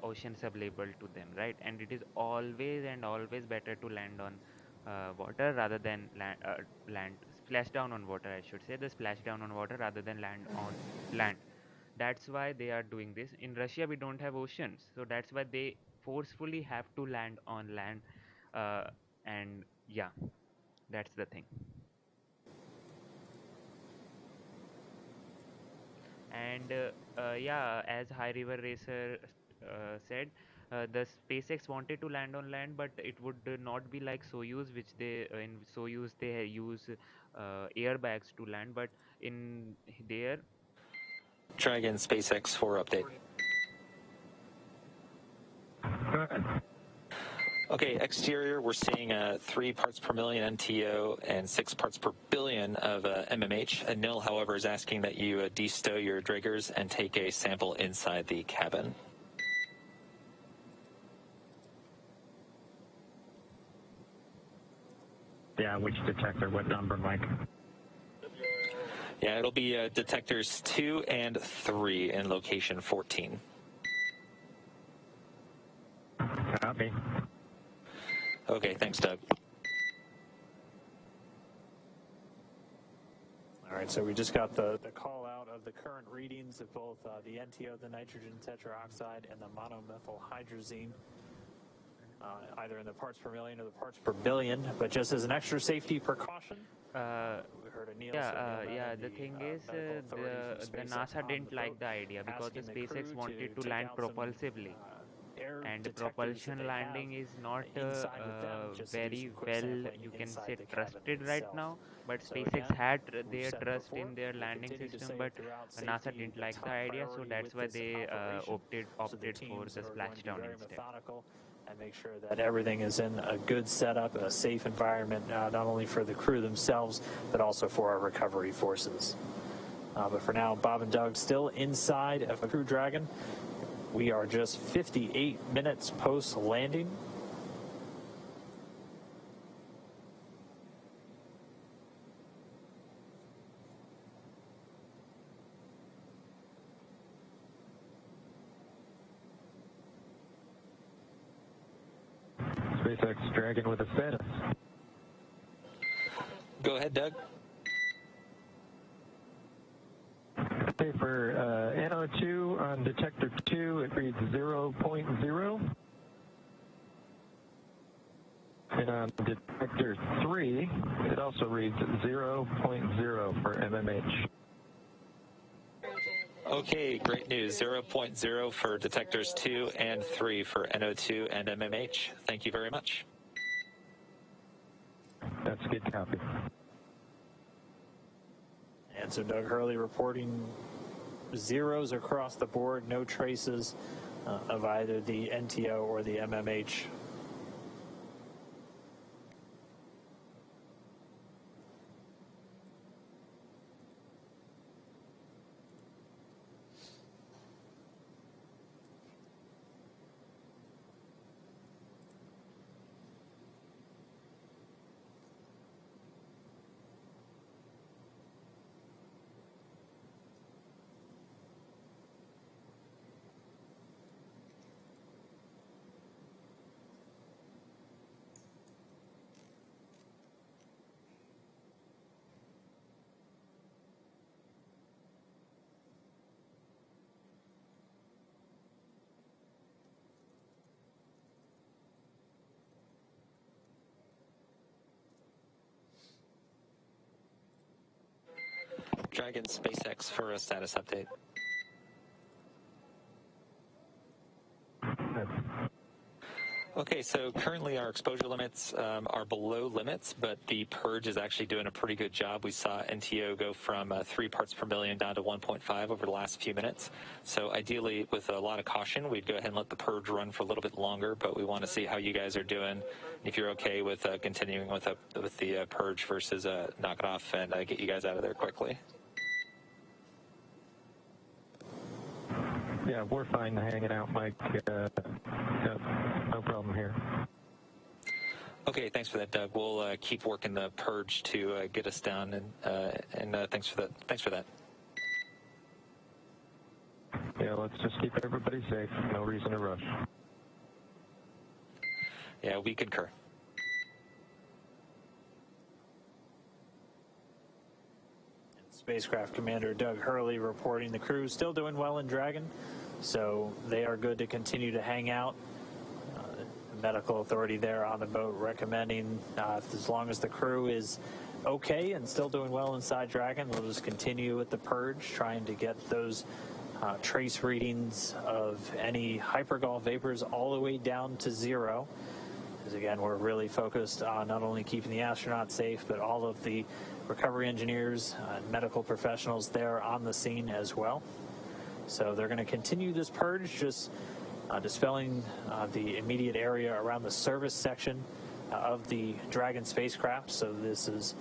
oceans available to them, right? And it is always and always better to land on water rather than land splashdown on water. I should say the splashdown on water rather than land on land. That's why they are doing this. In Russia, we don't have oceans, so that's why they forcefully have to land on land. Uh, and yeah, that's the thing. And yeah, as High River Racer said, the SpaceX wanted to land on land, but it would not be like Soyuz, which they in Soyuz they use airbags to land, but in there. Dragon SpaceX 4 update. Go ahead. Okay, exterior, we're seeing 3 parts per million NTO and 6 parts per billion of MMH. Nil, however, is asking that you destow your Draggers and take a sample inside the cabin. Yeah, which detector? What number, Mike? Yeah, it'll be detectors 2 and 3 in location 14. Copy. Okay, thanks, Doug. All right, so we just got the call out of the current readings of both the NTO, the nitrogen tetroxide, and the monomethyl hydrazine, either in the parts per million or the parts per billion. But just as an extra safety precaution, we heard a Neil. Yeah. The thing is, the NASA didn't like the idea because the SpaceX wanted to land propulsively. And propulsion landing is not very well, you can say, trusted right now. But SpaceX had their trust in their landing system, but NASA didn't like the idea, so that's why they opted for the splashdown instead. And make sure that everything is in a good setup, a safe environment, not only for the crew themselves, but also for our recovery forces. But for now, Bob and Doug still inside of a Crew Dragon. We are just 58 minutes post-landing. SpaceX Dragon with a status. Go ahead, Doug. Okay, for NO2 on detector 2, it reads 0.0. And on detector 3, it also reads 0.0 for MMH. Okay, great news. 0.0 for detectors 2 and 3 for NO2 and MMH. Thank you very much. That's a good copy. And so Doug Hurley reporting zeros across the board, no traces of either the NTO or the MMH. Dragon SpaceX for a status update. Okay, so currently our exposure limits are below limits, but the purge is actually doing a pretty good job. We saw NTO go from 3 parts per million down to 1.5 over the last few minutes. So ideally, with a lot of caution, we'd go ahead and let the purge run for a little bit longer, but we want to see how you guys are doing. If you're okay with continuing with the purge versus knock it off and get you guys out of there quickly. Yeah, we're fine hanging out, Mike. No problem here. Okay, thanks for that, Doug. We'll keep working the purge to get us down, and thanks for that. Thanks for that. Yeah, let's just keep everybody safe. No reason to rush. Yeah, we concur. Spacecraft Commander Doug Hurley reporting the crew still doing well in Dragon, so they are good to continue to hang out. The medical authority there on the boat recommending as long as the crew is okay and still doing well inside Dragon, we'll just continue with the purge, trying to get those trace readings of any hypergol vapors all the way down to 0. Because again, we're really focused on not only keeping the astronauts safe, but all of the recovery engineers and medical professionals there on the scene as well. So they're going to continue this purge, just dispelling the immediate area around the service section of the Dragon spacecraft. So this is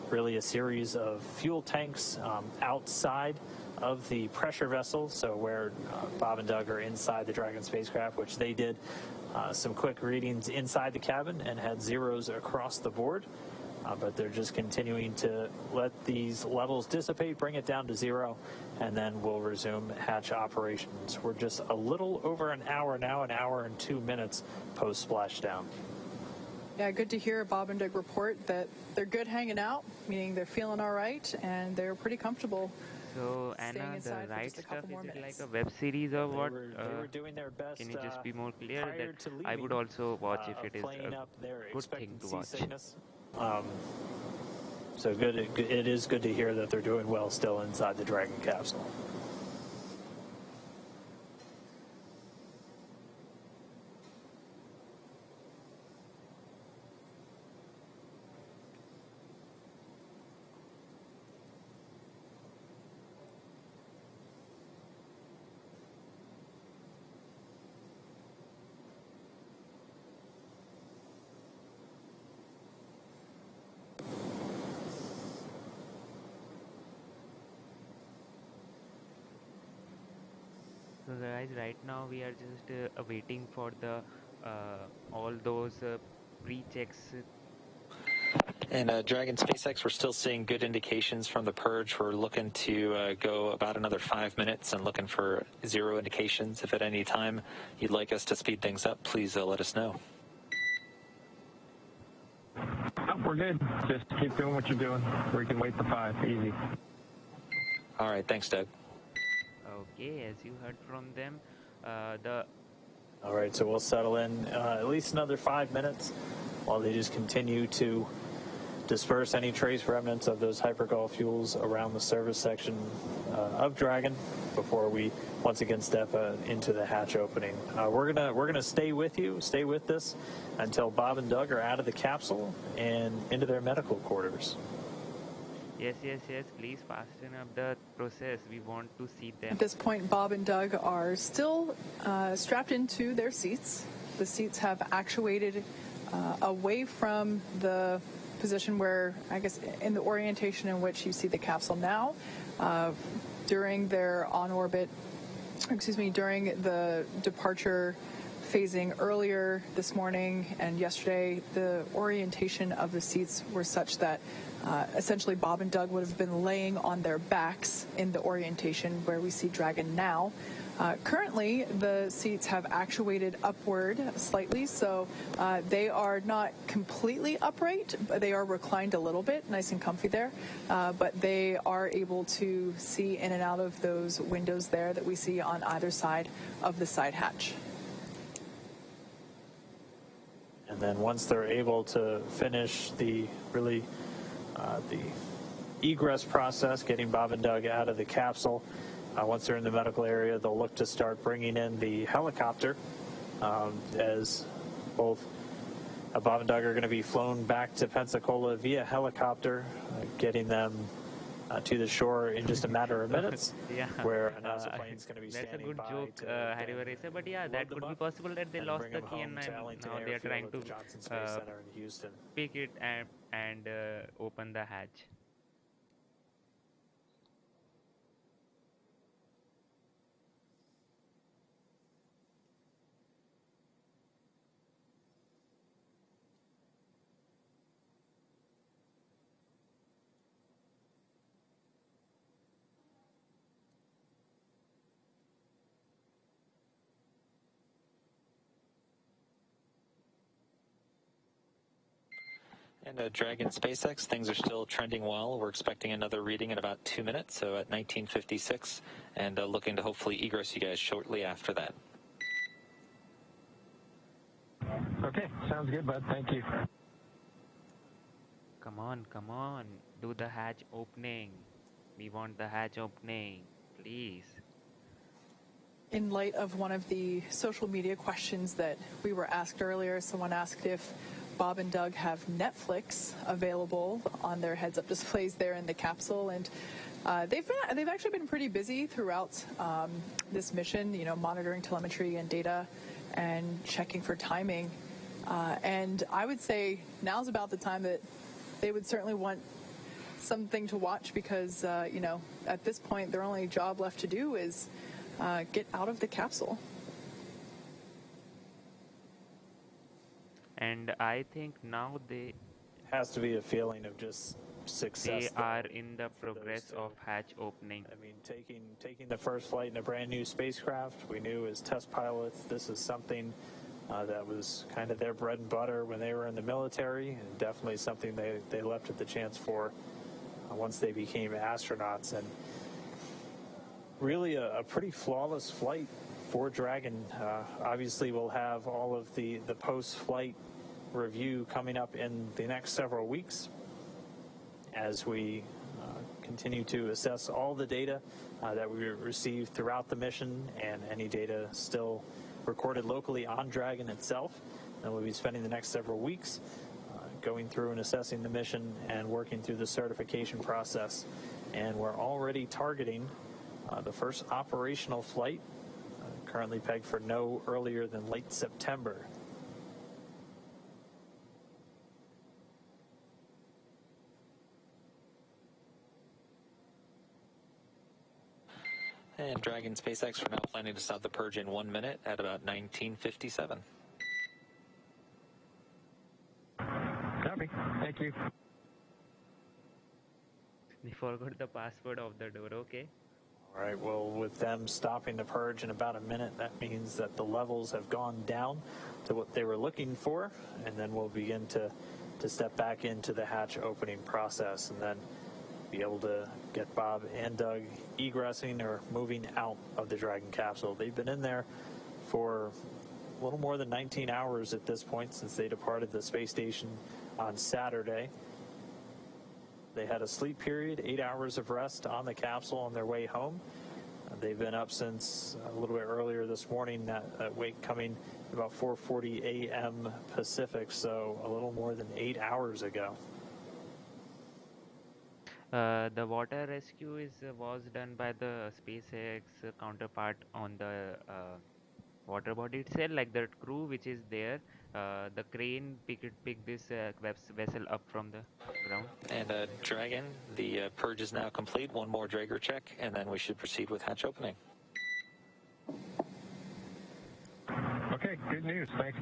really a series of fuel tanks outside of the pressure vessel, so where Bob and Doug are inside the Dragon spacecraft, which they did some quick readings inside the cabin and had zeros across the board. But they're just continuing to let these levels dissipate, bring it down to 0, and then we'll resume hatch operations. We're just a little over an hour now, an hour and 2 minutes post splashdown. Yeah, good to hear Bob and Doug report that they're good hanging out, meaning they're feeling all right and they're pretty comfortable. So Anna, the right stuff, is it like a web series or what? They were doing their best. Can you just be more clear? That I would leaving, also watch if it is playing a up their good thing to watch. sickness. So good. It is good to hear that they're doing well still inside the Dragon capsule. So guys, right now we are just waiting for the all those pre-checks. And Dragon SpaceX, we're still seeing good indications from the purge. We're looking to go about another 5 minutes and looking for 0 indications. If at any time you'd like us to speed things up, please let us know. Oh, we're good. Just keep doing what you're doing. We can wait the 5. Easy. All right, thanks, Doug. Okay, as you heard from them, All right, so we'll settle in at least another 5 minutes while they just continue to disperse any trace remnants of those hypergol fuels around the service section of Dragon before we once again step into the hatch opening. We're gonna stay with you, stay with this until Bob and Doug are out of the capsule and into their medical quarters. Yes, please fasten up the process. We want to see them. At this point, Bob and Doug are still strapped into their seats. The seats have actuated away from the position where, I guess, in the orientation in which you see the capsule now. During their during the departure phasing earlier this morning and yesterday, the orientation of the seats were such that essentially Bob and Doug would have been laying on their backs in the orientation where we see Dragon now. Currently, the seats have actuated upward slightly, so they are not completely upright, but they are reclined a little bit, nice and comfy there. But they are able to see in and out of those windows there that we see on either side of the side hatch. And then once they're able to finish the egress process, getting Bob and Doug out of the capsule. Once they're in the medical area, they'll look to start bringing in the helicopter, as both Bob and Doug are going to be flown back to Pensacola via helicopter, getting them to the shore in just a matter of minutes. Yeah, where a NASA plane is going to be that's a standing good by joke, to Harry Racer. But yeah, load that them could be up possible that they and lost bring the them key, home and to Ellington now they are Airfield trying at to the Johnson Space Center in Houston. pick it and open the hatch. And Dragon SpaceX, things are still trending well. We're expecting another reading in about 2 minutes, so at 1956, and looking to hopefully egress you guys shortly after that. Okay, sounds good, bud. Thank you. Come on, do the hatch opening. We want the hatch opening, please. In light of one of the social media questions that we were asked earlier, someone asked if Bob and Doug have Netflix available on their heads-up displays there in the capsule, and they've actually been pretty busy throughout this mission, you know, monitoring telemetry and data and checking for timing. And I would say now's about the time that they would certainly want something to watch, because you know, at this point their only job left to do is get out of the capsule. And I think now they Has to be a feeling of just success. are though, in the for those progress two. of hatch opening. I mean, taking the first flight in a brand new spacecraft, we knew as test pilots, this is something that was kind of their bread and butter when they were in the military, and definitely something they leapt at the chance for once they became astronauts. And really a pretty flawless flight for Dragon. Obviously, we'll have all of the post-flight review coming up in the next several weeks as we continue to assess all the data that we received throughout the mission and any data still recorded locally on Dragon itself. And we'll be spending the next several weeks going through and assessing the mission and working through the certification process. And we're already targeting the first operational flight, currently pegged for no earlier than late September. And Dragon SpaceX, we're now planning to stop the purge in 1 minute at about 1957. Copy. Thank you. They forgot the password of the door. Okay. All right, well, with them stopping the purge in about a minute, that means that the levels have gone down to what they were looking for, and then we'll begin to step back into the hatch opening process and then be able to get Bob and Doug egressing or moving out of the Dragon capsule. They've been in there for a little more than 19 hours at this point since they departed the space station on Saturday. They had a sleep period, 8 hours of rest on the capsule on their way home. They've been up since a little bit earlier this morning, that wake coming about 4:40 a.m. Pacific, so a little more than 8 hours ago. The water rescue was done by the SpaceX counterpart on the water body itself, like the crew which is there. The crane pick this vessel up from the ground. And Dragon, the purge is now complete. One more Drager check, and then we should proceed with hatch opening. Okay, good news. Thanks.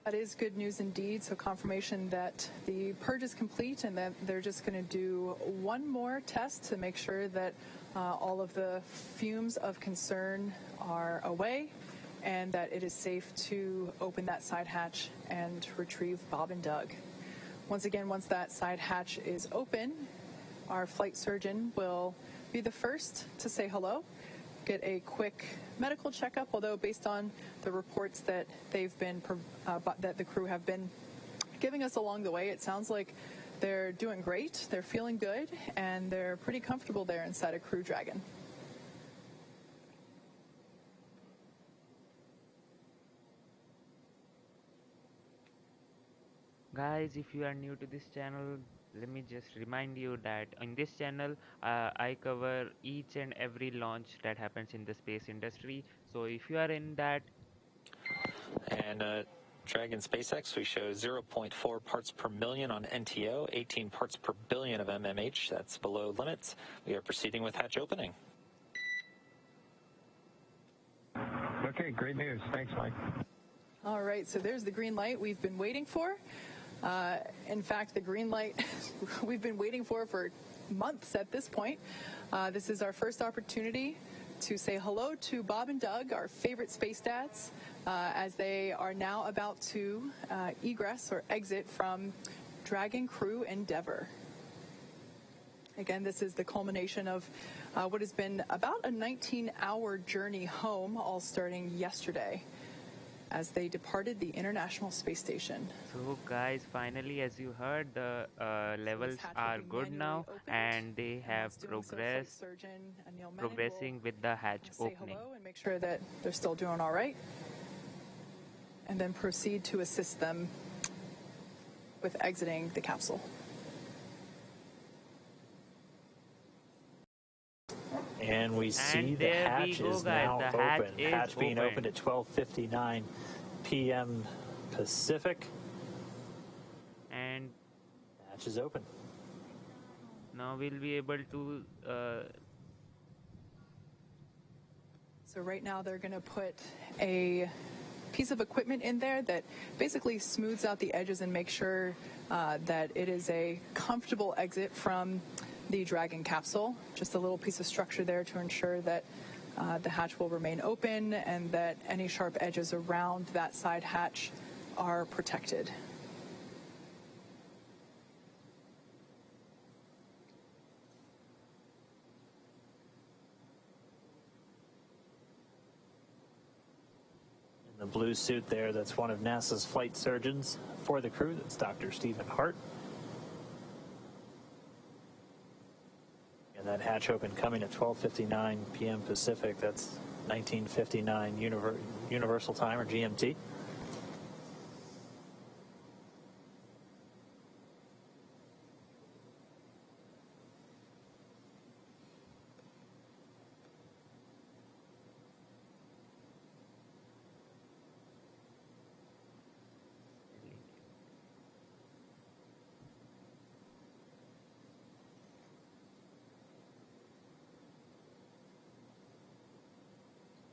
That is good news indeed. So confirmation that the purge is complete and that they're just going to do one more test to make sure that all of the fumes of concern are away and that it is safe to open that side hatch and retrieve Bob and Doug. Once again, once that side hatch is open, our flight surgeon will be the first to say hello, get a quick medical checkup, although based on the reports that they've been that the crew have been giving us along the way, it sounds like they're doing great, they're feeling good, and they're pretty comfortable there inside a Crew Dragon. Guys, if you are new to this channel, let me just remind you that in this channel I cover each and every launch that happens in the space industry. So if you are in that, And Dragon SpaceX, we show 0.4 parts per million on NTO, 18 parts per billion of MMH. That's below limits. We are proceeding with hatch opening. Okay, great news. Thanks, Mike. All right, so there's the green light we've been waiting for. In fact, the green light we've been waiting for months at this point. This is our first opportunity to say hello to Bob and Doug, our favorite space dads, as they are now about to egress or exit from Dragon Crew Endeavour. Again, this is the culmination of what has been about a 19-hour journey home, all starting yesterday, as they departed the International Space Station. so guys, finally, as you heard, the levels are good now, and they have progressing with the hatch say opening. hello and make sure that they're still doing all right, and then proceed to assist them with exiting the capsule. And we see And the there hatch we go, is guys. now The open. hatch is Hatch being open. opened at 12:59 p.m. Pacific. And Hatch is open. now we'll be able to So right now they're going to put a piece of equipment in there that basically smooths out the edges and makes sure that it is a comfortable exit from the Dragon capsule. Just a little piece of structure there to ensure that the hatch will remain open and that any sharp edges around that side hatch are protected. In the blue suit there, that's one of NASA's flight surgeons for the crew. That's Dr. Stephen Hart. And that hatch open coming at 12:59 p.m. Pacific. That's 1959 Universal Time, or GMT.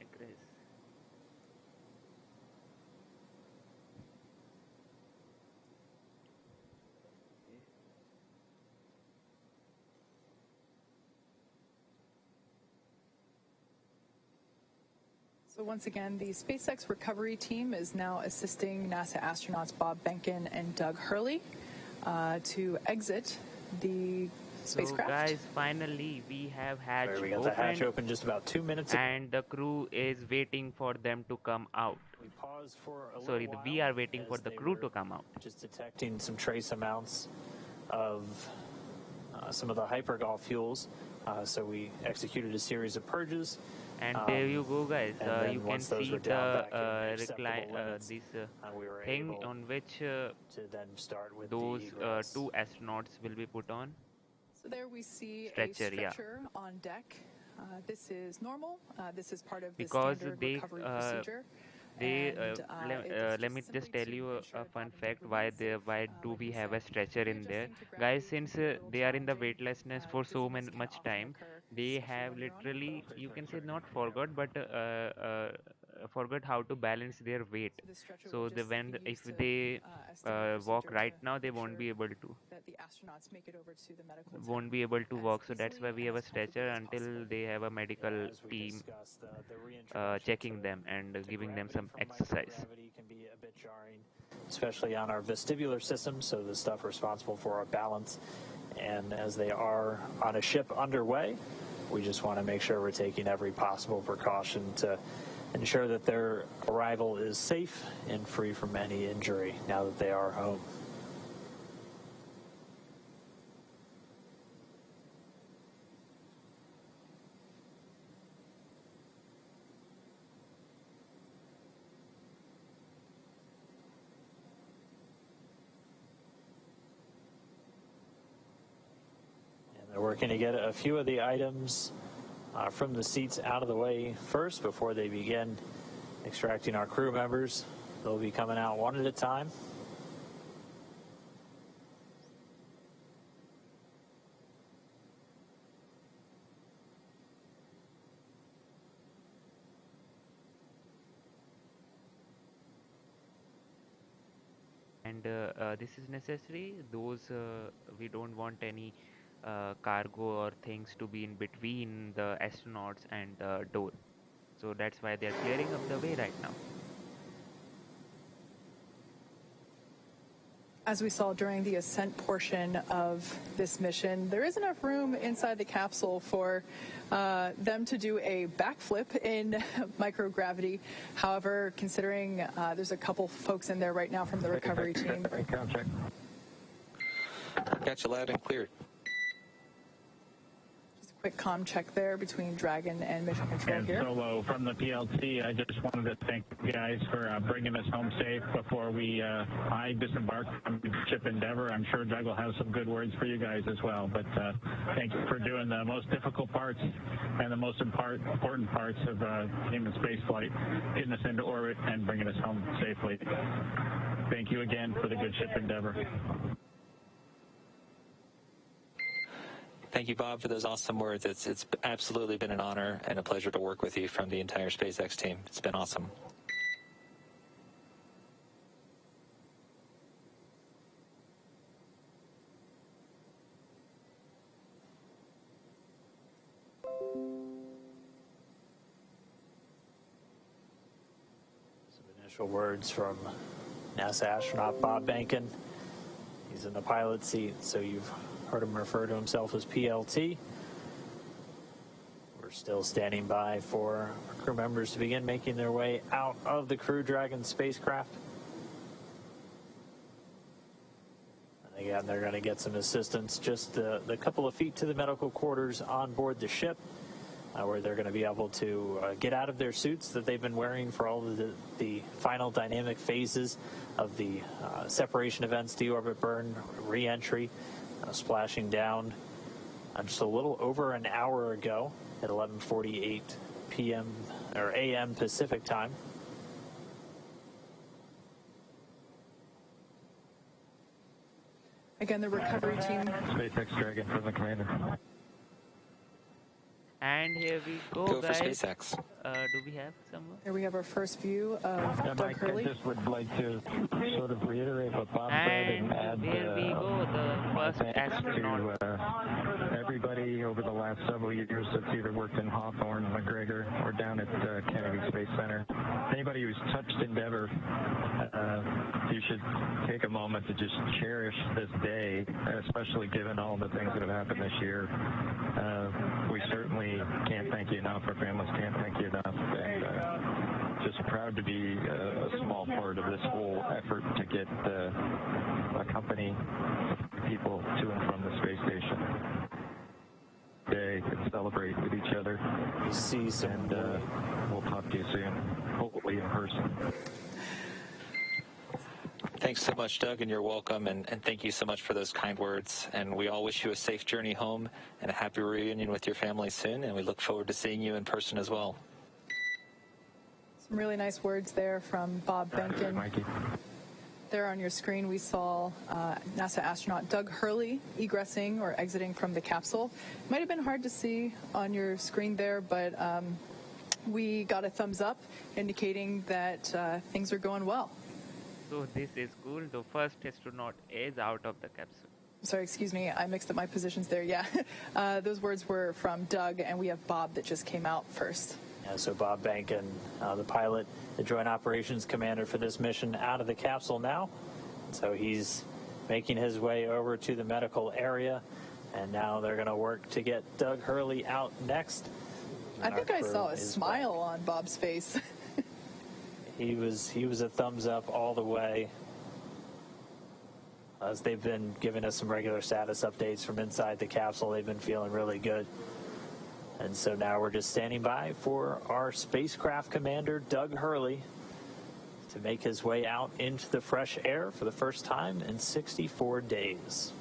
egress. So once again, the SpaceX recovery team is now assisting NASA astronauts Bob Behnken and Doug Hurley to exit the So spacecraft. guys, finally we have hatch Sorry, we got the hatch open, open just about 2 minutes ago. and the crew is waiting for them to come out. We paused for a Sorry, little we while are waiting for as the they crew were to come out. just detecting some trace amounts of some of the hypergol fuels. So we executed a series of purges. And there you go, guys. and then You can once those see were down the back in acceptable limits, this we were thing able on which to then start with those the egress. 2 astronauts will be put on. So there we see Stretcher, a yeah. stretcher on deck. This is normal. This is part of the Because standard they, recovery procedure. They And, let me just tell you a fun fact why do we have a stretcher in there, readjusting to guys. gravity Since can be a little they are in the challenging. weightlessness for so Dizziness can much often time, occur, they especially have when you're on a literally, boat. you can say, not forgot, but forgot how to balance their weight. So this stretcher So will the just when be if used to, they estimate walk procedure right to now, they make won't sure be able to that the astronauts make it over to the medical won't tent be able to as walk. So that's easily why we have and a as comfortably stretcher as until possible. they have a medical As we team discussed, the reintroduction checking to- them and to giving them gravity some from exercise. microgravity can be a bit jarring, especially on our vestibular system, so the stuff responsible for our balance. And as they are on a ship underway, we just want to make sure we're taking every possible precaution to ensure that their arrival is safe and free from any injury now that they are home. working to get a few of the items from the seats out of the way first before they begin extracting our crew members. They'll be coming out one at a time. And this is necessary. Those we don't want any cargo or things to be in between the astronauts and the door. So that's why they're clearing up the way right now. As we saw during the ascent portion of this mission, there is enough room inside the capsule for them to do a backflip in microgravity. However, considering there's a couple folks in there right now from the recovery team. Check. Got you loud and clear. Quick comm check there between Dragon and Mission Control And here. Solo from the PLC, I just wanted to thank you guys for bringing us home safe before I disembarked from ship Endeavour. I'm sure Doug will have some good words for you guys as well, but thank you for doing the most difficult parts and the most important parts of human spaceflight, getting us into orbit and bringing us home safely. Thank you again for the good ship Endeavour. Thank you, Bob, for those awesome words. It's absolutely been an honor and a pleasure to work with you from the entire SpaceX team. It's been awesome. Some initial words from NASA astronaut Bob Behnken. He's in the pilot seat, so you've heard him refer to himself as PLT. We're still standing by for our crew members to begin making their way out of the Crew Dragon spacecraft. And again, they're going to get some assistance just the couple of feet to the medical quarters on board the ship, where they're going to be able to get out of their suits that they've been wearing for all of the final dynamic phases of the separation events, deorbit burn, re-entry, splashing down just a little over an hour ago at 11:48 p.m. or a.m. Pacific time. Again, the recovery team. SpaceX Dragon from the commander. And here we go, Go for guys. SpaceX. Do we have someone? Here we have our first view of Doug Mike, I Hurley. just would like to sort of reiterate what Bob said And and add here we go, the first thanks astronaut. to everybody over the last several years that's either worked in Hawthorne, McGregor, or down at Kennedy Space Center. Anybody who's touched Endeavour, you should take a moment to just cherish this day, especially given all the things that have happened this year. We certainly can't thank you enough. Our families can't thank you enough. And just proud to be a small part of this whole effort to get a company of people to and from the space station. They can celebrate with each other. You see some, and we'll talk to you soon, hopefully in person. Thanks so much, Doug, and you're welcome, and thank you so much for those kind words. And we all wish you a safe journey home and a happy reunion with your family soon, and we look forward to seeing you in person as well. Some really nice words there from Bob Behnken. Mikey. There on your screen, we saw NASA astronaut Doug Hurley egressing or exiting from the capsule. Might have been hard to see on your screen there, but we got a thumbs up indicating that things are going well. So this is cool. The first astronaut is out of the capsule. Sorry, excuse me, I mixed up my positions there. Yeah, those words were from Doug, and we have Bob that just came out first. Yeah, so Bob Behnken, the pilot, the Joint Operations Commander for this mission, out of the capsule now. So he's making his way over to the medical area, and now they're going to work to get Doug Hurley out next. I think I saw a smile on Bob's face. He was a thumbs up all the way. As they've been giving us some regular status updates from inside the capsule, they've been feeling really good. And so now we're just standing by for our spacecraft commander, Doug Hurley, to make his way out into the fresh air for the first time in 64 days.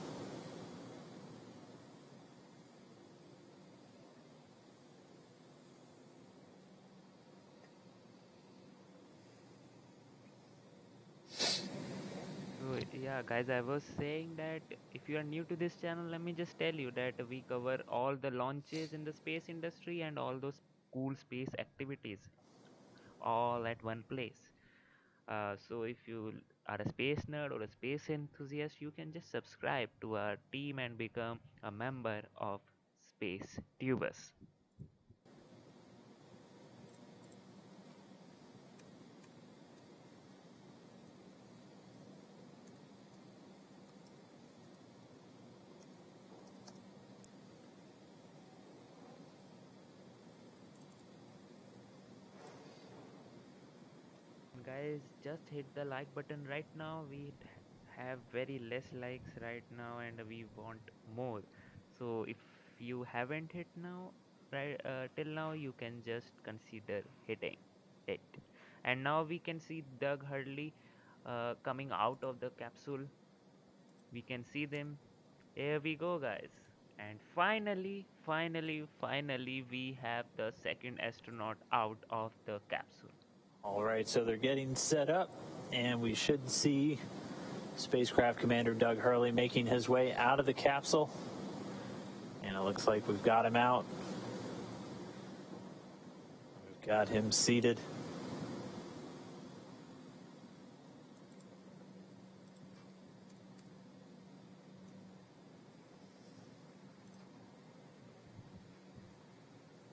yeah, guys, I was saying that if you are new to this channel, let me just tell you that we cover all the launches in the space industry and all those cool space activities all at one place. So if you are a space nerd or a space enthusiast, you can just subscribe to our team and become a member of Space Tubers. Guys, just hit the like button right now. We have very less likes right now and we want more. So if you haven't hit now, right, till now, you can just consider hitting it. And now we can see Doug Hurley coming out of the capsule. We can see them. Here we go, guys. And finally, we have the second astronaut out of the capsule. All right, so they're getting set up, and we should see Spacecraft Commander Doug Hurley making his way out of the capsule. And it looks like we've got him out. We've got him seated.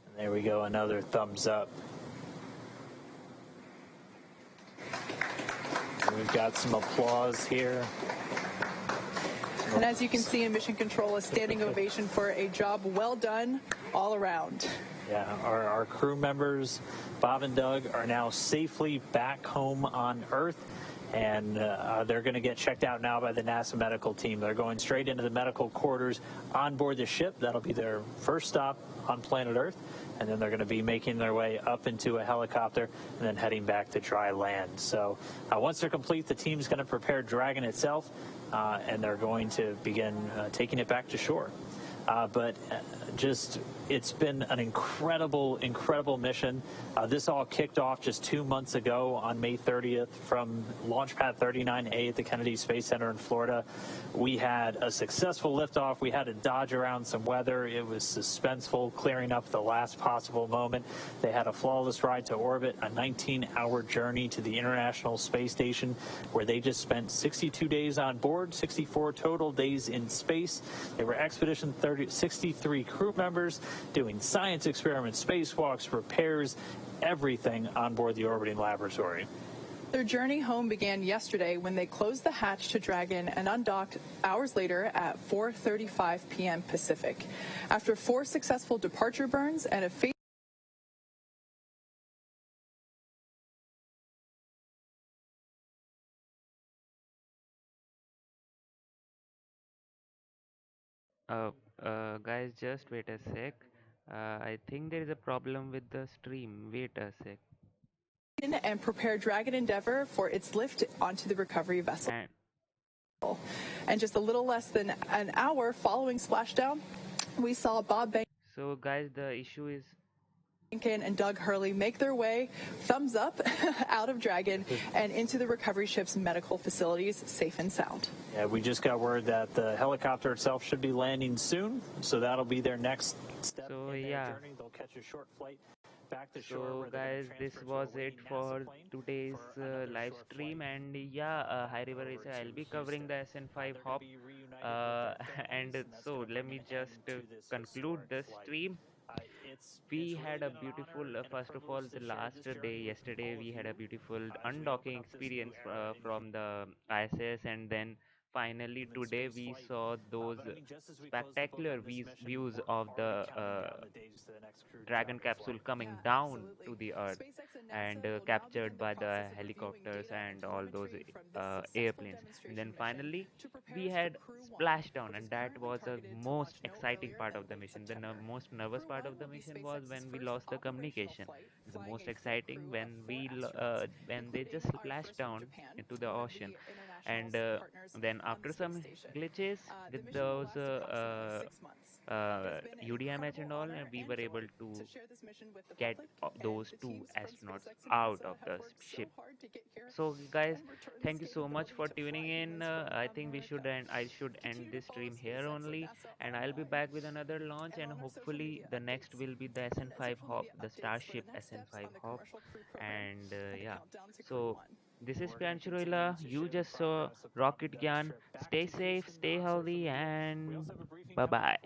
And there we go, another thumbs up. We've got some applause here. And as you can see in Mission Control, a standing ovation for a job well done all around. Yeah, our crew members, Bob and Doug, are now safely back home on Earth, and they're going to get checked out now by the NASA medical team. They're going straight into the medical quarters on board the ship. That'll be their first stop on planet Earth, and then they're going to be making their way up into a helicopter and then heading back to dry land. So once they're complete, the team's going to prepare Dragon itself, and they're going to begin taking it back to shore. But it's been an incredible mission. This all kicked off just 2 months ago on May 30th from Launch Pad 39A at the Kennedy Space Center in Florida. We had a successful liftoff. We had to dodge around some weather. It was suspenseful, clearing up the last possible moment. They had a flawless ride to orbit, a 19-hour journey to the International Space Station, where they just spent 62 days on board, 64 total days in space. They were Expedition 63 crew members doing science experiments, spacewalks, repairs, everything on board the orbiting laboratory. Their journey home began yesterday when they closed the hatch to Dragon and undocked hours later at 4:35 p.m. Pacific. After 4 successful departure burns and a Guys, just wait a sec. I think there is a problem with the stream. Wait a sec. and prepare Dragon Endeavour for its lift onto the recovery vessel. And just a little less than an hour following splashdown, we saw Bob So guys, the issue is Behnken and Doug Hurley make their way, thumbs up, out of Dragon and into the recovery ship's medical facilities, safe and sound. Yeah, we just got word that the helicopter itself should be landing soon, so that'll be their next step in their journey. They'll catch a short flight back to shore. So guys, this was it for today's live stream, and High River Racer, I'll be covering the SN5 hop, and so let me just conclude the stream. We had a beautiful, first of all, the last day, yesterday, we had a beautiful undocking experience from the ISS, and then finally today we saw those spectacular views of the Dragon capsule coming down to the Earth and captured by the helicopters and all those airplanes. And then finally we had Splashdown, and that was the most exciting part of the mission. The most nervous part of the mission was when we lost the communication. The most exciting when when they just splashed down into the ocean. and then after some glitches with those UDMH and all, and we were able to get those two astronauts out of the ship. So guys, thank you so much for tuning in. I think I should end this stream here only, and I'll be back with another launch, and hopefully the next will be the SN5 hop, the Starship SN5 hop. And yeah, so this is Priyanshu. You just saw Rocket Gyan. Stay safe, stay healthy, and bye bye.